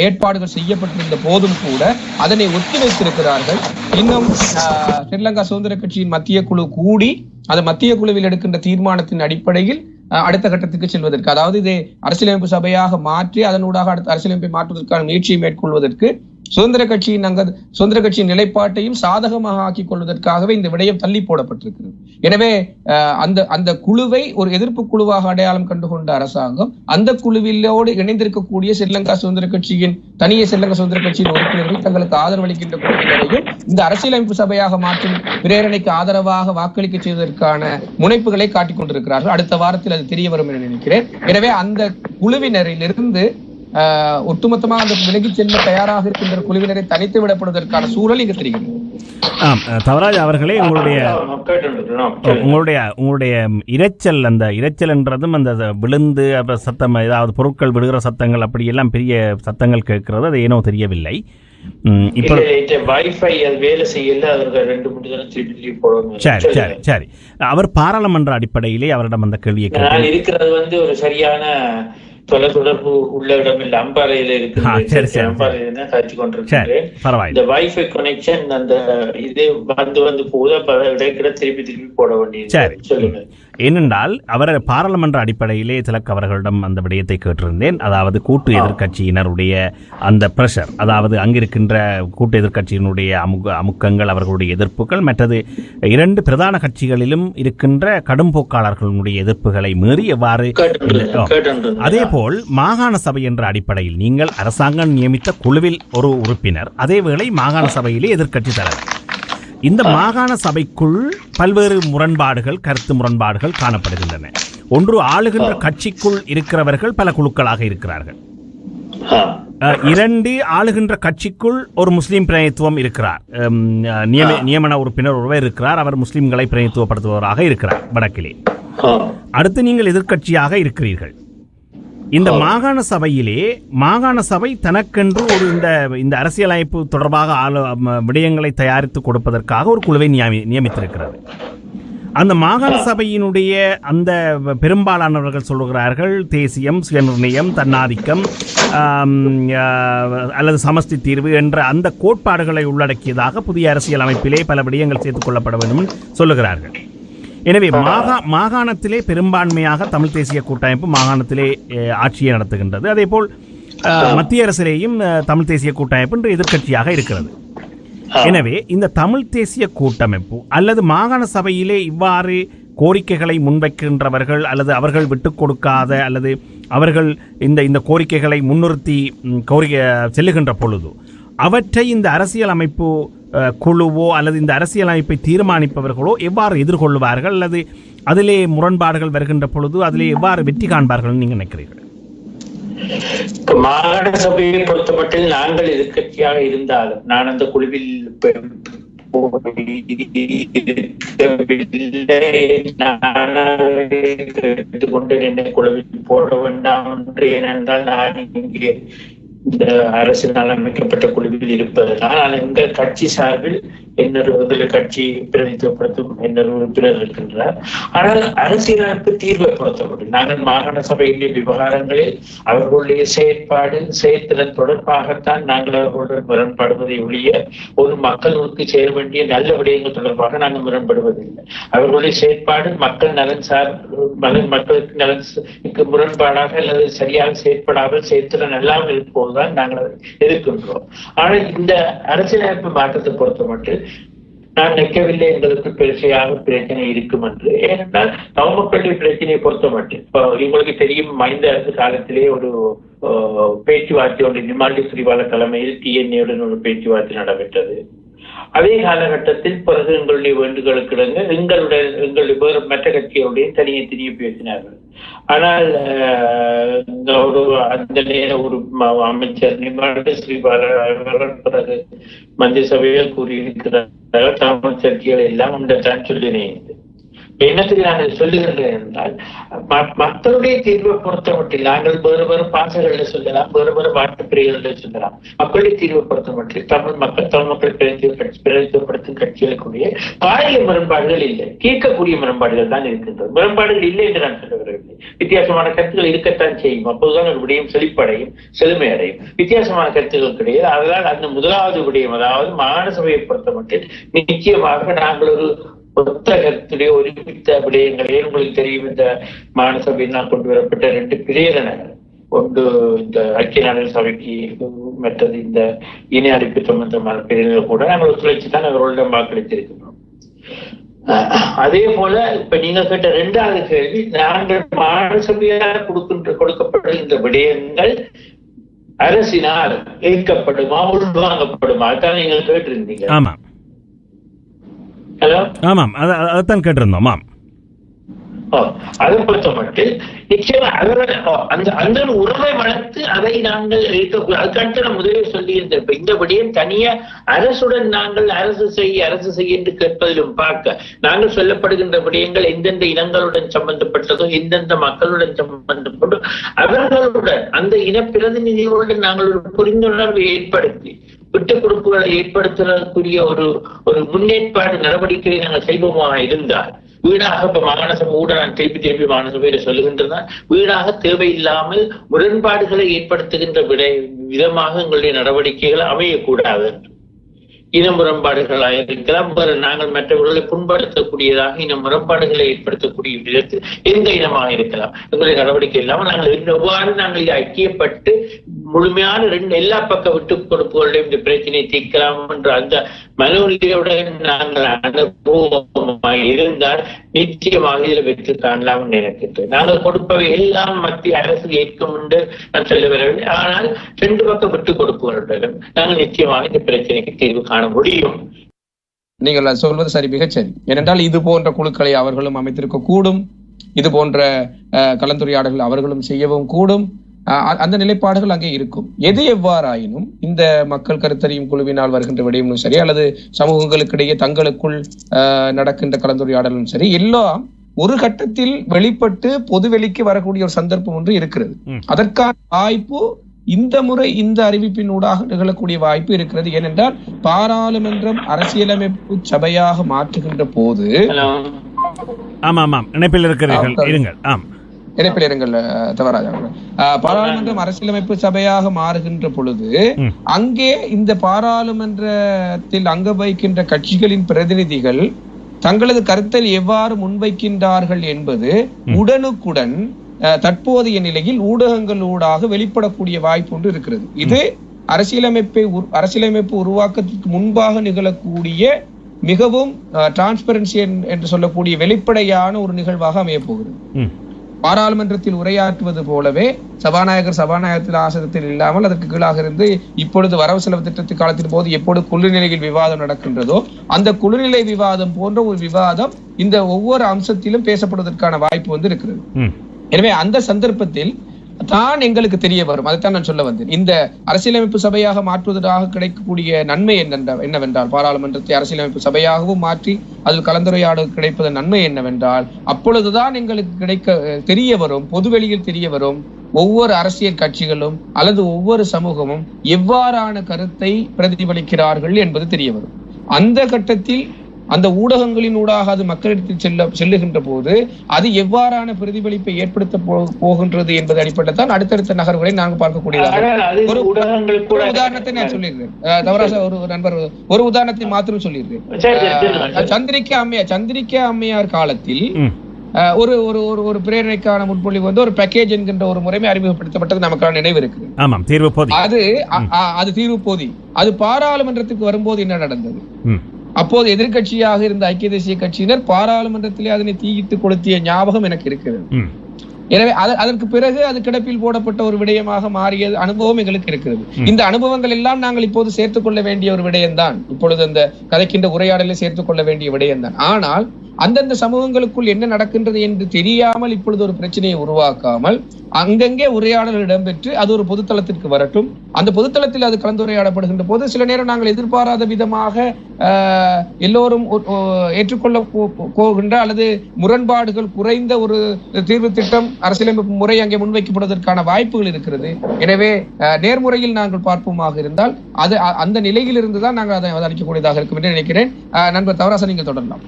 ஏற்பாடுகள் செய்யப்பட்டிருந்த போதும் கூட அதனை ஒத்திவைத்திருக்கிறார்கள். இன்னும் ஸ்ரீலங்கா சுதந்திர கட்சியின் மத்திய குழு கூடி அந்த மத்திய குழுவில் எடுக்கின்ற தீர்மானத்தின் அடிப்படையில் அடுத்த கட்டத்துக்கு செல்வதற்கு, அதாவது இதை அரசியலமைப்பு சபையாக மாற்றி அதனூடாக அடுத்த அரசியலமைப்பை மாற்றுவதற்கான முயற்சியை மேற்கொள்வதற்கு சுதந்திர கட்சியின் நிலைப்பாட்டையும் சாதகமாக ஆக்கிக் கொள்வதற்காகவே இந்த விடயம் தள்ளி போடப்பட்டிருக்கிறது. எனவே அந்த குழுவை ஒரு எதிர்ப்பு குழுவாக அடையாளம் கண்டுகொண்ட அரசாங்கம் அந்த குழுவிலோடு இணைந்திருக்கக்கூடிய ஸ்ரீலங்கா சுதந்திர கட்சியின் உறுப்பினர்கள் தங்களுக்கு ஆதரவு அளிக்கின்ற குழுவினரையும் இந்த அரசியலமைப்பு சபையாக மாற்றும் பிரேரணைக்கு ஆதரவாக வாக்களிக்க செய்வதற்கான முனைப்புகளை காட்டிக் கொண்டிருக்கிறார்கள். அடுத்த வாரத்தில் அது தெரிய வரும் என நினைக்கிறேன். எனவே அந்த குழுவினரிலிருந்து ஒட்டுமொத்தமாக அந்த விலகிச் செல்ல தயாராக இருக்கின்ற குழுவினரை தனித்து விடப்படுவதற்கான சூழல் இங்கு தெரிகிறது. தவராஜ் அவர்களே, உங்களுடைய இரைச்சல், அந்த இரைச்சல் என்றதும் அந்த விழுந்து சத்தம், ஏதாவது பொருட்கள் விடுகிற சத்தங்கள் அப்படி எல்லாம் பெரிய சத்தங்கள் கேட்கிறது, அது ஏனோ தெரியவில்லை. சரி, அவர் பாராளுமன்ற அடிப்படையிலே அவரிடம் அந்த கேள்வியை இருக்கிறது வந்து ஒரு சரியான தொடர்பு உள்ள இடம் இல்ல, அம்பாறையில இருக்கு. காட்சி கொண்டிருக்கிறேன். இந்த வைஃபை கனெக்ஷன் அந்த இது வந்து போகுது, இடைக்கிட திருப்பி போட வேண்டியது. சொல்லுங்க. ஏனென்றால் அவர் பாராளுமன்ற அடிப்படையிலே திலக் அவர்களிடம் அந்த விடயத்தை கேட்டிருந்தேன். அதாவது கூட்டு எதிர்கட்சியினருடைய அந்த பிரஷர், அதாவது அங்கிருக்கின்ற கூட்டு எதிர்கட்சியினுடைய அமுக்கங்கள், அவர்களுடைய எதிர்ப்புகள், மற்றது 2 பிரதான கட்சிகளிலும் இருக்கின்ற கடும்போக்காளர்களுடைய எதிர்ப்புகளை மீறி எவ்வாறு, அதேபோல் மாகாண சபை என்ற அடிப்படையில் நீங்கள் அரசாங்கம் நியமித்த குழுவில் ஒரு உறுப்பினர், அதேவேளை மாகாண சபையிலே எதிர்கட்சி தலைவர். இந்த மாகாண சபைக்குள் பல்வேறு முரண்பாடுகள், கருத்து முரண்பாடுகள் காணப்படுகின்றன. ஒன்று, ஆளுகின்ற கட்சிக்குள் இருக்கிறவர்கள் பல குழுக்களாக இருக்கிறார்கள். 2 ஆளுகின்ற கட்சிக்குள் ஒரு முஸ்லீம் பிரதிநிதித்துவம் இருக்கிறார். நியமன உறுப்பினர் ஒருவர் இருக்கிறார். அவர் முஸ்லிம்களை பிரதிநிதித்துவப்படுத்துபவராக இருக்கிறார் வடக்கிலே. அடுத்து நீங்கள் எதிர்க்கட்சியாக இருக்கிறீர்கள். இந்த மாகாண சபையிலே மாகாண சபை தனக்கென்று ஒரு இந்த அரசியலமைப்பு தொடர்பாக விடயங்களை தயாரித்து கொடுப்பதற்காக ஒரு குழுவை நியமித்திருக்கிறது. அந்த மாகாண சபையினுடைய அந்த பெரும்பாலானவர்கள் சொல்லுகிறார்கள் தேசியம், சுயநிர்ணயம், தன்னாதிக்கம் அல்லது சமஷ்டி தீர்வு என்ற அந்த கோட்பாடுகளை உள்ளடக்கியதாக புதிய அரசியல் அமைப்பிலே பல விடயங்கள் சேர்த்துக் கொள்ளப்பட வேண்டும் சொல்லுகிறார்கள். எனவே மாகாணத்திலே பெரும்பான்மையாக தமிழ் தேசிய கூட்டமைப்பு மாகாணத்திலே ஆட்சியை நடத்துகின்றது. அதே போல் மத்திய அரசிலேயும் தமிழ் தேசிய கூட்டமைப்பு என்று எதிர்க்கட்சியாக இருக்கிறது. எனவே இந்த தமிழ் தேசிய கூட்டமைப்பு அல்லது மாகாண சபையிலே இவ்வாறு கோரிக்கைகளை முன்வைக்கின்றவர்கள் அல்லது அவர்கள் விட்டுக் கொடுக்காத அல்லது அவர்கள் இந்த கோரிக்கைகளை முன்னிறுத்தி செல்லுகின்ற பொழுது அவற்றை இந்த அரசியல் அமைப்பு குழுவோ அல்லது இந்த அரசியல் அமைப்பை தீர்மானிப்பவர்களோ எவ்வாறு எதிர்கொள்வார்கள் அல்லது அதிலே முரண்பாடுகள் வருகின்ற பொழுது அதிலே எவ்வாறு வெற்றி காண்பார்கள் நீங்கள் நினைக்கிறீர்கள்? மாகாண சபையை பொறுத்தமட்டில் நாங்கள் எதிர்கட்சியாக இருந்தாலும் நான் அந்த குழுவில் கேட்டுக்கொண்டு என்னை குழுவில் போட வேண்டாம் என்று. ஏனென்றால் நான் இங்கே இந்த அரசினால் அமைக்கப்பட்ட குழுவில் இருப்பதனால் நான் எங்கள் கட்சி சார்பில் இன்னொரு கட்சி பிரதிநிதித்துவப்படுத்தும் இன்னொரு உறுப்பினர் இருக்கின்றார். ஆனால் அரசியலமைப்பு தீர்வை பொறுத்தவரை நாங்கள் மாகாண சபையிலே விவகாரங்களில் அவர்களுடைய செயற்திறன் தொடர்பாகத்தான் நாங்கள் அவர்களுடன் முரண்படுவதை ஒழிய ஒரு மக்களுக்கு சேர வேண்டிய நல்ல விடயங்கள் தொடர்பாக நாங்கள் முரண்படுவதில்லை. அவர்களுடைய செயற்பாடு மக்கள் நலன் மக்களுக்கு நலனுக்கு முரண்பாடாக அல்லது சரியாக செயற்படாமல் செயற்திறன் எல்லாம் இருப்போதுதான் நாங்கள் அதை எதிர்க்கின்றோம். ஆனால் இந்த அரசியலமைப்பு மாற்றத்தை பொறுத்த மட்டும் நான் நினைக்கவில்லை எங்களுக்கு பெருசையாக பிரச்சனை இருக்கும் என்று. ஏனென்றால் நவமக்களுடைய பிரச்சனையை பொறுத்த மட்டும் இப்போ உங்களுக்கு தெரியும், மஹிந்த அரசு காலத்திலே ஒரு பேச்சுவார்த்தை நிமாண்டி ஸ்ரீபால தலைமையில் TNA-உடன் ஒரு பேச்சுவார்த்தை நடைபெற்றது. அதே காலகட்டத்தில் பிறகு எங்களுடைய வேண்டுகளுக்கு எங்களுடைய வேறு மற்ற கட்சிகளுடைய தனியே பேசினார்கள். ஆனால் அந்த நேரம் ஒரு அமைச்சர் நிமாண்டி ஸ்ரீபால பிறகு மந்திரி சபையில் கூறியிருக்கிறார்கள் தமிழ் சக்திகள் எல்லாம் உண்டத்தான் சொல்லினேன். என்னத்துக்கு நாங்கள் சொல்லுகின்றேன் என்றால் மக்களுடைய தீர்வை பொறுத்த மட்டில் நாங்கள் வேறு பாசைகளில் சொல்லலாம், வேறு வாட்டுப்பிரிவுகளில் சொல்லலாம். மக்களுடைய தீர்வை பொறுத்த மட்டில் தமிழ் மக்கள் பிரதிநிதித்துவப்படுத்தும் கட்சிகளுக்குரிய பாரிய முரண்பாடுகள் இல்லை, கேட்கக்கூடிய முரண்பாடுகள் தான் இருக்கின்றது. முரண்பாடுகள் இல்லை என்று நான் சொல்ல வரவில்லை. வித்தியாசமான கருத்துக்கள் இருக்கத்தான் செய்யும். அப்போதுதான் ஒரு விடயம் செழிப்படையும் செழுமையடையும். வித்தியாசமான கருத்துக்கள் கிடையாது. அதனால் அந்த முதலாவது விடயம், அதாவது மாகாண சபையை பொறுத்த மட்டில் நிச்சயமாக நாங்கள் ஒரு புத்தகத்துடைய ஒருமித்த விடயங்களே உங்களுக்கு தெரியும். இந்த மாகாண சபையினால் கொண்டு வரப்பட்ட 2 பிரேரணங்கள், ஒன்று இந்த ஐக்கிய நாடுகள் சபைக்கு, மற்றது இந்த இணை அறிப்பு சம்பந்தமான பிரேரணங்கள் கூட நாங்கள் ஒத்துழைச்சு தான் அவர்களிடம் வாக்களித்திருக்கிறோம். அதே போல இப்ப நீங்க கேட்ட 2வது கேள்வி, நாங்கள் மாகாண சபையால் கொடுக்கப்படுகின்ற விடயங்கள் அரசினால் ஏற்கப்படுமா உள்வாங்கப்படுமா, அதான் நீங்கள் கேட்டிருந்தீங்க. ஹலோ, ஆமாம், அதான் கேட்டிருந்தோம். அதை பொறுத்த மட்டும் நிச்சயமா அந்த உறவை வளர்த்து அதை நாங்கள் அதுக்கடுத்து நான் முதலே சொல்லியிருந்தேன். இப்ப இந்த விடயம் தனியா அரசுடன் நாங்கள் அரசு செய்ய என்று கேட்பதிலும் பார்க்க நாங்கள் சொல்லப்படுகின்ற விடயங்கள் எந்தெந்த இனங்களுடன் சம்பந்தப்பட்டதோ எந்தெந்த மக்களுடன் சம்பந்தப்பட்டோ அவர்களுடன் அந்த இன பிரதிநிதிகளுடன் நாங்கள் ஒரு புரிந்துணர்வை ஏற்படுத்தி விட்டுக் கொடுப்புகளை ஏற்படுத்தக்கூடிய ஒரு முன்னேற்பாடு நடவடிக்கையை நாங்கள் செய்வோமாக இருந்தால் வீடாக இப்ப மாகாண சபை ஊட நான் திருப்பி மாகாண சபையில சொல்லுகின்றதான், வீடாக தேவையில்லாமல் முரண்பாடுகளை ஏற்படுத்துகின்ற விதமாக எங்களுடைய நடவடிக்கைகள் அமையக்கூடாது. இன முரண்பாடுகளாக இருக்கலாம், நாங்கள் மற்றவர்களை புண்படுத்தக்கூடியதாக இன முரண்பாடுகளை ஏற்படுத்தக்கூடிய விதத்தில் எந்த இனமாக இருக்கலாம். எங்களுடைய நடவடிக்கை இல்லாமல் நாங்கள் எவ்வாறு நாங்கள் இதை ஐக்கியப்பட்டு முழுமையான எல்லா பக்க விட்டுக் கொடுப்புகளையும் இந்த பிரச்சனையை தீர்க்கலாம் என்ற அந்த மனோநிலையுடன் நாங்கள் அனுபவமாக இருந்தால் நிச்சயமாக இதில் வெற்றி காணலாம் நினைக்கின்றேன். நாங்கள் கொடுப்பவை எல்லாம் மத்திய அரசு ஏற்கும் என்று நான் சொல்ல வரவில்லை. ஆனால் 2 பக்க விட்டுக் கொடுப்புகளுடன் நாங்கள் நிச்சயமாக இந்த பிரச்சனைக்கு தீர்வு காண முடியும். நீங்கள் சொல்வது சரி, மிகச்சரி. ஏனென்றால் இது போன்ற குழுக்களை அவர்களும் அமைத்திருக்க கூடும், இது போன்ற கலந்துரையாடல்கள் அவர்களும் செய்யவும் கூடும். அந்த நிலைப்பாடுகள் அங்கே இருக்கும். எது எவ்வாறாயினும் இந்த மக்கள் கருத்தறியும் குழுவினால் வருகின்ற விடயமும் சரி, அல்லது சமூகங்களுக்கிடையே தங்களுக்குள் நடக்கின்ற கலந்துரையாடலும் சரி, எல்லாம் ஒரு கட்டத்தில் வெளிப்பட்டு பொதுவெளிக்கு வரக்கூடிய ஒரு சந்தர்ப்பம் ஒன்று இருக்கிறது. அதற்கான வாய்ப்பு இந்த முறை இந்த அறிவிப்பினூடாக நிகழக்கூடிய வாய்ப்பு இருக்கிறது. ஏனென்றால் பாராளுமன்றம் அரசியலமைப்பு சபையாக மாற்றுகின்ற போது இணைப்பில் இருக்கிறீர்கள். இணைப்பில் இருங்கள் தவறாக. பாராளுமன்றம் அரசியலமைப்பு சபையாக மாறுகின்ற பொழுது அங்கே இந்த பாராளுமன்றத்தில் அங்க வைக்கின்ற கட்சிகளின் பிரதிநிதிகள் தங்களது கருத்தை எவ்வாறு முன்வைக்கின்றார்கள் என்பது உடனுக்குடன் தற்போதைய நிலையில் ஊடகங்களூடாக வெளிப்படக்கூடிய வாய்ப்பு ஒன்று இருக்கிறது. இது அரசியலமைப்பு உருவாக்கத்திற்கு முன்பாக நிகழக்கூடிய மிகவும் டிரான்ஸ்பரன்சி என்று சொல்லக்கூடிய வெளிப்படையான ஒரு நிகழ்வாக அமைய போகிறது. பாராளுமன்றத்தில் உரையாற்றுவது போலவே சபாநாயகத்தில் ஆசனத்தில் இல்லாமல் அதற்கு கீழாக இருந்து இப்பொழுது வரவு செலவு திட்டத்து காலத்தின் போது எப்பொழுது குழுநிலையில் விவாதம் நடக்கின்றதோ அந்த குழுநிலை விவாதம் போன்ற ஒரு விவாதம் இந்த ஒவ்வொரு அம்சத்திலும் பேசப்படுவதற்கான வாய்ப்பு வந்து இருக்கிறது. எனவே அந்த சந்தர்ப்பத்தில் தான் எங்களுக்கு தெரிய வரும். அதைத்தான் நான் சொல்ல வந்தேன். இந்த அரசியலமைப்பு சபையாக மாற்றுவதற்காக கிடைக்கக்கூடிய நன்மை என்னவென்றால், பாராளுமன்றத்தை அரசியலமைப்பு சபையாகவும் மாற்றி அதில் கலந்துரையாடல் கிடைப்பதன் நன்மை என்னவென்றால், அப்பொழுதுதான் எங்களுக்கு தெரிய வரும், பொதுவெளியில் தெரிய வரும் ஒவ்வொரு அரசியல் கட்சிகளும் அல்லது ஒவ்வொரு சமூகமும் எவ்வாறான கருத்தை பிரதிபலிக்கிறார்கள் என்பது தெரிய வரும். அந்த கட்டத்தில் அந்த ஊடகங்களின் ஊடாக அது மக்களிடத்தில் செல்லுகின்ற போது அது எவ்வாறான பிரதிபலிப்பை ஏற்படுத்த போகின்றது என்பது அடிப்படையில் தான் அடுத்தடுத்த நகர்வுகளை நாங்கள் பார்க்கக்கூடியதாக. ஒரு உதாரணத்தை நான் சொல்லியிருக்கேன், தவறாக ஒரு நண்பர் ஒரு உதாரணத்தை மாத்திரம் சொல்லியிருக்கேன். சந்திரிகா அம்மையார் காலத்தில் ஒரு பிரேரணைக்கான முன்பொழிவு வந்து ஒரு பேக்கேஜ் என்கின்ற ஒரு முறைமை அறிமுகப்படுத்தப்பட்டது நமக்கான நினைவு இருக்குது. அது தீர்வு போதி. அது பாராளுமன்றத்துக்கு வரும்போது என்ன நடந்தது? அப்போது எதிர்கட்சியாக இருந்த ஐக்கிய தேசிய கட்சியினர் பாராளுமன்றத்திலே அதனை தீயிட்டு கொளுத்திய ஞாபகம் எனக்கு இருக்கிறது. எனவே அதற்கு பிறகு அது கிடப்பில் போடப்பட்ட ஒரு விடயமாக மாறிய அனுபவம் எங்களுக்கு இருக்கிறது. இந்த அனுபவங்கள் எல்லாம் நாங்கள் இப்போது சேர்த்துக் கொள்ள வேண்டிய ஒரு விடயம்தான். இப்பொழுது அந்த கதைக்கின்ற உரையாடலை சேர்த்துக் கொள்ள வேண்டிய விடயம்தான். ஆனால் அந்தந்த சமூகங்களுக்குள் என்ன நடக்கின்றது என்று தெரியாமல் இப்பொழுது ஒரு பிரச்சனையை உருவாக்காமல் அங்கங்கே உரையாடல் இடம்பெற்று அது ஒரு பொதுத்தளத்திற்கு வரட்டும். அந்த பொதுத்தளத்தில் அது கலந்துரையாடப்படுகின்ற போது சில நேரம் நாங்கள் எதிர்பாராத விதமாக எல்லோரும் ஏற்றுக்கொள்ள போகின்ற அல்லது முரண்பாடுகள் குறைந்த ஒரு தீர்வு திட்டம் அரசியலமைப்பு முறை அங்கே முன்வைக்கப்படுவதற்கான வாய்ப்புகள் இருக்கிறது. எனவே நேர்முறையில் நாங்கள் பார்ப்போமாக இருந்தால் அது அந்த நிலையில் இருந்துதான் நாங்கள் அதை அவதானிக்கக்கூடியதாக இருக்கும் என்று நினைக்கிறேன். நண்பர் தவராசன், நீங்கள் தொடரலாம்.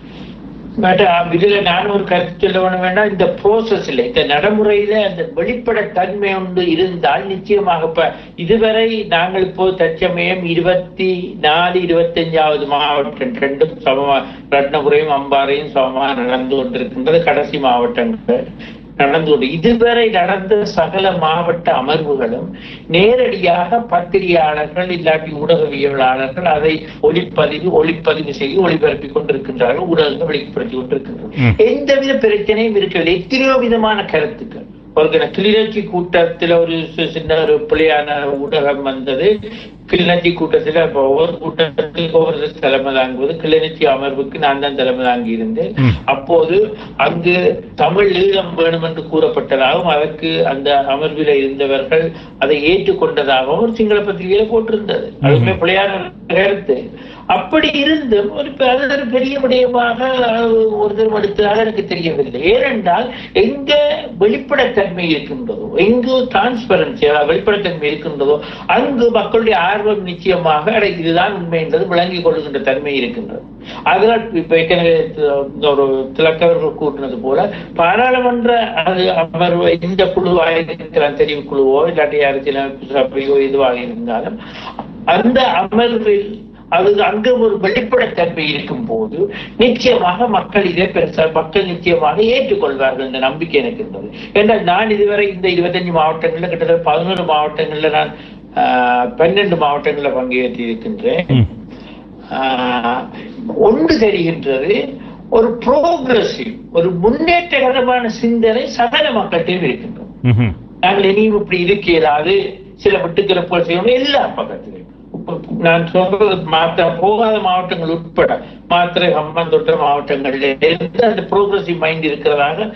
இதுல நான் ஒரு கருத்து சொல்ல வேண்டாம். இந்த ப்ரோசஸ்ல இந்த நடைமுறையில அந்த வெளிப்பட தன்மை ஒன்று இருந்தால் நிச்சயமாக இப்ப இதுவரை நாங்கள் இப்போ தற்சமயம் 24, 25வது மாவட்டம் ரெண்டும் சமமா, ரத்னபுரையும் அம்பாறையும் சமமாக நடந்து கொண்டிருக்கின்றது. கடைசி மாவட்டங்கள் நடந்து கொண்டு இதுவரை நடந்த சகல மாவட்ட அமர்வுகளும் நேரடியாக பத்திரிகையாளர்கள் இல்லாட்டி ஊடகவியலாளர்கள் அதை ஒளிப்பதிவு செய்து ஒளிபரப்பிக் கொண்டிருக்கின்றார்கள். ஊடகங்கள் வெளிப்படுத்தி கொண்டிருக்கின்றன. எந்தவித பிரச்சனையும் இருக்கவில்லை. எத்தனையோ விதமான கருத்துக்கள். ஒரு கிளிநொச்சி கூட்டத்துல ஒரு சின்ன ஒரு பிள்ளையான ஊடகம் வந்தது. கிளிநொச்சி கூட்டத்துல ஒவ்வொரு கூட்டத்துக்கு ஒவ்வொரு தலைமை தாங்குவது. கிளிநொச்சி அமர்வுக்கு நான் தான் தலைமை தாங்கி இருந்தேன். அப்போது அங்கு தமிழ் ஈழம் வேணும் என்று கூறப்பட்டதாகவும் அதற்கு அந்த அமர்வில் இருந்தவர்கள் அதை ஏற்றுக்கொண்டதாகவும் ஒரு சிங்கள பத்திரிகையில போட்டிருந்தது. அதுவுமே பிள்ளையான கருத்து. அப்படி இருந்தும் ஒரு பெரிய விடயமாக ஒருத்தர் எடுத்ததாக எனக்கு தெரியவில்லை. ஏனென்றால் எங்க வெளிப்படைத்தன்மை இருக்கின்றதோ, எங்கு டிரான்ஸ்பரன்சி வெளிப்படைத்தன்மை இருக்கின்றதோ அங்கு மக்களுடைய ஆர்வம் நிச்சயமாக இதுதான் உண்மை என்பது விளங்கிக் கொள்கின்ற தன்மை இருக்கின்றது. அதனால் இப்ப ஒரு திலக்கவர்கள் கூட்டினது போல பாராளுமன்ற அமர்வு இந்த குழுவாக தெரிவு குழுவோ இல்லாட்டி அரசியலமைப்பு சபையோ எதுவாக இருந்தாலும் அந்த அமர்வில் அது அங்கு ஒரு வெளிப்படைத்தன்மை இருக்கும் போது நிச்சயமாக மக்கள் மக்கள் நிச்சயமாக ஏற்றுக்கொள்வார்கள் என்ற நம்பிக்கை எனக்கு இருந்தது. என்றால் நான் இதுவரை இந்த 25 மாவட்டங்கள்ல கிட்டத்தட்ட 11 மாவட்டங்கள்ல நான் 12 மாவட்டங்கள்ல பங்கேற்றி இருக்கின்றேன். ஒன்று தெரிகின்றது, ஒரு புரோகிரசிவ் ஒரு முன்னேற்றகரமான சிந்தனை சகல மக்கள்கிட்டையும் இருக்கின்றோம். நாங்கள் இனியும் இப்படி இருக்கையிலாது சில விட்டுக்கிறப்போல் செய்யணும் எல்லா பக்கத்திலையும் நான் சொல்றது போகாத மாவட்டங்கள் உட்பட மாத்திரை ஹம்பாந்தோட்ட மாவட்டங்கள்ல அந்த ப்ரோக்ரசிவ் மைண்ட் இருக்கிறதாக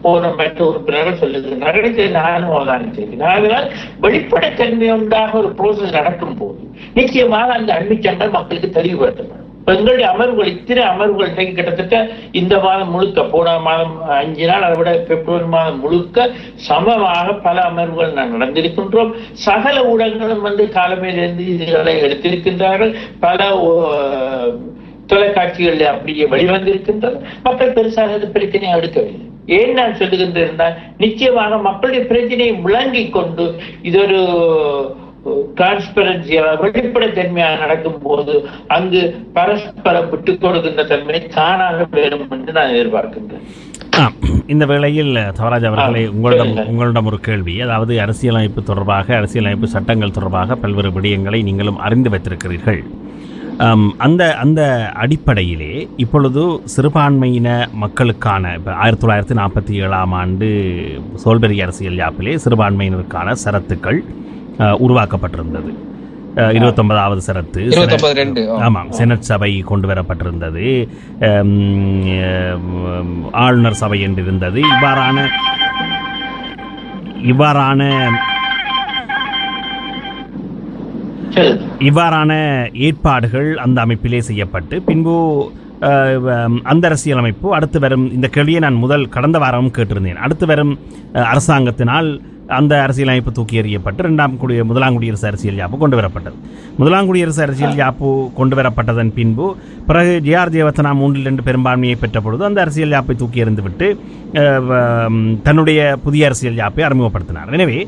போன மற்ற உறுப்பினர்கள் சொல்லுகிறார்கள். நானும் அவதானித்திருக்கிறேன். அதனால் வெளிப்படைத்தன்மை உண்டாக ஒரு ப்ரோசஸ் நடக்கும் போது நிச்சயமாக அந்த அண்மைச்சங்கள் மக்களுக்கு தெளிவுபடுத்தப்படும். எங்களுடைய அமர்வுகள் இத்தனை அமர்வுகள் இன்றைக்கு கிட்டத்தட்ட இந்த மாதம் முழுக்க, போன மாதம் 5 நாள், அதை விட பிப்ரவரி மாதம் முழுக்க சமமாக பல அமர்வுகள் நடந்திருக்கின்றோம். சகல ஊடகங்களும் காலமையிலிருந்து இதுகளை எடுத்திருக்கின்றார்கள். பல தொலைக்காட்சிகளில் அப்படியே வெளிவந்திருக்கின்றது. மக்கள் பெருசாக இந்த பிரச்சனையை எடுக்கவில்லை. ஏன் நான் சொல்லுகின்றேன், நிச்சயமாக மக்களுடைய பிரச்சனையை விளங்கிக் கொண்டு இது ஒரு டிரான்ஸ்பரன்சியாக வெளிப்படைத்தன்மையாக நடக்கும் போது அங்கு பரஸ்பரம் விட்டுக் கொடுக்கின்ற தன்மை தானாக வேணும் என்று நான் எதிர்பார்க்கின்றேன். இந்த வேளையில் தவராஜ் அவர்களே, உங்களிடம் ஒரு கேள்வி. அதாவது அரசியலமைப்பு தொடர்பாக, அரசியலமைப்பு சட்டங்கள் தொடர்பாக பல்வேறு விடயங்களை நீங்களும் அறிந்து வைத்திருக்கிறீர்கள். அந்த அடிப்படையிலே இப்பொழுது சிறுபான்மையின மக்களுக்கான இப்போ 1947ஆம் ஆண்டு சோல்பெரி அரசியல் யாப்பிலே சிறுபான்மையினருக்கான சரத்துக்கள் உருவாக்கப்பட்டிருந்தது. 29வது சரத்து, ஆமாம், செனட் சபை கொண்டு வரப்பட்டிருந்தது, ஆளுநர் சபை என்று இருந்தது. இவ்வாறான ஏற்பாடுகள் அந்த அமைப்பிலே செய்யப்பட்டு பின்பு அந்த அரசியலமைப்பு அடுத்து வரும், இந்த கேள்வியை நான் கடந்த வாரமும் கேட்டிருந்தேன், அடுத்து வரும் அரசாங்கத்தினால் அந்த அரசியலமைப்பு தூக்கி எறியப்பட்டு முதலாம் குடியரசு அரசியல் யாப்பு கொண்டு வரப்பட்டது. முதலாம் குடியரசு அரசியல் யாப்பு கொண்டு வரப்பட்டதன் பின்பு பிறகு ஜே.ஆர். ஜெயவர்தனா 3/2 பெரும்பான்மையை பெற்ற பொழுது அந்த அரசியல் யாப்பை தூக்கி எறிந்துவிட்டு தன்னுடைய புதிய அரசியல் யாப்பை அறிமுகப்படுத்தினார். எனவே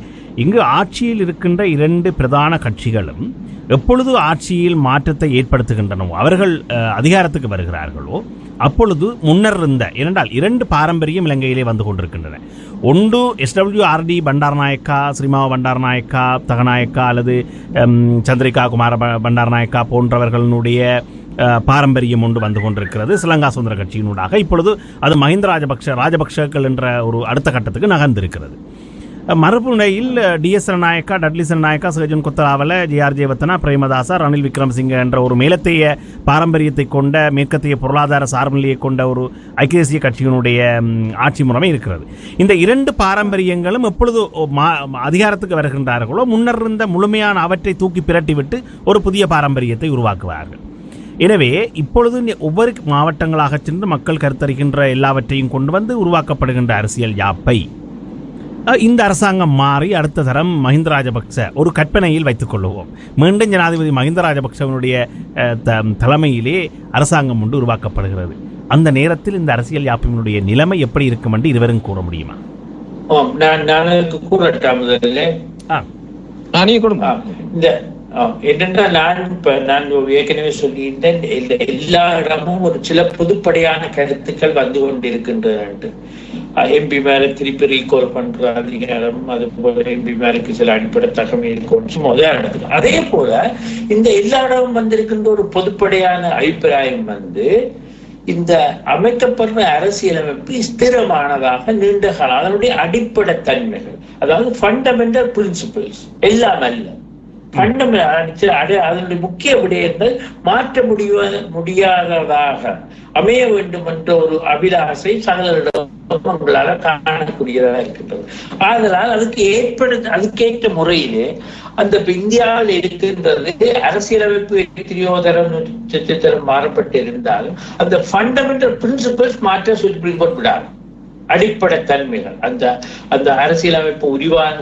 இங்கு ஆட்சியில் இருக்கின்ற 2 பிரதான கட்சிகளும் எப்பொழுது ஆட்சியில் மாற்றத்தை ஏற்படுத்துகின்றனவோ, அவர்கள் அதிகாரத்துக்கு வருகிறார்களோ, அப்பொழுது முன்னர் இருந்த 2 பாரம்பரியம் இலங்கையிலே வந்து கொண்டிருக்கின்றன. ஒன்று எஸ்டபிள்யூஆர்டி பண்டாரநாயக்கா, ஸ்ரீமாவ பண்டாரநாயக்கா, தகநாயக்கா அல்லது சந்திரிகா குமார பண்டாரநாயக்கா போன்றவர்களுடைய பாரம்பரியம் ஒன்று வந்து கொண்டிருக்கிறது ஸ்ரீலங்கா சுதந்திர கட்சியினூடாக. இப்பொழுது அது மஹிந்த ராஜபக்ஷர்கள் என்ற ஒரு அடுத்த கட்டத்துக்கு நகர்ந்திருக்கிறது. மறுபுனையில் டி.எஸ். நாயக்கா, டட்லி நாயக்கா, சகஜன் கொத்தராவல, ஜே.ஆர். ஜெயவர்தனா, பிரேமதாசா, ரணில் விக்ரமசிங்க என்ற ஒரு மேலத்தைய பாரம்பரியத்தை கொண்ட, மேற்கத்திய பொருளாதார சார்புநிலையை கொண்ட ஒரு ஐக்கிய தேசிய கட்சியினுடைய ஆட்சி முறைமை இருக்கிறது. இந்த 2 பாரம்பரியங்களும் எப்பொழுது அதிகாரத்துக்கு வருகின்றார்களோ முன்னர் இருந்த முழுமையான அவற்றை தூக்கி பிரட்டிவிட்டு ஒரு புதிய பாரம்பரியத்தை உருவாக்குவார்கள். எனவே இப்பொழுது ஒவ்வொரு மாவட்டங்களாக சென்று மக்கள் கருத்தறிகின்ற எல்லாவற்றையும் கொண்டு வந்து உருவாக்கப்படுகின்ற அரசியல் யாப்பை இந்த அரசாங்கம் மாறி அடுத்த தரம் மஹிந்த ராஜபக்ச ஒரு கற்பனையில் வைத்துக் கொள்ளுவோம், மீண்டும் ஜனாதிபதி மஹிந்த ராஜபக்சவனுடைய தலைமையிலே அரசாங்கம் ஒன்று உருவாக்கப்படுகிறது. அந்த நேரத்தில் இந்த அரசியல் யாப்பினுடைய நிலைமை எப்படி இருக்கும் என்று இருவரும் கூற முடியுமா? என்னென்றால் நான் ஏற்கனவே சொல்லியிருந்தேன், எல்லா இடமும் ஒரு சில பொதுப்படையான கருத்துக்கள் வந்து கொண்டிருக்கின்றன. எம்பி மேல திருப்பி ரீகால் பண்ற அதிகாரம், அது போல எம்பி மேலுக்கு சில அடிப்படை தகவல் இருக்கும். அதே போல இந்த எல்லா இடமும் வந்திருக்கின்ற ஒரு பொதுப்படையான அபிப்பிராயம் இந்த அமைக்கப்படுற அரசியலமைப்பு ஸ்திரமானதாக நீண்ட காலம், அதனுடைய அடிப்படை தன்மைகள், அதாவது ஃபண்டமெண்டல் பிரின்சிபிள்ஸ் எல்லாம் அல்ல, அதனுடைய முக்கிய விடயங்கள் மாற்ற முடியாததாக அமைய வேண்டும் என்ற ஒரு அபிலாசை சகலரிடங்களால காணக்கூடியதாக இருக்கின்றது. ஆதலால் அதுக்கேற்ற முறையிலே அந்த இந்தியாவில் இருக்கின்றது அரசியலமைப்பு எத்தனையோ தரம் மாறப்பட்டு இருந்தாலும் அந்த ஃபண்டமெண்டல் பிரின்சிபிள்ஸ் மாற்ற சுப்ரீம் கோர்ட் விடாது. அடிப்படை தன்மைகள், அந்த அரசியலமைப்பு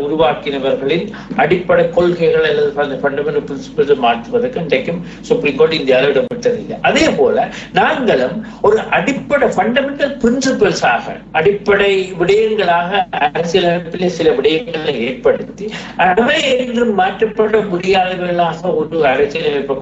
உருவாக்கினவர்களின் அடிப்படை கொள்கைகள் அல்லது ஃபண்டமெண்டல் பிரின்சிபிள்ஸ் மாற்றுவதற்கு இன்றைக்கும் சுப்ரீம் கோர்ட் இந்தியாவில் இடம்பெற்றதில்லை. அதே போல நாங்களும் ஒரு அடிப்படை ஃபண்டமெண்டல் பிரின்சிபிள்ஸாக, அடிப்படை விடயங்களாக அரசியலமைப்பிலே சில விடயங்களை ஏற்படுத்தி அவை என்றும் மாற்றப்பட முடியாதவர்களாக ஒரு அரசியலமைப்பை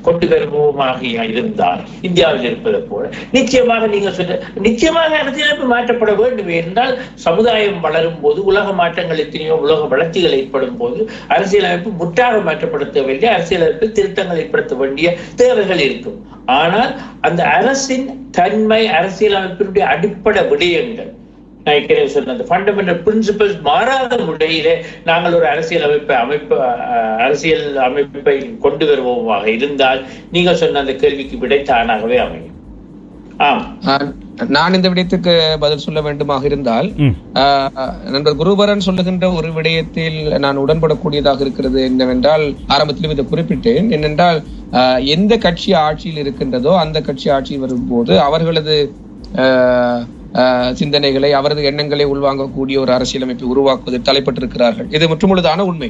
கொண்டு வருவோமாக இருந்தால் இந்தியாவில் இருப்பது போல நிச்சயமாக அரசியலமைப்பு மாற்றப்பட வேண்டும் என்றால் சமுதாயம் வளரும் போது, உலக மாற்றங்கள் எத்தனையோ, உலக வளர்ச்சிகள் ஏற்படும் போது அரசியலமைப்பு முற்றாக மாற்றப்படுத்த வேண்டிய, அரசியலமைப்பில் திருத்தங்கள் ஏற்படுத்த வேண்டிய தேவைகள் இருக்கும். ஆனால் அந்த அரசின் தன்மை, அரசியலமைப்பினுடைய அடிப்படை விடயங்கள், நான் ஏற்கனவே சொன்ன அந்த ஃபண்டமெண்டல் பிரின்சிபல்ஸ் மாறாத முறையிலே நாங்கள் ஒரு அரசியல் அமைப்பை கொண்டு வருவோமாக இருந்தால் நீங்கள் சொன்ன அந்த கேள்விக்கு விடை தானாகவே அமையும். நான் இந்த விடயத்துக்கு பதில் சொல்ல வேண்டுமாக இருந்தால், நண்பர் குருபரன் சொல்லுகின்ற ஒரு விடயத்தில் நான் உடன்படக்கூடியதாக இருக்கிறது என்னவென்றால், ஆரம்பத்திலும் இதை குறிப்பிட்டேன். என்னென்றால், எந்த கட்சி ஆட்சியில் இருக்கின்றதோ அந்த கட்சி ஆட்சியில் வரும்போது அவர்களது சிந்தனைகளை, அவரது எண்ணங்களை உள்வாங்கக்கூடிய ஒரு அரசியலமைப்பை உருவாக்குவதில் தலைப்பட்டிருக்கிறார்கள். இது முற்றுமுழுதான உண்மை.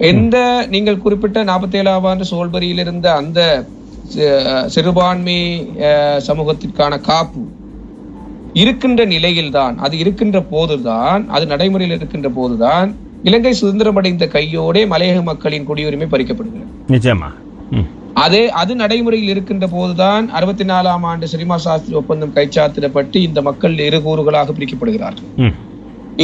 எந்த நீங்கள் குறிப்பிட்ட 47ஆம் ஆண்டு சோல்பரியில் இருந்த அந்த சிறுபான்மை சமூகத்திற்கான காப்பு இருக்கின்ற நிலையில்தான், அது இருக்கின்ற போதுதான், அது நடைமுறையில் இருக்கின்ற போதுதான் இலங்கை சுதந்திரமடைந்த கையோட மலையக மக்களின் குடியுரிமை பறிக்கப்படுகிறது. நிச்சயமா அது நடைமுறையில் இருக்கின்ற போதுதான் 64ஆம் ஆண்டு ஸ்ரீமா சாஸ்திரி ஒப்பந்தம் கைச்சாத்திடப்பட்டு இந்த மக்கள் இரு கூறுகளாக பிரிக்கப்படுகிறார்கள்.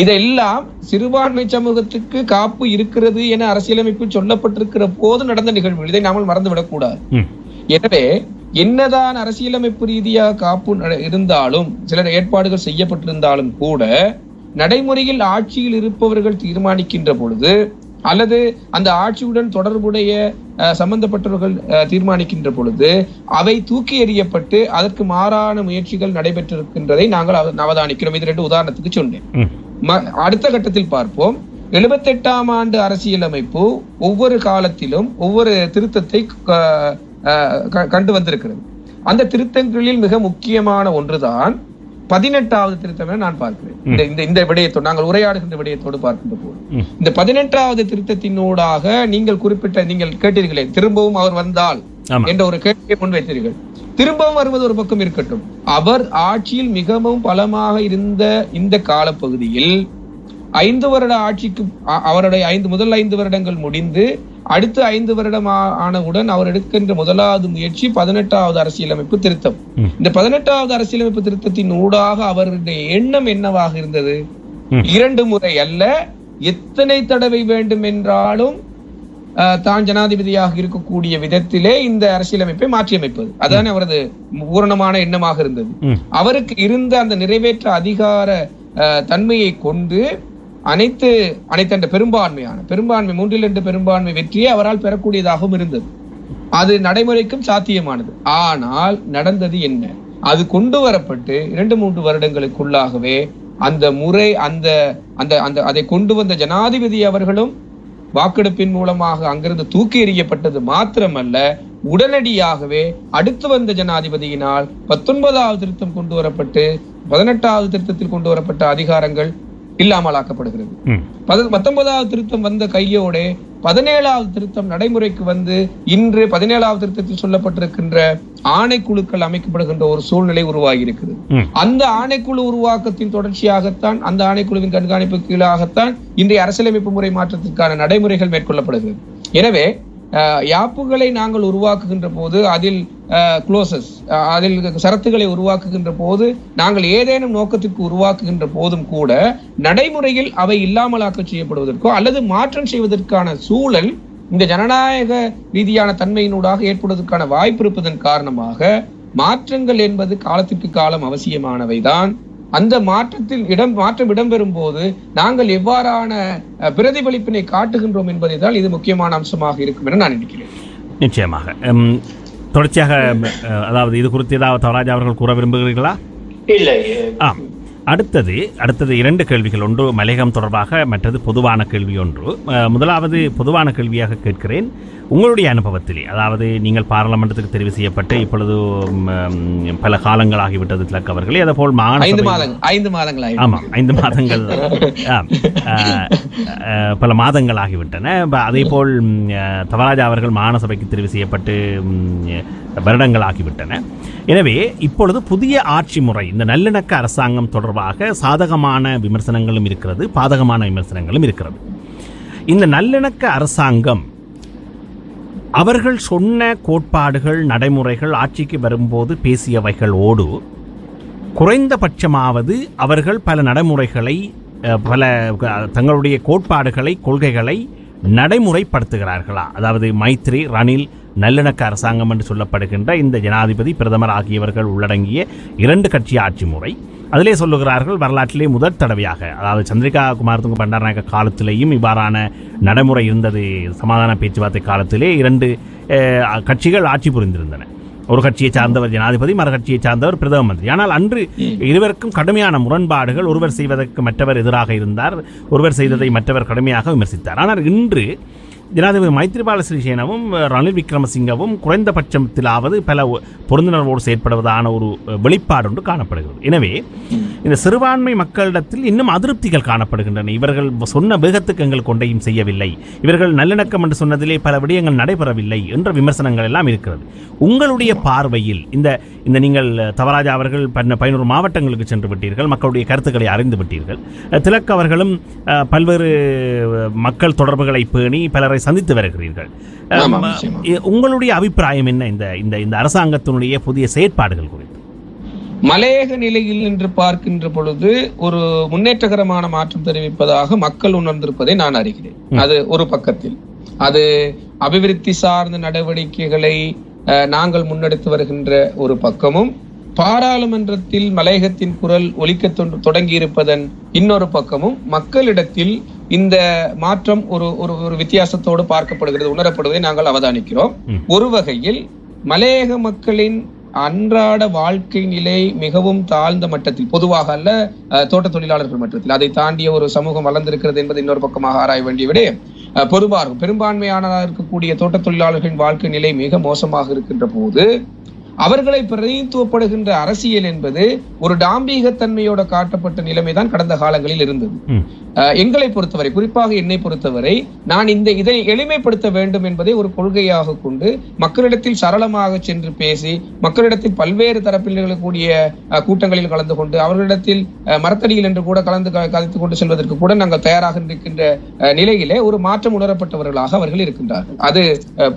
இதெல்லாம் சிறுபான்மை சமூகத்துக்கு காப்பு இருக்கிறது என அரசியலமைப்பு சொல்லப்பட்டிருக்கிற போது நடந்த நிகழ்வுகள். இதை நாமல் மறந்துவிடக் கூடாது. எனவே என்னதான் அரசியலமைப்பு ரீதியாக காப்பு இருந்தாலும், சில ஏற்பாடுகள் செய்யப்பட்டிருந்தாலும் கூட, நடைமுறையில் ஆட்சியில் இருப்பவர்கள் தீர்மானிக்கின்ற பொழுது அல்லது அந்த ஆட்சியுடன் தொடர்புடைய சம்பந்தப்பட்டவர்கள் தீர்மானிக்கின்ற பொழுது அவை தூக்கி எறியப்பட்டு அதற்கு மாறான முயற்சிகள் நடைபெற்றிருக்கின்றதை நாங்கள் அவதானிக்கிறோம். இது 2 உதாரணத்துக்கு சொன்னேன். அடுத்த கட்டத்தில் பார்ப்போம். 78ஆம் ஆண்டு அரசியலமைப்பு ஒவ்வொரு காலத்திலும் ஒவ்வொரு திருத்தத்தை கண்டு வந்திருக்கிறது. அந்த திருத்தங்களில் மிக முக்கியமான ஒன்றுதான் 18வது திருத்தம் என நான் பார்க்கிறேன். இந்த விடயத்தோடு நாங்கள் உரையாடுகின்ற விடயத்தோடு பார்க்கின்ற போது இந்த 18வது திருத்தத்தினூடாக நீங்கள் கேட்டீர்களே, திரும்பவும் அவர் வந்தால் என்ற ஒரு கேள்வியை முன்வைத்தீர்கள். திரும்பவும் வருவது ஒரு பக்கம் இருக்கட்டும், அவர் ஆட்சியில் மிகவும் பலமாக இருந்த இந்த காலப்பகுதியில் 5 வருட ஆட்சிக்கு அவருடைய முதல் 5 வருடங்கள் முடிந்து அடுத்த 5 வருடம் ஆனவுடன் அவர் எடுக்கின்ற முதலாவது முயற்சி 18வது அரசியலமைப்பு திருத்தம். இந்த 18வது அரசியலமைப்பு திருத்தத்தின் ஊடாக அவருடைய எண்ணம் என்னவாக இருந்தது? 2 முறை அல்ல, எத்தனை தடவை வேண்டும் என்றாலும் தான் ஜனாதிபதியாக இருக்கக்கூடிய விதத்திலே இந்த அரசியலமைப்பை மாற்றியமைப்பது. அதான அவரது பூரணமான எண்ணமாக இருந்தது. அவருக்கு இருந்த அந்த நிறைவேற்ற அதிகார தன்மையை கொண்டு அனைத்து பெரும்பான்மை 3/2 பெரும்பான்மை வெற்றியை அவரால் பெறக்கூடியதாகவும் இருந்தது. அது நடைமுறைக்கும் சாத்தியமானது. ஆனால் நடந்தது என்ன? அது கொண்டு வரப்பட்டு 2-3 வருடங்களுக்குள்ளாகவே அந்த முறை அதை கொண்டு வந்த ஜனாதிபதி அவர்களும் வாக்கெடுப்பின் மூலமாக அங்கிருந்து தூக்கி எறியப்பட்டது மாத்திரமல்ல, உடனடியாகவே அடுத்து வந்த ஜனாதிபதியினால் 19வது திருத்தம் கொண்டு வரப்பட்டு 18வது திருத்தத்தில் கொண்டு வரப்பட்ட அதிகாரங்கள் இல்லாமலாக்கப்படுகிறது. 19வது திருத்தம் வந்த கையோட 17வது திருத்தம் நடைமுறைக்கு வந்து இன்று 17வது திருத்தத்தில் சொல்லப்பட்டிருக்கின்ற ஆணைக்குழுக்கள் அமைக்கப்படுகின்ற ஒரு சூழ்நிலை உருவாகி இருக்கிறது. அந்த ஆணைக்குழு உருவாக்கத்தின் தொடர்ச்சியாகத்தான், அந்த ஆணைக்குழுவின் கண்காணிப்பு கீழாகத்தான் இன்றைய அரசியலமைப்பு முறை மாற்றத்திற்கான நடைமுறைகள் மேற்கொள்ளப்படுகிறது. எனவே யாப்புகளை நாங்கள் உருவாக்குகின்ற போது அதில் சரத்துகளை உருவாக்குகின்ற போது நாங்கள் ஏதேனும் நோக்கத்திற்கு உருவாக்குகின்ற போதும் கூட நடைமுறையில் அவை இல்லாமலாக்க செய்யப்படுவதற்கோ அல்லது மாற்றம் செய்வதற்கான சூழல் இந்த ஜனநாயக ரீதியான தன்மையினூடாக ஏற்படுவதற்கான வாய்ப்பு இருப்பதன் காரணமாக மாற்றங்கள் என்பது காலத்திற்கு காலம் அவசியமானவைதான். அந்த மாற்றம் இடம்பெறும் போது நாங்கள் எவ்வாறான பிரதிபலிப்பினை காட்டுகின்றோம் என்பதை தான் இது முக்கியமான அம்சமாக இருக்கும் என நான் நினைக்கிறேன். நிச்சயமாக தொடர்ச்சியாக, அதாவது இது குறித்து ஏதாவது தவராஜ் அவர்கள் கூற விரும்புகிறீர்களா? இல்லை. அடுத்தது 2 கேள்விகள். ஒன்று மலையகம் தொடர்பாக, மற்றது பொதுவான கேள்வி ஒன்று. முதலாவது பொதுவான கேள்வியாக கேட்கிறேன். உங்களுடைய அனுபவத்திலே, அதாவது நீங்கள் பாராளுமன்றத்துக்கு தெரிவு செய்யப்பட்டு இப்பொழுது பல காலங்கள் ஆகிவிட்டது திலக் அவர்களே, அதே போல் 5 மாதங்கள் ஆமாம் 5 மாதங்கள் பல மாதங்கள் ஆகிவிட்டன. அதே போல் தவராஜா அவர்கள் மாநசபைக்கு தெரிவு செய்யப்பட்டு வருடங்கள் ஆகிவிட்டன. எனவே இப்பொழுது புதிய ஆட்சி முறை, இந்த நல்லிணக்க அரசாங்கம் தொடர்பாக சாதகமான விமர்சனங்களும் இருக்கிறது, பாதகமான விமர்சனங்களும் இருக்கிறது. இந்த நல்லிணக்க அரசாங்கம் அவர்கள் சொன்ன கோட்பாடுகள், நடைமுறைகள், ஆட்சிக்கு வரும்போது பேசியவைகளோடு குறைந்தபட்சமாவது அவர்கள் பல நடைமுறைகளை, பல தங்களுடைய கோட்பாடுகளை, கொள்கைகளை நடைமுறைப்படுத்துகிறார்களா? அதாவது மைத்ரி, ரணில், நல்லிணக்க அரசாங்கம் என்று சொல்லப்படுகின்ற இந்த ஜனாதிபதி, பிரதமர் ஆகியவர்கள் உள்ளடங்கிய 2 கட்சி ஆட்சி முறை அதிலே சொல்லுகிறார்கள் வரலாற்றிலே முதல் தடவையாக, அதாவது சந்திரிகா குமாரதுங்க பண்டாரநாயக்க காலத்திலேயும் இவ்வாறான நடைமுறை இருந்தது. சமாதான பேச்சுவார்த்தை காலத்திலே 2 கட்சிகள் ஆட்சி புரிந்திருந்தன. ஒரு கட்சியை சார்ந்தவர் ஜனாதிபதி, மறு கட்சியை சார்ந்தவர் பிரதம மந்திரி. ஆனால் அன்று இருவருக்கும் கடுமையான முரண்பாடுகள், ஒருவர் செய்வதற்கு மற்றவர் எதிராக இருந்தார், ஒருவர் செய்ததை மற்றவர் கடுமையாக விமர்சித்தார். ஆனால் இன்று ஜனாதிபதி மைத்ரிபால சிறிசேனவும் ரணில் விக்ரமசிங்கவும் குறைந்தபட்சத்திலாவது பல பொருந்துணர்வோடு செயற்படுவதான ஒரு வெளிப்பாடு ஒன்று காணப்படுகிறது. எனவே இந்த சிறுபான்மை மக்களிடத்தில் இன்னும் அதிருப்திகள் காணப்படுகின்றன. இவர்கள் சொன்ன வேகத்துக்கு எங்கள் கொண்டையும் செய்யவில்லை, இவர்கள் நல்லிணக்கம் என்று சொன்னதிலே பல விடயங்கள் நடைபெறவில்லை என்ற விமர்சனங்கள் எல்லாம் இருக்கிறது. உங்களுடைய பார்வையில் இந்த நீங்கள் தவராஜா அவர்கள் 11 மாவட்டங்களுக்கு சென்று விட்டீர்கள், மக்களுடைய கருத்துக்களை அறிந்து விட்டீர்கள். திலக் அவர்களும் பல்வேறு மக்கள் தொடர்புகளை பேணி பலரை சந்தித்து வருகிறீர்கள். உங்களுடைய அபிப்பிராயம் என்ன இந்த அரசாங்கத்தினுடைய புதிய செயற்பாடுகள் குறித்து? மலையக நிலையில் என்று பார்க்கின்ற பொழுது ஒரு முன்னேற்றகரமான மாற்றம் தெரிவிப்பதாக மக்கள் உணர்ந்திருப்பதை நான் அறிகிறேன். அது ஒரு பக்கத்தில், அது அபிவிருத்தி சார்ந்த நடவடிக்கைகளை நாங்கள் முன்னெடுத்து வருகின்ற ஒரு பக்கமும், பாராளுமன்றத்தில் மலையகத்தின் குரல் ஒலிக்க தொடங்கி இருப்பதன் இன்னொரு பக்கமும் மக்களிடத்தில் இந்த மாற்றம் ஒரு வித்தியாசத்தோடு பார்க்கப்படுகிறது, உணரப்படுவதை நாங்கள் அவதானிக்கிறோம். ஒரு வகையில் மலையக மக்களின் அன்றாட வாழ்க்கை நிலை மிகவும் தாழ்ந்த மட்டத்தில், பொதுவாக அல்ல, தோட்ட தொழிலாளர்கள் மட்டத்தில், அதை தாண்டிய ஒரு சமூகம் வளர்ந்திருக்கிறது என்பது இன்னொரு பக்கமாக ஆராய வேண்டிய விடயம். பொதுவாக பெரும்பான்மையானதாக இருக்கக்கூடிய தோட்ட தொழிலாளர்களின் வாழ்க்கை நிலை மிக மோசமாக இருக்கின்ற போது அவர்களை பிரதிநிதித்துவப்படுகின்ற அரசியல் என்பது ஒரு டாம்பீகத்தன்மையோட காட்டப்பட்ட நிலைமைதான் கடந்த காலங்களில் இருந்தது. எங்களை பொறுத்தவரை, குறிப்பாக என்னை பொறுத்தவரை, நான் இதை எளிமைப்படுத்த வேண்டும் என்பதை ஒரு கொள்கையாக கொண்டு மக்களிடத்தில் சரளமாக சென்று பேசி, மக்களிடத்தில் பல்வேறு தரப்பில் கூடிய கூட்டங்களில் கலந்து கொண்டு, அவர்களிடத்தில் மரத்தடியில் என்று கூட கலந்து கொண்டு செல்வதற்கு கூட நாங்கள் தயாராக இருக்கின்ற நிலையிலே ஒரு மாற்றம் உணரப்பட்டவர்களாக அவர்கள் இருக்கின்றார்கள். அது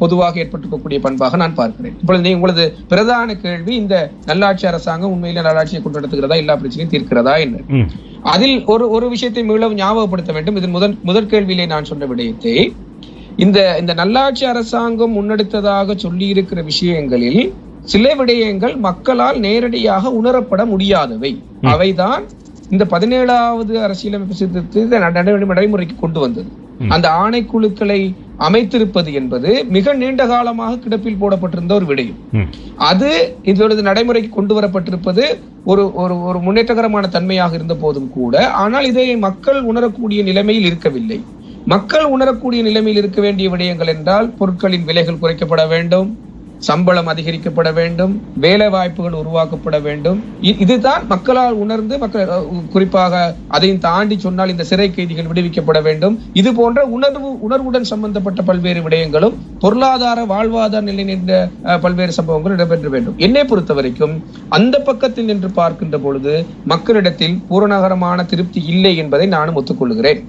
பொதுவாக ஏற்பட்டிருக்கக்கூடிய பண்பாக நான் பார்க்கிறேன். இப்பொழுது உங்களது பிரதான கேள்வி, இந்த நல்லாட்சி அரசாங்கம் உண்மையில நல்லாட்சியை கொண்டு நடத்துகிறதா, எல்லா பிரச்சனையும் தீர்க்கிறதா என்ன? அதில் ஒரு விஷயத்தை மீளவும் ஞாபகப்படுத்த வேண்டும். இதன் முதல் கேள்வியிலே நான் சொன்ன விடயத்தை, இந்த நல்லாட்சி அரசாங்கம் முன்னெடுத்ததாக சொல்லி இருக்கிற விஷயங்களில் சில விடயங்கள் மக்களால் நேரடியாக உணரப்பட முடியாதவை. அவைதான் இந்த 17வது அரசியலமைப்பு சீர்திருத்த நடைமுறைக்கு கொண்டு வந்தது. அந்த ஆணைக்குழுக்களை அமைத்திருப்பது என்பது மிக நீண்ட காலமாக கிடப்பில் போடப்பட்டிருந்த ஒரு விடயம். அது இதோட நடைமுறைக்கு கொண்டு வரப்பட்டிருப்பது ஒரு முன்னேற்றகரமான தன்மையாக இருந்த போதும் கூட, ஆனால் இதை மக்கள் உணரக்கூடிய நிலைமையில் இருக்கவில்லை. மக்கள் உணரக்கூடிய நிலைமையில் இருக்க வேண்டிய விடயங்கள் என்றால், பொருட்களின் விலைகள் குறைக்கப்பட வேண்டும், சம்பளம் அதிகரிக்கப்பட வேண்டும், வேலை வாய்ப்புகள் உருவாக்கப்பட வேண்டும். இதுதான் மக்களால் உணர்ந்து, குறிப்பாக அதையும் தாண்டி சொன்னால் இந்த சிறை கைதிகள் விடுவிக்கப்பட வேண்டும். இது போன்ற உணர்வுடன் சம்பந்தப்பட்ட பல்வேறு விடயங்களும், பொருளாதார வாழ்வாதார நிலை நின்ற பல்வேறு சம்பவங்களும் இடம்பெற்ற வேண்டும். என்னை பொறுத்த வரைக்கும் அந்த பக்கத்தில் நின்று பார்க்கின்ற பொழுது மக்களிடத்தில் பூரணகரமான திருப்தி இல்லை என்பதை நானும் ஒத்துக்கொள்கிறேன்.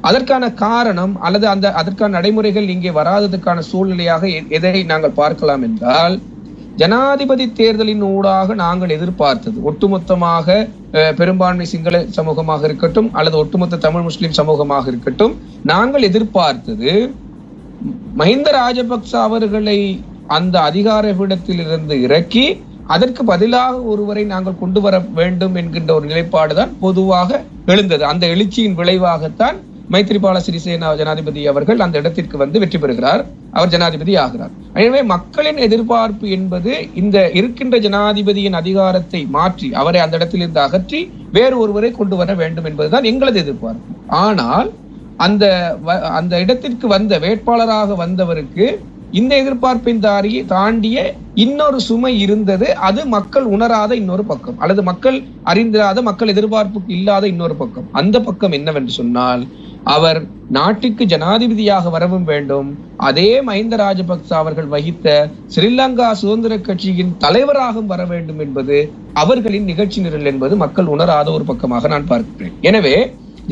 அதற்கான காரணம் அல்லது அதற்கான நடைமுறைகள் இங்கே வராததுக்கான சூழ்நிலையாக எதை நாங்கள் பார்க்கலாம் என்றால், ஜனாதிபதி தேர்தலின் ஊடாக நாங்கள் எதிர்பார்த்தது, ஒட்டுமொத்தமாக பெரும்பான்மை சிங்கள சமூகமாக இருக்கட்டும் அல்லது ஒட்டுமொத்த தமிழ் முஸ்லிம் சமூகமாக இருக்கட்டும், நாங்கள் எதிர்பார்த்தது மஹிந்த ராஜபக்ச அவர்களை அந்த அதிகார பீடத்தில் இருந்து இறக்கி அதற்கு பதிலாக ஒருவரை நாங்கள் கொண்டு வர வேண்டும் என்கின்ற ஒரு நிலைப்பாடுதான் பொதுவாக எழுந்தது. அந்த எழுச்சியின் விளைவாகத்தான் மைத்ரிபால சிறிசேனா ஜனாதிபதி அவர்கள் அந்த இடத்திற்கு வந்து வெற்றி பெறுகிறார், அவர் ஜனாதிபதி ஆகிறார். எனவே மக்களின் எதிர்பார்ப்பு என்பது இந்த இருக்கின்ற ஜனாதிபதியின் அதிகாரத்தை மாற்றி அவரை அந்த இடத்தில் இருந்து அகற்றி வேறு ஒருவரை கொண்டு வர வேண்டும் என்பதுதான் எங்களது எதிர்பார்ப்பு. ஆனால் அந்த இடத்திற்கு வந்த வேட்பாளராக வந்தவருக்கு இந்த எதிர்பார்ப்பின் தாண்டிய இன்னொரு சுமை இருந்தது. அது மக்கள் உணராத இன்னொரு பக்கம், அல்லது மக்கள் அறிந்தாத, மக்கள் எதிர்பார்ப்புக்கு இல்லாத இன்னொரு பக்கம். அந்த பக்கம் என்னவென்று சொன்னால், அவர் நாட்டுக்கு ஜனாதிபதியாக வரவும் வேண்டும், அதே மஹிந்த ராஜபக்ச அவர்கள் வகித்த ஸ்ரீலங்கா சுதந்திர கட்சியின் தலைவராகவும் வர வேண்டும் என்பது அவர்களின் நிகழ்ச்சி நிரல் என்பது மக்கள் உணராத ஒரு பக்கமாக நான் பார்க்கிறேன். எனவே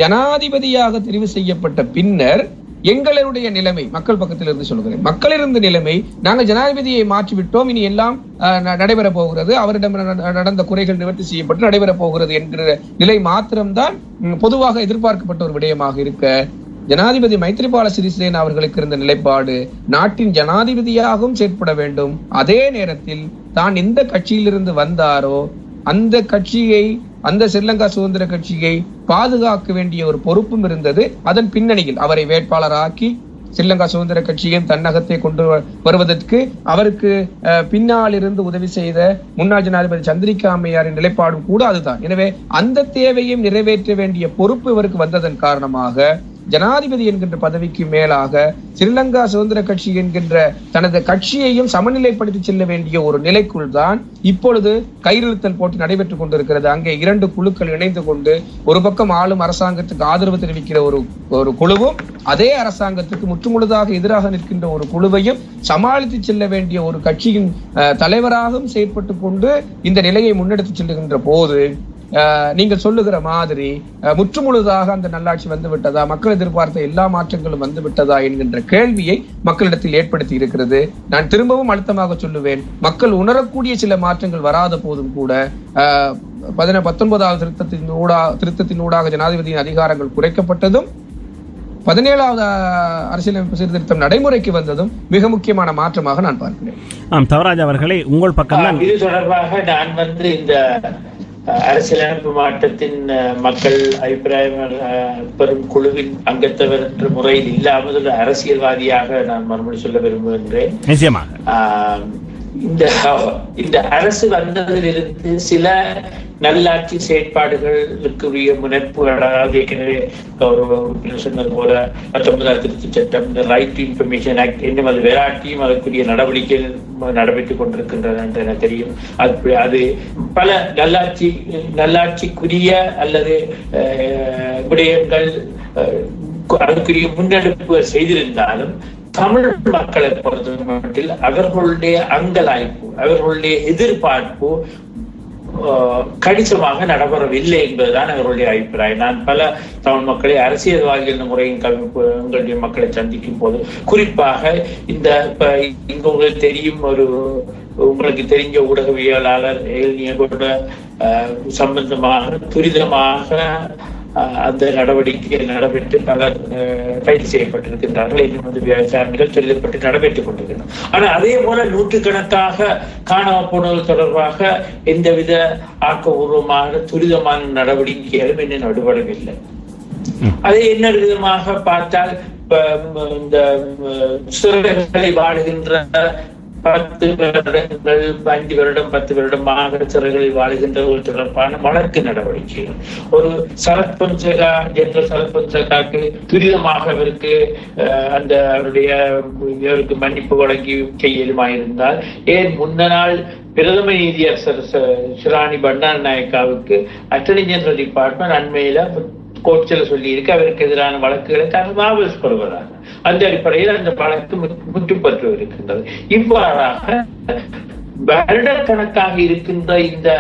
ஜனாதிபதியாக தெரிவு செய்யப்பட்ட பின்னர் எங்களுடைய நிலைமை, மக்கள் பக்கத்தில் இருந்து சொல்கிறேன், மக்களிருந்த நிலைமை, நாங்கள் ஜனாதிபதியை மாற்றிவிட்டோம், இனி எல்லாம் நடைபெறப் போகிறது, அவரிடம் நடந்த குறைகள் நிவர்த்தி செய்யப்பட்டு நடைபெறப் போகிறது என்கிற நிலை மாத்திரம்தான் பொதுவாக எதிர்பார்க்கப்பட்ட ஒரு விடயமாக இருக்க, ஜனாதிபதி மைத்ரிபால சிறிசேனா அவர்களுக்கு இருந்த நிலைப்பாடு நாட்டின் ஜனாதிபதியாகவும் செயற்பட வேண்டும், அதே நேரத்தில் தான் எந்த கட்சியிலிருந்து வந்தாரோ அந்த கட்சியை அந்த ஸ்ரீலங்கா சுதந்திர கட்சியை பாதுகாக்க வேண்டிய ஒரு பொறுப்பும் இருந்தது. அதன் பின்னணியில் அவரை வேட்பாளராக்கி ஸ்ரீலங்கா சுதந்திர கட்சியும் தன்னகத்தை கொண்டு வருவதற்கு அவருக்கு பின்னால் இருந்து உதவி செய்த முன்னாள் ஜனாதிபதி சந்திரிகா அம்மையாரின் நிலைப்பாடும் கூட அதுதான். எனவே அந்த தேவையும் நிறைவேற்ற வேண்டிய பொறுப்பு இவருக்கு வந்ததன் காரணமாக ஜனாதிபதி என்கின்ற பதவிக்கு மேலாக ஸ்ரீலங்கா சுதந்திர கட்சி என்கின்ற தனது கட்சியையும் சமநிலைப்படுத்தி செல்ல வேண்டிய ஒரு நிலைக்குள் தான் இப்பொழுது கையெழுத்தல் போட்டி நடைபெற்றுக் கொண்டிருக்கிறது. அங்கே 2 குழுக்கள் இணைந்து கொண்டு ஒரு பக்கம் ஆளும் அரசாங்கத்துக்கு ஆதரவு தெரிவிக்கிற ஒரு குழுவும், அதே அரசாங்கத்துக்கு முற்றுமுழுதாக எதிராக நிற்கின்ற ஒரு குழுவையும் சமாளித்து செல்ல வேண்டிய ஒரு கட்சியின் தலைவராகவும் செயற்பட்டு கொண்டு இந்த நிலையை முன்னெடுத்து செல்லுகின்ற போது நீங்கள் சொல்லுகிற மாதிரி முற்றுமுழுதாக அந்த நல்லாட்சி வந்து விட்டதா, மக்கள் எதிர்பார்த்த எல்லா மாற்றங்களும் வந்து விட்டதா என்கின்ற கேள்வியை மக்களிடத்தில் ஏற்படுத்தி இருக்கிறது. நான் திரும்பவும் அழுத்தமாக சொல்லுவேன், மக்கள் உணரக்கூடிய சில மாற்றங்கள் வராத போதும் கூட 19வது திருத்தத்தின் ஊடாக ஜனாதிபதியின் அதிகாரங்கள் குறைக்கப்பட்டதும் 17வது அரசியலமைப்பு சீர்திருத்தம் நடைமுறைக்கு வந்ததும் மிக முக்கியமான மாற்றமாக நான் பார்க்கிறேன். தவராஜ் அவர்களே, உங்கள் பக்கம் இது தொடர்பாக நான் இந்த அரசியலமைப்பு மாற்றத்தின் மக்கள் அபிப்பிராயம் பெரும் குழுவின் அங்கத்தவர் என்ற முறையில் இல்லாமல் ஒரு அரசியல்வாதியாக நான் மறுமொழி சொல்ல விரும்புகின்றேன். இந்த அரசு வந்ததிலிருந்து சில நல்லாட்சி செயற்பாடுகளுக்குரிய முனைப்புகளாக ஏற்கனவே சொன்னது போல 19வது திருத்தச் சட்டம், இந்த ரைட் டு இன்ஃபர்மேஷன் ஆக்ட் என்னும் அது வெராட்டியும் அதற்குரிய நடவடிக்கைகள் நடைபெற்றுக் கொண்டிருக்கின்றன என்று எனக்கு தெரியும். அது பல நல்லாட்சிக்குரிய அல்லது விடயங்கள் அதற்குரிய முன்னெடுப்புகள் செய்திருந்தாலும் தமிழ் மக்களை பொறுத்த மட்டில் அவர்களுடைய அங்கலாய்ப்பு, அவர்களுடைய எதிர்பார்ப்பு கணிசமாக நடைபெறவில்லை என்பதுதான் அவர்களுடைய அபிப்பிராயம். நான் பல தமிழ் மக்களை அரசியல்வாதிகள் என்ற முறையின் எங்களுடைய மக்களை சந்திக்கும் போது, குறிப்பாக இங்க உங்களுக்கு தெரியும், உங்களுக்கு தெரிஞ்ச ஊடகவியலாளர் கூட சம்பந்தமாக துரிதமாக அந்த நடவடிக்கை நடைபெற்று பலர் கைது செய்யப்பட்டிருக்கின்றார்கள். இன்னும் விசாரணைகள் சொல்லப்பட்டு நடைபெற்றுக் கொண்டிருக்கின்றன. ஆனால் அதே போல நூற்றுக்கணக்காக காணாமல் போனது தொடர்பாக எந்தவித ஆக்கபூர்வமான துரிதமான நடவடிக்கைகளும் இன்னும் நடைபெறவில்லை. அதை என்ன விதமாக பார்த்தால், இந்த சிறைகளை வாழுகின்ற 10 வருடங்கள் 5 வருடம் 10 வருடமாக சிறைகளில் வாழுகின்றவர்கள் தொடர்பான வழக்கு நடவடிக்கைகள், ஒரு ஜெனரல் சரத் பொன்சேகாவுக்கு துரிதமாக அவருக்கு அவருக்கு மன்னிப்பு வழங்கி செய்யலுமாயிருந்தால், ஏன் முன்ன நாள் பிரதம நீதியரசர் ஷிராணி பண்டாரநாயக்காவுக்கு அட்டர்னி ஜெனரல் டிபார்ட்மெண்ட் அண்மையில கோர்ட்ல சொல்லி இருக்கு, அவருக்கு எதிரான வழக்குகளை தாங்கள் வாபஸ் பெறுவதாக. அந்த அடிப்படையில் அந்த வழக்கு முற்றுப்பட்டு இருக்கின்றது. இவ்வாறாக வருடக்கணக்காக இருக்கின்ற இந்த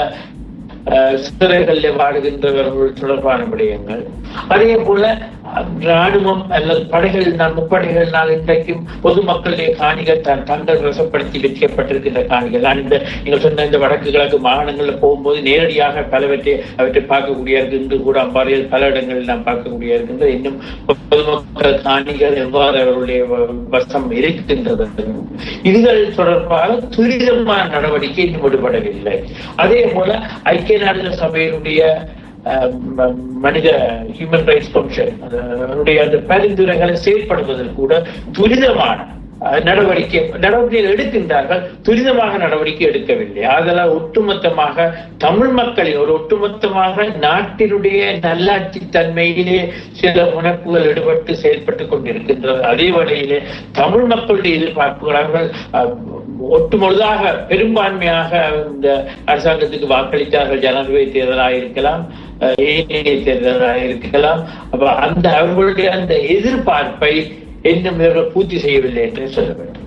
சிறைகளில் வாடுகின்றவர்கள் தொடர்பான விடயங்கள், அதே போல ராணுவம் அல்லது முப்படைகளினால் இன்றைக்கும் பொதுமக்களுடைய காணிகள் தங்கள் வசப்படுத்தி வைக்கப்பட்டிருக்கின்ற காணிகள். நான் நீங்கள் சொன்ன இந்த வடக்கு கிழக்கு மாகாணங்கள்ல போகும்போது நேரடியாக அவற்றை பார்க்கக்கூடிய இன்று கூட அம்பாறையில் பல இடங்களில் நாம் பார்க்கக்கூடிய இருக்கின்ற இன்னும் பொதுமக்கள் காணிகள் எவ்வாறு அவர்களுடைய வசம் இருக்கின்றது, இதுகள் தொடர்பாக துரிதமான நடவடிக்கை இன்னும் விடுபடவில்லை. அதே போல ஐக்கிய நாடுகள் சபையினுடைய ஹியூமன் ரைட்ஸ் கமிஷன் அந்த பரிந்துரைகளை செயல்படுவதில் கூட துரிதமான நடவடிக்கைகள் எடுக்கின்றார்கள், துரிதமாக நடவடிக்கை எடுக்கவில்லை. அதெல்லாம் ஒட்டுமொத்தமாக தமிழ் மக்களின் ஒட்டுமொத்தமாக நாட்டினுடைய நல்லாட்சி தன்மையிலே சில முனைப்புகள் ஈடுபட்டு செயல்பட்டுக் கொண்டிருக்கின்றது. அதே வகையிலே தமிழ் மக்களுடைய எதிர்பார்ப்புகளாக ஒட்டுமுழுதாக பெரும்பான்மையாக இந்த அரசாங்கத்துக்கு வாக்களித்தார்கள். ஜனாதிபதி தேர்தலாக இருக்கலாம், தேர்தலாக இருக்கலாம். அப்ப அவர்களுடைய அந்த எதிர்பார்ப்பை இன்னும் பூர்த்தி செய்யவில்லை என்று சொல்ல வேண்டும்.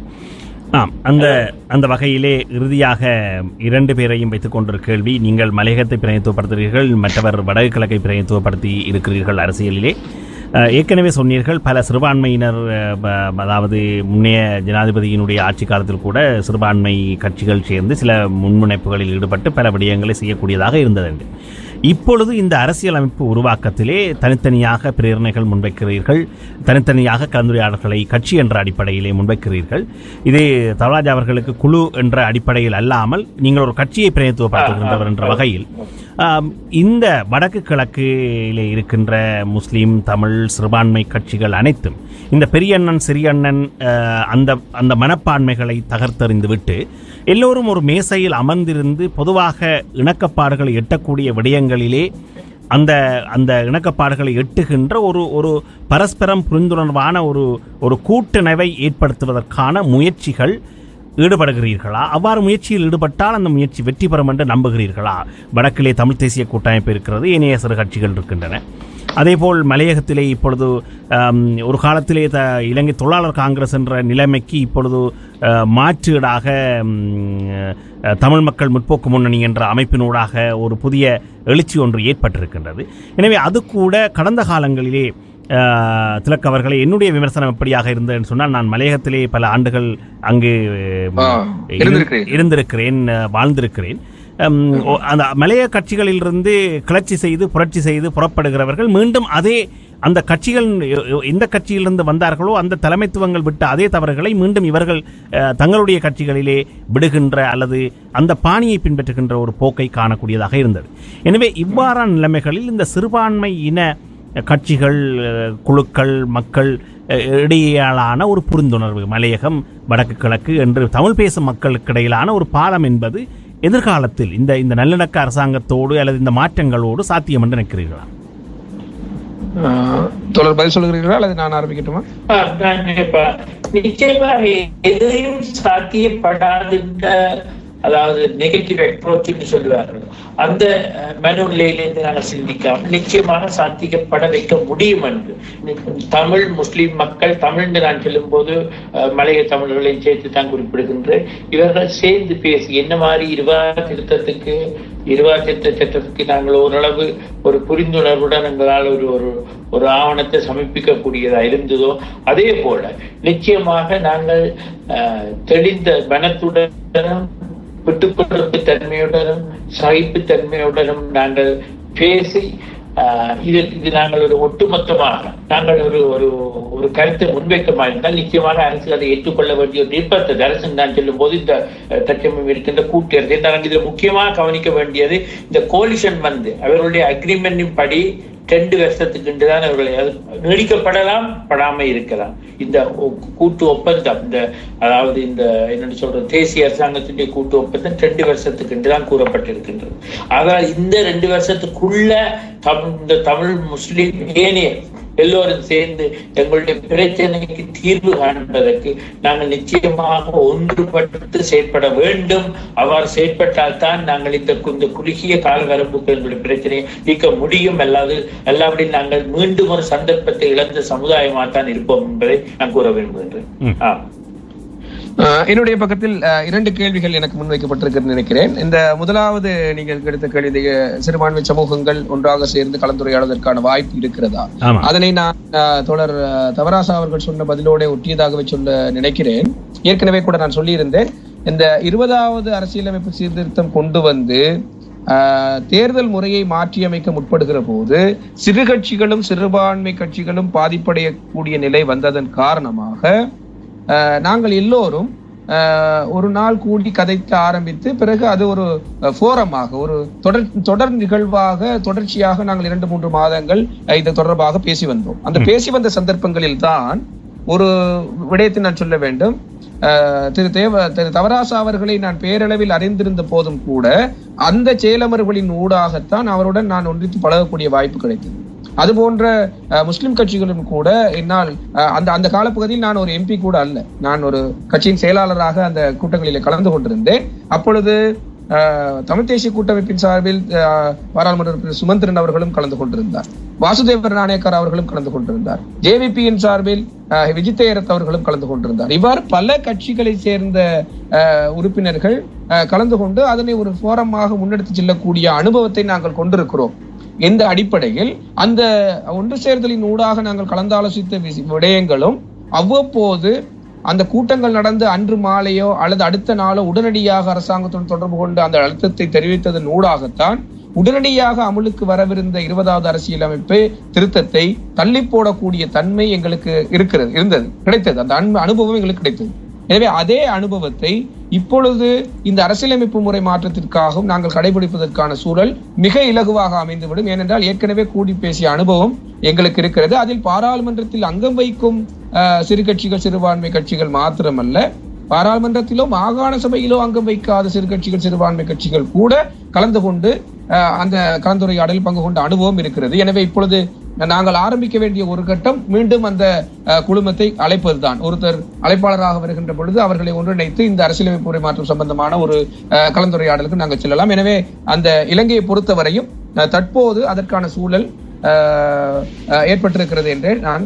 அந்த வகையிலே இறுதியாக 2 பேரையும் வைத்துக் கொண்ட கேள்வி, நீங்கள் மலையகத்தை பிரதிநிதித்துவப்படுத்துகிறீர்கள், மற்றவர் வடக்கு கிழக்கை பிரதிநிதித்துவப்படுத்தி இருக்கிறீர்கள் அரசியலிலே. ஏற்கனவே சொன்னீர்கள், பல சிறுபான்மையினர், அதாவது முன்னைய ஜனாதிபதியினுடைய ஆட்சி காலத்தில் கூட சிறுபான்மை கட்சிகள் சேர்ந்து சில முன்முனைப்புகளில் ஈடுபட்டு பல விடயங்களை செய்யக்கூடியதாக இருந்தது. இப்பொழுது இந்த அரசியல் அமைப்பு உருவாக்கத்திலே தனித்தனியாக பிரேரணைகள் முன்வைக்கிறீர்கள், தனித்தனியாக கலந்துரையாடல்களை கட்சி என்ற அடிப்படையிலே முன்வைக்கிறீர்கள். இதே தவராஜ் அவர்களுக்கு குழு என்ற அடிப்படையில் அல்லாமல் நீங்கள் ஒரு கட்சியை பிரதிநிதித்துவப்படுத்துகின்றவர் என்ற வகையில் இந்த வடக்கு கிழக்கிலே இருக்கின்ற முஸ்லீம், தமிழ், சிறுபான்மை கட்சிகள் அனைத்தும் இந்த பெரியண்ணன் சிறியண்ணன் அந்த மனப்பான்மைகளை தகர்த்தெறிந்துவிட்டு எல்லோரும் ஒரு மேசையில் அமர்ந்திருந்து பொதுவாக இணக்கப்பாடுகளை எட்டக்கூடிய விடயங்களிலே அந்த இணக்கப்பாடுகளை எட்டுகின்ற ஒரு பரஸ்பரம் புரிந்துணர்வான ஒரு கூட்டமைவை ஏற்படுத்துவதற்கான முயற்சிகள் ஈடுபடுகிறீர்களா? அவ்வாறு முயற்சியில் ஈடுபட்டால் அந்த முயற்சி வெற்றி பெறும் என்று நம்புகிறீர்களா? வடக்கிலே தமிழ் தேசிய கூட்டமைப்பு இருக்கிறது, ஏனைய சிறு கட்சிகள் இருக்கின்றன. அதேபோல் மலையகத்திலே இப்பொழுது ஒரு காலத்திலே இலங்கை தொழிலாளர் காங்கிரஸ் என்ற நிலைமைக்கு இப்பொழுது மாற்றீடாக தமிழ் மக்கள் முற்போக்கு முன்னணி என்ற அமைப்பினூடாக ஒரு புதிய எழுச்சி ஒன்று ஏற்பட்டிருக்கின்றது. எனவே அது கூட கடந்த காலங்களிலே திலக் அவர்களே, என்னுடைய விமர்சனம் எப்படியாக இருந்ததுன்னு சொன்னால், நான் மலையகத்திலே பல ஆண்டுகள் அங்கு இருந்திருக்கிறேன், வாழ்ந்திருக்கிறேன். அந்த மலைய கட்சிகளிலிருந்து கிளர்ச்சி செய்து புரட்சி செய்து புறப்படுகிறவர்கள் மீண்டும் அதே அந்த கட்சிகள் எந்த கட்சியிலிருந்து வந்தார்களோ அந்த தலைமைத்துவங்கள் விட்ட அதே தவறுகளை மீண்டும் இவர்கள் தங்களுடைய கட்சிகளிலே விடுகின்ற அல்லது அந்த பாணியை பின்பற்றுகின்ற ஒரு போக்கை காணக்கூடியதாக இருந்தது. எனவே இவ்வாறான நிலைமைகளில் இந்த சிறுபான்மை இன கட்சிகள், குழுக்கள், மக்கள் இடையேயான ஒரு புரிந்துணர்வு, மலையகம், வடக்கு கிழக்கு என்று தமிழ் பேசும் மக்களுக்கு இடையிலான ஒரு பாலம் என்பது எதிர்காலத்தில் இந்த நல்லிணக்க அரசாங்கத்தோடு அல்லது இந்த மாற்றங்களோடு சாத்தியம் என்று நினைக்கிறீர்களா? தொடர் பதில் சொல்லுகிறீர்களா அல்லது நான் ஆரம்பிக்கட்டுமா? நிச்சயமாக எதையும் சாத்தியப்படாதுன்ற, அதாவது நெகட்டிவ் அப்ரோச் சொல்லுவார்கள், அந்த மனநிலையிலிருந்து நாங்கள் சிந்திக்காம நிச்சயமாக சாத்திக்கப்பட வைக்க முடியும் என்று தமிழ் முஸ்லிம் மக்கள், தமிழ் நான் சொல்லும் போது மலைய தமிழர்களையும் சேர்த்து தான் குறிப்பிடுகின்ற, இவர்கள் சேர்ந்து பேசி என்ன மாதிரி இருபா சட்டத்துக்கு நாங்கள் ஓரளவு ஒரு புரிந்துணர்வுடன் எங்களால் ஒரு ஆவணத்தை சமர்ப்பிக்கக்கூடியதா இருந்ததோ அதே போல நிச்சயமாக நாங்கள் தெளிந்த மனத்துடனும் விட்டுக்கொடுப்பு தன்மையுடனும் சகிப்பு தன்மையுடனும் நாங்கள் பேசி இது நாங்கள் ஒரு ஒட்டுமொத்தமாக நாங்கள் ஒரு கருத்தை முன்வைக்கமாக இருந்தால் நிச்சயமாக அரசு அதை ஏற்றுக்கொள்ள வேண்டிய ஒரு நிர்பந்தத்தை அரசு நான் சொல்லும் போது இந்த தற்சமயம் இருக்கின்ற கூட்டரசு நாங்கள் இதில் முக்கியமாக கவனிக்க வேண்டியது, இந்த கோலிஷன் அவர்களுடைய அக்ரிமெண்டின் படி 2 வருஷத்துக்கு தான் அவர்கள் நீடிக்கப்படலாம், படாமல் இருக்கலாம். இந்த கூட்டு ஒப்பந்தம், அதாவது இந்த என்ன சொல்றது, தேசிய அரசாங்கத்தினுடைய கூட்டு ஒப்பந்தம் 2 வருஷத்துக்கு தான் கூறப்பட்டிருக்கின்றது. ஆனால் இந்த 2 வருஷத்துக்குள்ள இந்த தமிழ் முஸ்லிம் ஏனைய எல்லோரும் சேர்ந்து எங்களுடைய பிரச்சனைக்கு தீர்வு காண்பதற்கு நாங்கள் நிச்சயமாக ஒன்றுபட்டு செயற்பட வேண்டும். அவ்வாறு செயற்பட்டால் தான் நாங்கள் இந்த குறுகிய கால வரம்புக்கு எங்களுடைய பிரச்சனையை நீக்க முடியும். எல்லாபடி நாங்கள் மீண்டும் ஒரு சந்தர்ப்பத்தை இழந்த சமுதாயமாக தான் இருப்போம் என்பதை நான் கூற விரும்புகின்றேன். என்னுடைய பக்கத்தில் 2 கேள்விகள் எனக்கு முன்வைக்கப்பட்டிருக்கிறது நினைக்கிறேன். இந்த முதலாவது நீங்கள் எடுத்த கேள்வி, சிறுபான்மை சமூகங்கள் ஒன்றாக சேர்ந்து கலந்துரையாடுவதற்கான வாய்ப்பு இருக்கிறதா? அதனை நான் தொடர் தவராசா அவர்கள் சொன்ன பதிலோட ஒட்டியதாகவே சொல்ல நினைக்கிறேன். ஏற்கனவே கூட நான் சொல்லியிருந்தேன், இந்த 20வது அரசியலமைப்பு சீர்திருத்தம் கொண்டு வந்து தேர்தல் முறையை மாற்றியமைக்க முற்படுகிற போது சிறு கட்சிகளும் சிறுபான்மை கட்சிகளும் பாதிப்படையக்கூடிய நிலை வந்ததன் காரணமாக நாங்கள் எல்லோரும் ஒரு நாள் கூடி கதைக்க ஆரம்பித்து பிறகு அது ஒரு ஃபோரமாக, ஒரு தொடர் நிகழ்வாக தொடர்ச்சியாக நாங்கள் 2-3 மாதங்கள் இது தொடர்பாக பேசி வந்தோம். அந்த பேசி வந்த சந்தர்ப்பங்களில் தான் ஒரு விடயத்தை நான் சொல்ல வேண்டும். திரு தவராசா அவர்களை நான் பேரளவில் அறிந்திருந்த போதும் கூட அந்த செயலமர்களின் ஊடாகத்தான் அவருடன் நான் ஒன்றித்து பழகக்கூடிய வாய்ப்பு கிடைத்தது. அது போன்ற முஸ்லிம் கட்சிகளும் கூட என்னால் அந்த காலப்பகுதியில் நான் ஒரு எம்பி கூட அல்ல, நான் ஒரு கட்சியின் செயலாளராக அந்த கூட்டங்களில் கலந்து கொண்டிருந்தேன். அப்பொழுது தமிழ் தேசிய கூட்டமைப்பின் சார்பில் பாராளுமன்ற உறுப்பினர் சுமந்திரன் அவர்களும் கலந்து கொண்டிருந்தார், வாசுதேவர் நாணயக்கார் அவர்களும் கலந்து கொண்டிருந்தார், ஜேவிபியின் சார்பில் விஜித்தேரத் அவர்களும் கலந்து கொண்டிருந்தார். இவ்வாறு பல கட்சிகளை சேர்ந்த உறுப்பினர்கள் கலந்து கொண்டு அதனை ஒரு போரமாக முன்னெடுத்து செல்லக்கூடிய அனுபவத்தை நாங்கள் கொண்டிருக்கிறோம். இந்த அடிப்படையில் அந்த ஒன்று சேர்தலின் ஊடாக நாங்கள் கலந்தாலோசித்த விடயங்களும் அவ்வப்போது அந்த கூட்டங்கள் நடந்து அன்று மாலையோ அல்லது அடுத்த நாளோ உடனடியாக அரசாங்கத்துடன் தொடர்பு கொண்டு அந்த அழுத்தத்தை தெரிவித்ததன் ஊடாகத்தான் உடனடியாக அமலுக்கு வரவிருந்த 20வது அரசியலமைப்பு திருத்தத்தை தள்ளி போடக்கூடிய தன்மை எங்களுக்கு கிடைத்தது. அந்த அனுபவம் எங்களுக்கு கிடைத்தது. எனவே அதே அனுபவத்தை இப்பொழுது இந்த அரசியலமைப்பு முறை மாற்றத்திற்காகவும் நாங்கள் கடைபிடிப்பதற்கான சூழல் மிக இலகுவாக அமைந்துவிடும். ஏனென்றால் ஏற்கனவே கூடி பேசிய அனுபவம் எங்களுக்கு இருக்கிறது. அதில் பாராளுமன்றத்தில் அங்கம் வைக்கும் சிறு கட்சிகள், சிறுபான்மை கட்சிகள் மாத்திரமல்ல, பாராளுமன்றத்திலோ மாகாண சபையிலோ அங்கம் வைக்காத சிறு கட்சிகள், சிறுபான்மை கட்சிகள் கூட கலந்து கொண்டு அந்த கலந்துரையாடலில் பங்கு கொண்ட அனுபவம் இருக்கிறது. எனவே இப்பொழுது நாங்கள் ஆரம்பிக்க வேண்டிய ஒரு கட்டம் மீண்டும் அந்த குழுமத்தை அழைப்பதுதான். ஒருத்தர் அழைப்பாளராக வருகின்ற பொழுது அவர்களை ஒன்றிணைத்து இந்த அரசியலமைப்பு முறை மாற்றம் சம்பந்தமான ஒரு கலந்துரையாடலுக்கு நாங்கள் செல்லலாம். எனவே அந்த இலங்கையை பொறுத்தவரையும் தற்போது அதற்கான சூழல் ஏற்பட்டிருக்கிறது என்று நான்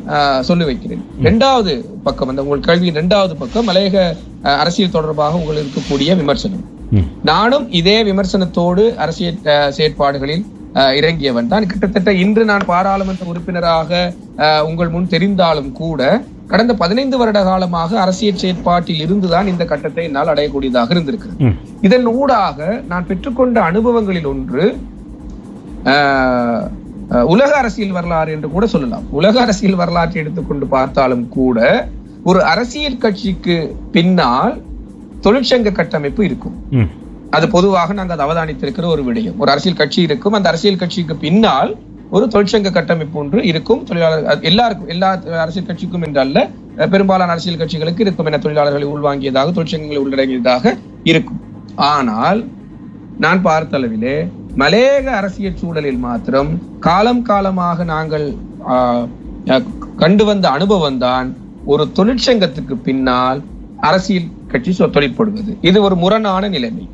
சொல்லி வைக்கிறேன். இரண்டாவது பக்கம், அந்த உங்கள் கேள்வியின் இரண்டாவது பக்கம், மலையக அரசியல் தொடர்பாக உங்களுக்கு இருக்கக்கூடிய விமர்சனம். நானும் இதே விமர்சனத்தோடு அரசியல் செயற்பாடுகளில் இறங்கியவன் தான். கிட்டத்தட்ட இன்று நான் பாராளுமன்ற உறுப்பினராக உங்கள் முன் தெரிந்தாலும் கூட கடந்த 15 வருட காலமாக அரசியல் செயற்பாட்டில் இருந்துதான் இந்த கட்டத்தை என்னால் அடையக்கூடியதாக இருந்திருக்கிறது. இதன் ஊடாக நான் பெற்றுக்கொண்ட அனுபவங்களில் ஒன்று உலக அரசியல் வரலாறு என்று கூட சொல்லலாம். உலக அரசியல் வரலாற்றை எடுத்துக்கொண்டு பார்த்தாலும் கூட ஒரு அரசியல் கட்சிக்கு பின்னால் தொழிற்சங்க கட்டமைப்பு இருக்கும். அது பொதுவாக நாங்கள் அவதானித்திருக்கிற ஒரு விடயம். ஒரு அரசியல் கட்சி இருக்கும், அந்த அரசியல் கட்சிக்கு பின்னால் ஒரு தொழிற்சங்க கட்டமைப்பு ஒன்று இருக்கும். தொழிலாளர் எல்லாருக்கும், எல்லா அரசியல் கட்சிக்கும் என்றல்ல, பெரும்பாலான அரசியல் கட்சிகளுக்கு இருக்கும் என தொழிலாளர்களை உள்வாங்கியதாக, தொழிற்சங்கங்களை உள்ளடங்கியதாக இருக்கும். ஆனால் நான் பார்த்த அளவிலே மலையக அரசியல் சூழலில் மாத்திரம் காலம் காலமாக நாங்கள் கண்டு வந்த அனுபவம் தான் ஒரு தொழிற்சங்கத்துக்கு பின்னால் அரசியல் கட்சி தொழிற்படுவது. இது ஒரு முரணான நிலைமை.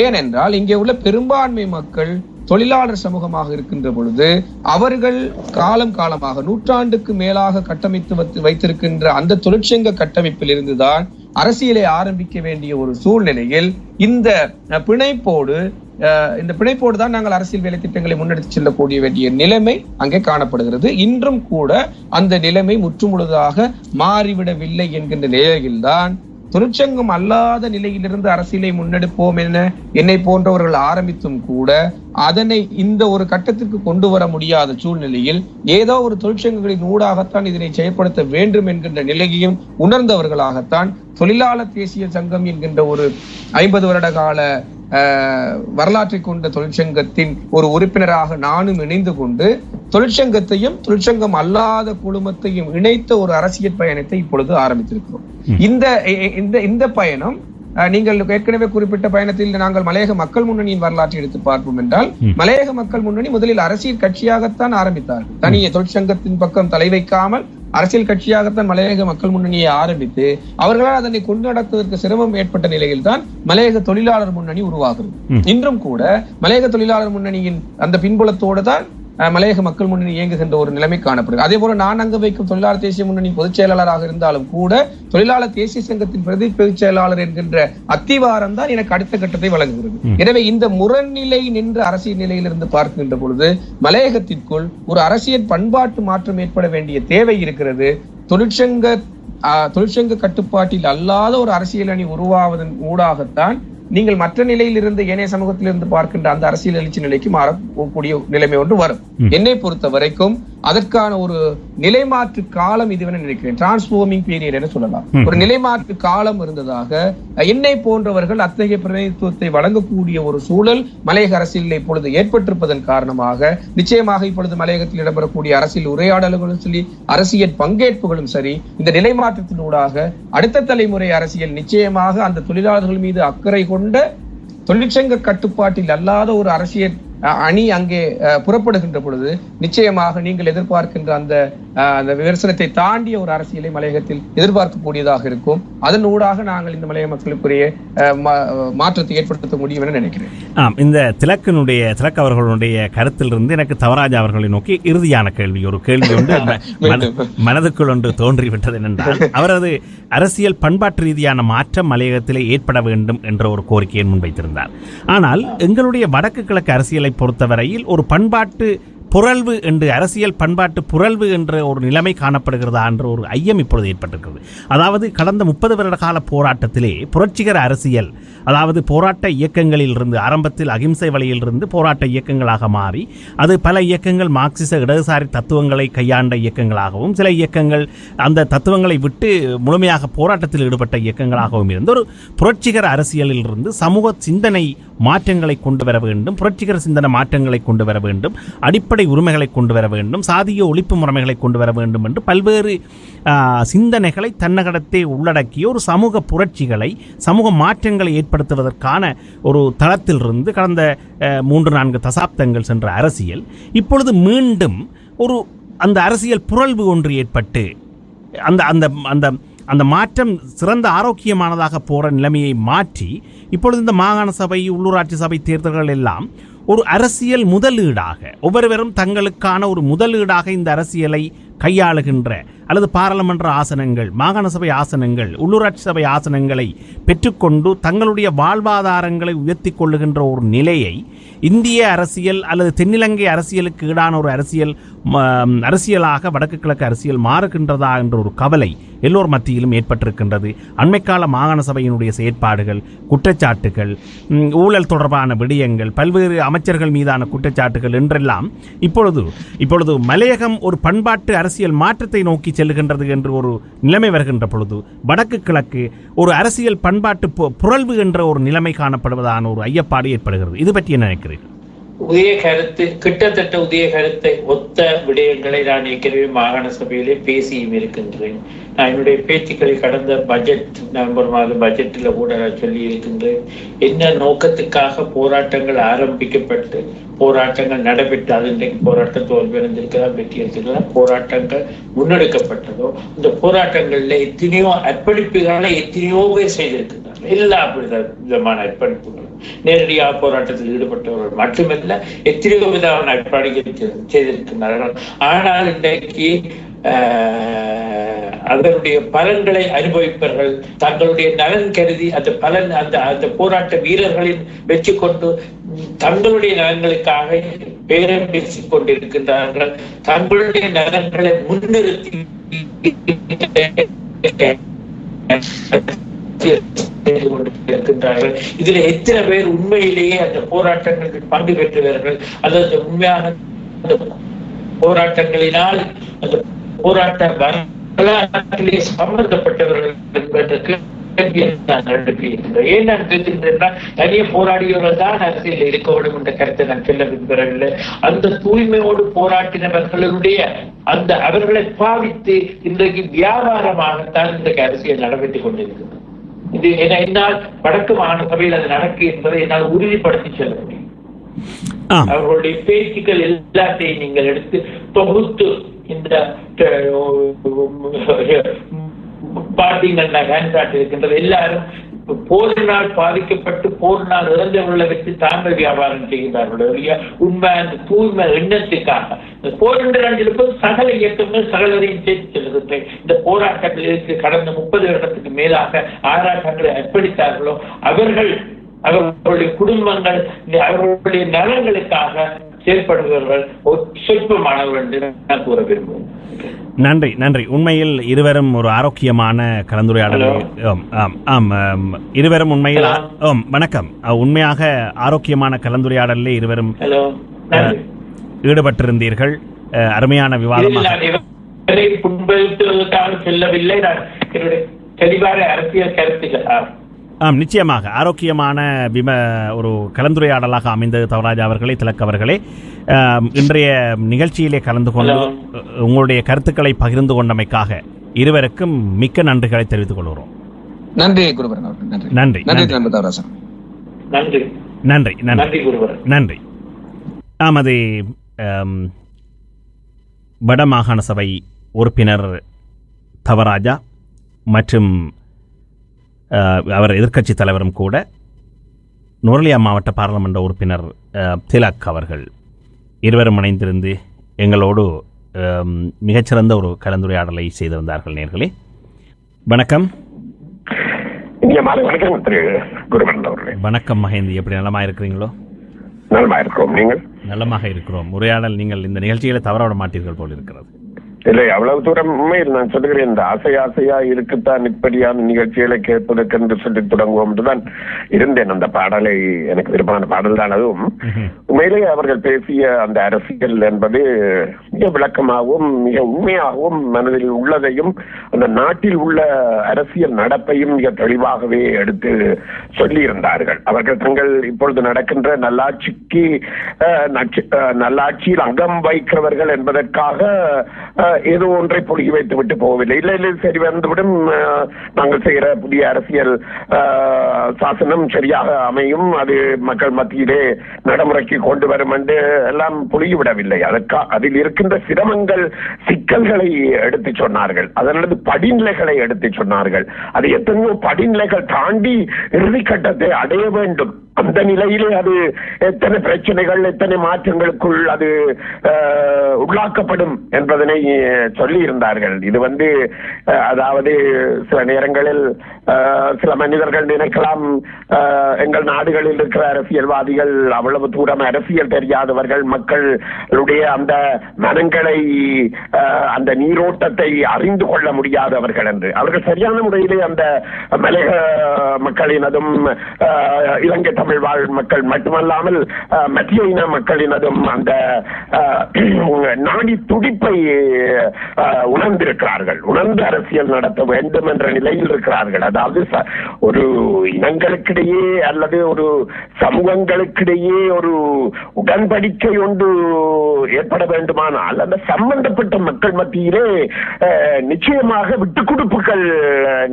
ஏனென்றால் இங்கே உள்ள பெரும்பான்மை மக்கள் தொழிலாளர் சமூகமாக இருக்கின்ற பொழுது அவர்கள் காலம் காலமாக நூற்றாண்டுக்கு மேலாக கட்டமைத்து வைத்திருக்கின்ற அந்த தொழிற்சங்க கட்டமைப்பில் இருந்துதான் அரசியலை ஆரம்பிக்க வேண்டிய ஒரு சூழ்நிலையில் இந்த பிணைப்போடு தான் நாங்கள் அரசியல் வேலை திட்டங்களை முன்னெடுத்து செல்லக்கூடிய வேண்டிய நிலைமை அங்கே காணப்படுகிறது. இன்றும் கூட அந்த நிலைமை முற்றுமுழுதாக மாறிவிடவில்லை என்கின்ற நிலையில்தான் தொழிற்சங்கம் அல்லாத நிலையிலிருந்து அரசியலை முன்னெடுப்போம் என என்னை போன்றவர்கள் ஆரம்பித்தும் கூட அதனை இந்த ஒரு கட்டத்திற்கு கொண்டு வர முடியாத சூழ்நிலையில் ஏதோ ஒரு தொழிற்சங்கங்களின் ஊடாகத்தான் இதனை செயல்படுத்த வேண்டும் என்கின்ற நிலையையும் உணர்ந்தவர்களாகத்தான் தொழிலாளர் தேசிய சங்கம் என்கின்ற ஒரு 50 வருட கால வரலாற்றை கொண்ட தொழிற்சங்கத்தின் ஒரு உறுப்பினராக நானும் இணைந்து கொண்டு தொழிற்சங்கத்தையும் தொழிற்சங்கம் அல்லாத குழுமத்தையும் இணைத்த ஒரு அரசியல் பயணத்தை இப்பொழுது ஆரம்பித்திருக்கிறோம். இந்த பயணம் நீங்கள் ஏற்கனவே குறிப்பிட்ட பயணத்தில் நாங்கள் மலையக மக்கள் முன்னணியின் வரலாற்றை எடுத்து பார்ப்போம் என்றால், மலையக மக்கள் முன்னணி முதலில் அரசியல் கட்சியாகத்தான் ஆரம்பித்தார்கள். தனியே தொழிற்சங்கத்தின் பக்கம் தலை வைக்காமல் அரசியல் கட்சியாகத்தான் மலையக மக்கள் முன்னணியை ஆரம்பித்து அவர்களால் அதனை கொண்டு நடத்துவதற்கு சிரமம் ஏற்பட்ட நிலையில் தான் மலையக தொழிலாளர் முன்னணி உருவாகிறது. இன்றும் கூட மலையக தொழிலாளர் முன்னணியின் அந்த பின்புலத்தோடு தான் மலையக மக்கள் முன்னணி இயங்குகின்ற ஒரு நிலைமை காணப்படுகிறது. அதே போல நான் அங்கு வைக்கும் தொழிலாளர் தேசிய முன்னணி பொதுச் செயலாளராக இருந்தாலும் கூட தொழிலாளர் தேசிய சங்கத்தின் பிரதி பொதுச் செயலாளர் என்கின்ற அத்திவாரம் தான் எனக்கு அடுத்த கட்டத்தை வழங்குகிறது. எனவே இந்த முரண்நிலை நின்ற அரசியல் நிலையிலிருந்து பார்க்கின்ற பொழுது மலையகத்திற்குள் ஒரு அரசியல் பண்பாட்டு மாற்றம் ஏற்பட வேண்டிய தேவை இருக்கிறது. தொழிற்சங்க கட்டுப்பாட்டில் அல்லாத ஒரு அரசியல் அணி உருவாவதன் ஊடாகத்தான் நீங்கள் மற்ற நிலையில் இருந்து ஏனைய சமூகத்திலிருந்து பார்க்கின்ற அந்த அரசியல் எழுச்சி நிலைக்கு மாறக்கூடிய நிலைமை ஒன்று வரும். என்னை பொறுத்த வரைக்கும் அதற்கான ஒரு நிலைமாற்று காலம் இதுவென நினைக்கிறேன். டிரான்ஸ்ஃபார்மிங் பீரியட் என சொல்லலாம். ஒரு நிலைமாற்று காலம் இருந்ததாக என்னை போன்றவர்கள் அத்தகைய பிரதிநிதித்துவத்தை வழங்கக்கூடிய ஒரு சூழல் மலையக அரசியலில் இப்பொழுது ஏற்பட்டிருப்பதன் காரணமாக நிச்சயமாக இப்பொழுது மலையகத்தில் இடம்பெறக்கூடிய அரசியல் உரையாடல்களும் சரி, அரசியல் பங்கேற்புகளும் சரி, இந்த நிலைமாற்றத்தினூடாக அடுத்த தலைமுறை அரசியல் நிச்சயமாக அந்த தொழிலாளர்கள் மீது அக்கறை கொண்ட தொழிற்சங்க கட்டுப்பாட்டில் அல்லாத ஒரு அரசியல் அணி அங்கே புறப்படுகின்ற பொழுது நிச்சயமாக நீங்கள் எதிர்பார்க்கின்ற அந்த விமர்சனத்தை தாண்டிய ஒரு அரசியலை மலையகத்தில் எதிர்பார்க்கக்கூடியதாக இருக்கும். அதன் ஊடாக நாங்கள் இந்த மலையக மக்களுக்குரிய மாற்றத்தை ஏற்படுத்த முடியும் என நினைக்கிறேன். இந்த திலக் அவர்களுடைய கருத்திலிருந்து எனக்கு தவராஜா அவர்களை நோக்கி இறுதியான கேள்வி, ஒரு கேள்வி ஒன்று மனதுக்குள் ஒன்று தோன்றிவிட்டது என்னென்றால், அவரது அரசியல் பண்பாட்டு ரீதியான மாற்றம் மலையகத்திலே ஏற்பட வேண்டும் என்ற ஒரு கோரிக்கையை முன்வைத்திருந்தார். ஆனால் எங்களுடைய வடக்கு கிழக்கு அரசியலை பொறுத்தவரையில் ஒரு பண்பாட்டு புரள்வு என்று அரசியல் பண்பாட்டு புரள்வு என்ற ஒரு நிலைமை காணப்படுகிறதா என்ற ஒரு ஐயம் இப்பொழுது ஏற்பட்டிருக்கிறது. அதாவது கடந்த 30 வருட கால போராட்டத்திலே புரட்சிகர அரசியல், அதாவது போராட்ட இயக்கங்களில் இருந்து ஆரம்பத்தில் அகிம்சை வழியில் இருந்து போராட்ட இயக்கங்களாக மாறி அது பல இயக்கங்கள் மார்க்சிச இடதுசாரி தத்துவங்களை கையாண்ட இயக்கங்களாகவும், சில இயக்கங்கள் அந்த தத்துவங்களை விட்டு முழுமையாக போராட்டத்தில் ஈடுபட்ட இயக்கங்களாகவும் இருந்து ஒரு புரட்சிகர அரசியலில் இருந்து சமூக சிந்தனை மாற்றங்களை கொண்டு வர வேண்டும், புரட்சிகர சிந்தனை மாற்றங்களை கொண்டு வர வேண்டும், அடிப்படை உரிமைகளை கொண்டு வர வேண்டும், சாதிய ஒழிப்பு முறைமைகளை கொண்டு வர வேண்டும் என்று பல்வேறு சிந்தனைகளை தன்னகடத்தை உள்ளடக்கிய ஒரு சமூக புரட்சிகளை, சமூக மாற்றங்களை ஏற்படுத்துவதற்கான ஒரு தளத்திலிருந்து கடந்த 3-4 தசாப்தங்கள் சென்ற அரசியல் இப்பொழுது மீண்டும் ஒரு அந்த அரசியல் புரள்வு ஒன்று ஏற்பட்டு அந்த அந்த அந்த அந்த மாற்றம் சிறந்த ஆரோக்கியமானதாக போகிற நிலைமையை மாற்றி இப்பொழுது இந்த மாகாண சபை, உள்ளூராட்சி சபை தேர்தல்கள் எல்லாம் ஒரு அரசியல் முதலீடாக, ஒவ்வொருவரும் தங்களுக்கான ஒரு முதலீடாக இந்த அரசியலை கையாளுகின்ற அல்லது பாராளுமன்ற ஆசனங்கள், மாகாண சபை ஆசனங்கள், உள்ளூராட்சி சபை ஆசனங்களை பெற்றுக்கொண்டு தங்களுடைய வாழ்வாதாரங்களை உயர்த்தி கொள்ளுகின்ற ஒரு நிலையை இந்திய அரசியல் அல்லது தென்னிலங்கை அரசியலுக்கு ஈடான ஒரு அரசியலாக வடக்கு கிழக்கு அரசியல் மாறுகின்றதா என்ற ஒரு கவலை எல்லோர் மத்தியிலும் ஏற்பட்டிருக்கின்றது. அண்மைக்கால மாகாண சபையினுடைய செயற்பாடுகள், குற்றச்சாட்டுகள், ஊழல் தொடர்பான விடயங்கள், பல்வேறு அமைச்சர்கள் மீதான குற்றச்சாட்டுகள் என்றெல்லாம் இப்பொழுது மலையகம் ஒரு பண்பாட்டு அரசியல் மாற்றத்தை நோக்கி செல்லுகின்றது என்று ஒரு நிலைமை வருகின்ற பொழுது வடக்கு கிழக்கு ஒரு அரசியல் பண்பாட்டு புரள்வு என்ற ஒரு நிலைமை காணப்படுவதான ஒரு ஐயப்பாடு ஏற்படுகிறது. இது பற்றி என்ன நினைக்கிறீர்கள்? உதய கருத்து கிட்டத்தட்ட உதய கருத்தை ஒத்த விடயங்களை நான் ஏற்கனவே மாகாண சபையிலே பேசியும் இருக்கின்றேன். நான் என்னுடைய பேச்சுக்களை கடந்த நவம்பர் மாதம் பட்ஜெட்டில் கூட நான் சொல்லி இருக்கின்றேன். என்ன நோக்கத்துக்காக போராட்டங்கள் ஆரம்பிக்கப்பட்டு போராட்டங்கள் நடைபெற்று அது இன்றைக்கு போராட்டம் தோல்வி அடைந்திருக்கலாம், வெற்றி அடைந்திருக்கலாம், போராட்டங்கள் முன்னெடுக்கப்பட்டதோ இந்த போராட்டங்கள்ல எத்தனையோ அர்ப்பணிப்புகளை எத்தனையோ பேர் செய்திருக்கின்றார்கள். எல்லா விதமான அர்ப்பணிப்புகளும் நேரடியாக போராட்டத்தில் ஈடுபட்டவர்கள் மட்டுமல்ல, எத்தனையோ விதமான அர்ப்பணிகள் செய்திருக்கின்றார்கள். ஆனால் இன்றைக்கு அதனுடைய பலன்களை அனுபவிப்பவர்கள் தங்களுடைய நலன் கருதி அந்த பலன் அந்த போராட்ட வீரர்களின் வெற்றி கொண்டு தங்களுடைய நலன்களுக்காக பேரம் பேசிக் கொண்டிருக்கின்றார்கள். தங்களுடைய நலன்களை முன்னிறுத்தி இருக்கின்றார்கள். இதுல எத்தனை பேர் உண்மையிலேயே அந்த போராட்டங்களில் பங்கு பெற்றவர்கள் அல்லது உண்மையாக போராட்டங்களினால் அந்த போராட்ட வரலாற்றிலே சம்பந்தப்பட்டவர்கள் என்பதற்கு ஏன் நான் கேட்கின்றேன்னா, தனியே போராடியவர்கள் தான் அரசியல் இருக்க வேண்டும் என்ற கருத்தை நான் சொல்ல விரும்புகிறவில்லை. அந்த தூய்மையோடு போராட்டினவர்களுடைய அந்த அவர்களை பாவித்து இன்றைக்கு வியாபாரமாகத்தான் இன்றைக்கு அரசியல் நடைபெற்றுக் கொண்டிருக்கிறது. இது என்னால் வடக்கு மாகாண சபையில் அது நடக்கு என்பதை என்னால் உறுதிப்படுத்தி சொல்ல முடியும். அவர்களுடைய பேச்சுக்கள் எல்லாத்தையும் நீங்கள் எடுத்து தொகுத்து இந்த பார்த்தீங்கன்னா இருக்கின்றது. எல்லாரும் போரினால் பாதிக்கப்பட்டு போரினால் இறந்தவர்களை வச்சு தாங்கள் வியாபாரம் செய்கின்றார்கள். உண்மை அந்த தூய்மை எண்ணத்துக்காக போர் என்று நினைச்சிருப்பது சகல இயக்கங்கள் சகலரையும் சேர்த்து செல்கின்றேன். இந்த போராட்டங்களுக்கு கடந்த 30 வருடத்துக்கு மேலாக ஆராட்டங்களை அர்ப்பணித்தார்களோ அவர்களுடைய குடும்பங்கள் அவர்களுடைய நலன்களுக்காக செயல்படுபவர்கள் சொற்பமானவர்கள் என்று நான் கூற விரும்புகிறேன். நன்றி நன்றி. உண்மையில் இருவரும் ஒரு ஆரோக்கியமான கலந்துரையாடல். இருவரும் உண்மையில் வணக்கம். உண்மையாக ஆரோக்கியமான கலந்துரையாடலில் இருவரும் ஈடுபட்டிருந்தீர்கள். அருமையான விவாதமாக சொல்லவில்லை. நான் என்னுடைய தெளிவான அரசியல் கருத்துக்கள் நிச்சயமாக ஆரோக்கியமான ஒரு கலந்துரையாடலாக அமைந்தது. தவராஜா அவர்களே, திலக் அவர்களே, இன்றைய நிகழ்ச்சியிலே கலந்து கொண்டு உங்களுடைய கருத்துக்களை பகிர்ந்து கொண்டமைக்காக இருவருக்கும் மிக்க நன்றிகளை தெரிவித்துக் கொள்கிறோம். நன்றி குருபரன் அவர்கள். நன்றி நன்றி நன்றி நன்றி நன்றி. அது வட மாகாண சபை உறுப்பினர் தவராஜா மற்றும் அவர் எதிர்க்கட்சி தலைவரும் கூட நுவரெலியா மாவட்ட பாராளுமன்ற உறுப்பினர் திலக் அவர்கள் இருவரும் இணைந்திருந்து எங்களோடு மிகச்சிறந்த ஒரு கலந்துரையாடலை செய்திருந்தார்கள். நேர்களே வணக்கம். வணக்கம் குருவன் அவர்களே. வணக்கம் மகேந்தி, எப்படி நலமா இருக்கிறீங்களோ? நலமா இருக்கிறோம். நீங்கள்? நலமாக இருக்கிறோம். உரையாடல் நீங்கள் இந்த நிகழ்ச்சிகளை தவறவிட மாட்டீர்கள் போல் இருக்கிறது. இல்லை, அவ்வளவு தூரம் உண்மையில் நான் சொல்லுகிறேன். இந்த ஆசையா இருக்குத்தான் இப்படியான நிகழ்ச்சிகளை கேட்பதற்கு என்று சொல்லி தொடங்குவோம் என்றுதான் இருந்தேன். அந்த பாடலை எனக்கு விருப்பமான பாடல் தான். அதுவும் உண்மையிலேயே அவர்கள் பேசிய அந்த அரசியல் என்பது மிக விளக்கமாகவும் மிக உண்மையாகவும் மனதில் உள்ளதையும் அந்த நாட்டில் உள்ள அரசியல் நடப்பையும் மிக தெளிவாகவே எடுத்து சொல்லியிருந்தார்கள். அவர்கள் தங்கள் இப்பொழுது நடக்கின்ற நல்லாட்சியில் அங்கம் வைக்கிறவர்கள் என்பதற்காக ஏதோ ஒன்றை பொழுகி வைத்து விட்டு போகவில்லை. இல்லை சரி வந்துவிடும், நாங்கள் செய்கிற புதிய அரசியல் சாசனம் சரியாக அமையும், அது மக்கள் மத்தியிலே நடைமுறைக்கு கொண்டு வரும் என்று எல்லாம் பொழுகிவிடவில்லை. அதில் இருக்கின்ற சிரமங்கள் சிக்கல்களை எடுத்து சொன்னார்கள். அதனது படிநிலைகளை எடுத்து சொன்னார்கள். அது எத்தனையோ படிநிலைகள் தாண்டி இறுதிக்கட்டத்தை அடைய வேண்டும். அந்த நிலையிலே அது எத்தனை பிரச்சனைகள் எத்தனை மாற்றங்களுக்குள் அது உள்ளாக்கப்படும் என்பதனை சொல்லி இருந்தார்கள். இது அதாவது சில நேரங்களில் சில மனிதர்கள் நினைக்கலாம், எங்கள் நாடுகளில் இருக்கிற அரசியல்வாதிகள் அவ்வளவு தூரம் அரசியல் தெரியாதவர்கள், மக்களுடைய அந்த மனங்களை அந்த நீரோட்டத்தை அறிந்து கொள்ள முடியாதவர்கள் என்று. அவர்கள் சரியான முறையிலே அந்த மலையக மக்களினதும் இலங்கை தமிழ் வாழ் மக்கள் மட்டுமல்லாமல் மத்திய இன மக்களினதும் அந்த நாடி துடிப்பை உணர்ந்திருக்கிறார்கள். உணர்ந்து அரசியல் நடத்த வேண்டும் என்ற நிலையில் இருக்கிறார்கள். அதாவது ஒரு இனங்களுக்கிடையே அல்லது ஒரு சமூகங்களுக்கிடையே ஒரு உடன்படிக்கை ஒன்று ஏற்பட வேண்டுமானால் அந்த சம்பந்தப்பட்ட மக்கள் மத்தியிலே நிச்சயமாக விட்டுக் கொடுப்புகள்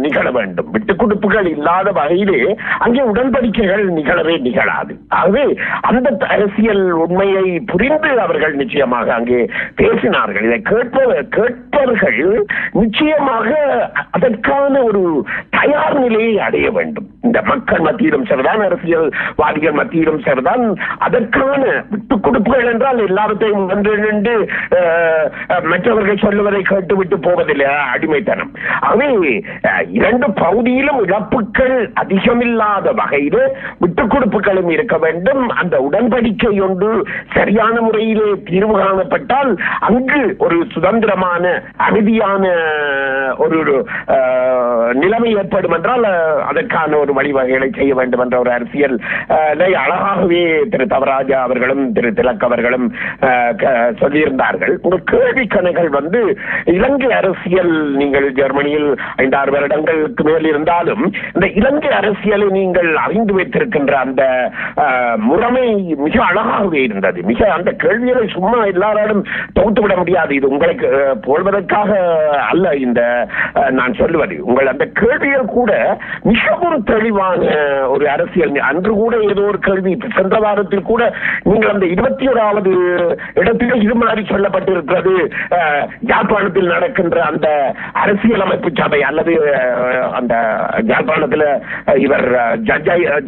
நிகழ வேண்டும். விட்டுக் கொடுப்புகள் இல்லாத வகையிலே அங்கே உடன்படிக்கைகள் நிகழாது. ஆகவே அந்த அரசியல் உண்மையை புரிந்து அவர்கள் நிச்சயமாக அங்கே பேசினார்கள். இதை கேட்பவர்கள் நிச்சயமாக அதற்கான ஒரு தயார் நிலையை அடைய வேண்டும். இந்த மக்கள் மத்தியிலும் சரிதான், அரசியல்வாதிகள் மத்தியிலும் சரிதான். அதற்கான விட்டுக் கொடுப்புகள் என்றால் எல்லாவற்றையும் ஒன்றிணைந்து மற்றவர்கள் சொல்லுவதை கேட்டுவிட்டு போவதில்லை, அடிமைத்தனம். ஆகவே இரண்டு பகுதியிலும் இழப்புகள் அதிகமில்லாத வகையில் விட்டுக் கொடுப்புகளும் இருக்க வேண்டும். அந்த உடன்படிக்கை ஒன்று சரியான முறையிலே தீர்வு காணப்பட்டால் அங்கு ஒரு சுதந்திரமான அமைதியான ஒரு நிலைமை ஏற்படும் என்றால் அதற்கான ஒரு வழிவகைகளை செய்ய வேண்டும் என்ற ஒரு அரசியல் அழகாகவே திரு தவராஜா அவர்களும் திரு திலக் அவர்களும் சொல்லியிருந்தார்கள். உங்கள் கேள்வி கணைகள் இலங்கை அரசியல், நீங்கள் ஜெர்மனியில் 5-6 வருடங்களுக்கு மேல் இருந்தாலும் இந்த இலங்கை அரசியலை நீங்கள் அறிந்து வைத்திருக்கின்ற அந்த முறைமை மிக அழகாகவே இருந்தது. மிக அந்த கேள்விகளை சும்மா எல்லாரும் தொகுத்துவிட முடியாது. இது உங்களுக்கு போல்வதற்காக அல்ல இந்த நான் சொல்லுவது. உங்கள் அந்த கேள்விகள் கூட மிகவும் தெளிவான ஒரு அரசியல். அன்று கூட ஏதோ ஒரு கேள்வி, சென்ற வாரத்தில் கூட நீங்கள் அந்த 21வது இடத்தில் இது மாதிரி சொல்லப்பட்டிருக்கிறது. யாழ்ப்பாணத்தில் நடக்கின்ற அந்த அரசியலமைப்பு சபை அல்லது அந்த யாழ்ப்பாணத்தில் இவர்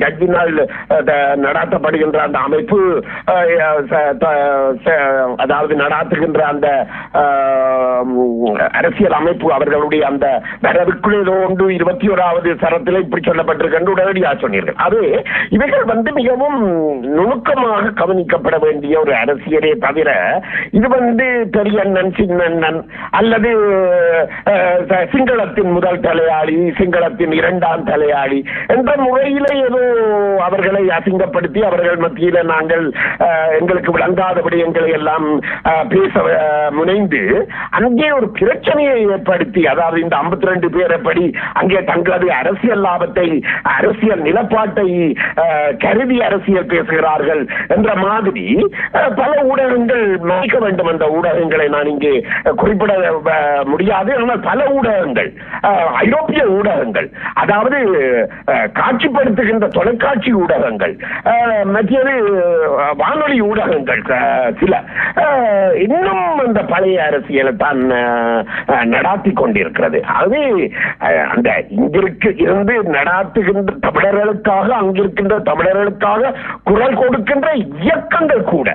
ஜட்ஜினால் நடாத்தப்படுகின்ற அந்த அமைப்பு, அதாவது நடாத்துகின்ற அந்த அரசியல் அமைப்பு அவர்களுடைய அந்த வரவுக்குள் ஏதோ ஒன்று 21வது சரத்தில் இப்படி சொல்லப்பட்டிருக்கின்ற உடனடியாக சொன்னீர்கள். அது இவைகள் மிகவும் நுணுக்கமாக கவனிக்கப்பட வேண்டிய ஒரு அரசியலே தவிர இது பெரியண்ணன் சின்னண்ணன் அல்லது சிங்களத்தின் முதல் தலையாளி சிங்களத்தின் 2ஆம் தலையாளி என்ற முறையிலே ஏதோ அவர்களை அசிங்கப்படுத்தி அவர்கள் மத்தியில நாங்கள் எங்களுக்கு விளங்காத விடயங்களை எல்லாம் பேச முனைந்து அங்கே ஒரு பிரச்சனையை ஏற்படுத்தி, அதாவது இந்த 52 பேர் எப்படி அங்கே தங்களது அரசியல் லாபத்தை அரசியல் நிலப்பாட்டை கருதி அரசியல் பேசுகிறார்கள் என்ற மாதிரி பல ஊடகங்கள் மறைக்க வேண்டும். அந்த ஊடகங்களை நான் இங்கே குறிப்பிட முடியாது. ஆனால் பல ஊடகங்கள், ஐரோப்பிய ஊடகங்கள், அதாவது காட்சிப்படுத்துகின்ற தொலைக்காட்சி ஊடகங்கள், மற்றது வானொலி ஊடகங்கள் சில இன்னும் அந்த பழைய அரசியலை தான் நடாத்தி கொண்டிருக்கிறது. ஆகவே அந்த இங்கிருக்கு இருந்து நடாத்துகின்ற தமிழர்களுக்காக, அங்கிருக்கின்ற தமிழர்களுக்காக குரல் கொடுக்கின்ற இயக்கங்கள் கூட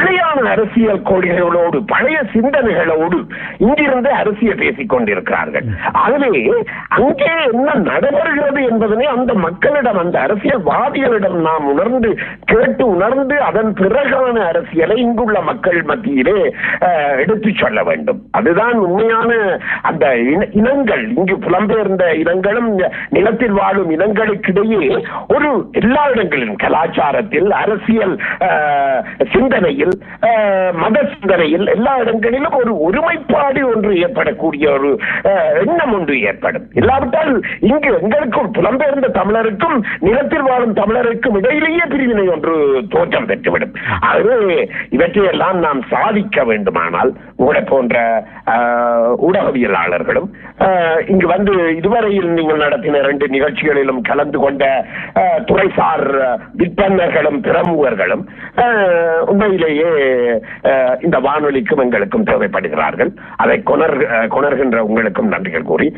பிழையான அரசியல் கொள்கைகளோடு பழைய சிந்தனைகளோடு இங்கிருந்து அரசியல் பேசிக் கொண்டிருக்கிறார்கள். ஆகவே அங்கே என்ன நடைபெறுகிறது என்பதனை அந்த மக்களிடம், அந்த அரசியல்வாதிகளிடம் நாம் உணர்ந்து கேட்டு உணர்ந்து அதன் பிறகான அரசியலை இங்குள்ள மக்கள் மத்தியிலே எடுத்து சொல்ல வேண்டும். அதுதான் உண்மையான அந்த இனங்கள், இங்கு புலம்பெயர்ந்த இனங்களும் நிலத்தில் வாழும் இனங்களுக்கிடையே ஒரு எல்லா இடங்களிலும் கலாச்சாரத்தில், அரசியல் சிந்தனையில், மத சிந்தனையில் எல்லா இடங்களிலும் ஒரு ஒருமைப்பாடு ஒன்று ஏற்படக்கூடிய ஒரு எண்ணம் ஒன்று ஏற்படும். இல்லாவிட்டால் இங்கு எங்களுக்கும் புலம்பெயர்ந்த தமிழருக்கும் நிலத்தில் வாழும் தமிழருக்கும் இடையிலேயே பிரிவினை ஒன்று தோற்றம் பெற்றுவிடும். ஆகவே இவற்றையெல்லாம் நாம் சாதிக்க வேண்டுமானால் உங்களை போன்ற ஊடகவியலாளர்களும் இங்கு வந்து இதுவரையில் நீங்கள் நடத்தின 2 நிகழ்ச்சிகளிலும் கலந்து கொண்ட துறைசார் விற்பனர்களும் பிரமுகர்களும் உண்மையிலேயே இந்த வானொலிக்கும் எங்களுக்கும் தேவைப்படுகிறார்கள். அதை கொணர்கின்ற உங்களுக்கும் நன்றிகள் கூறி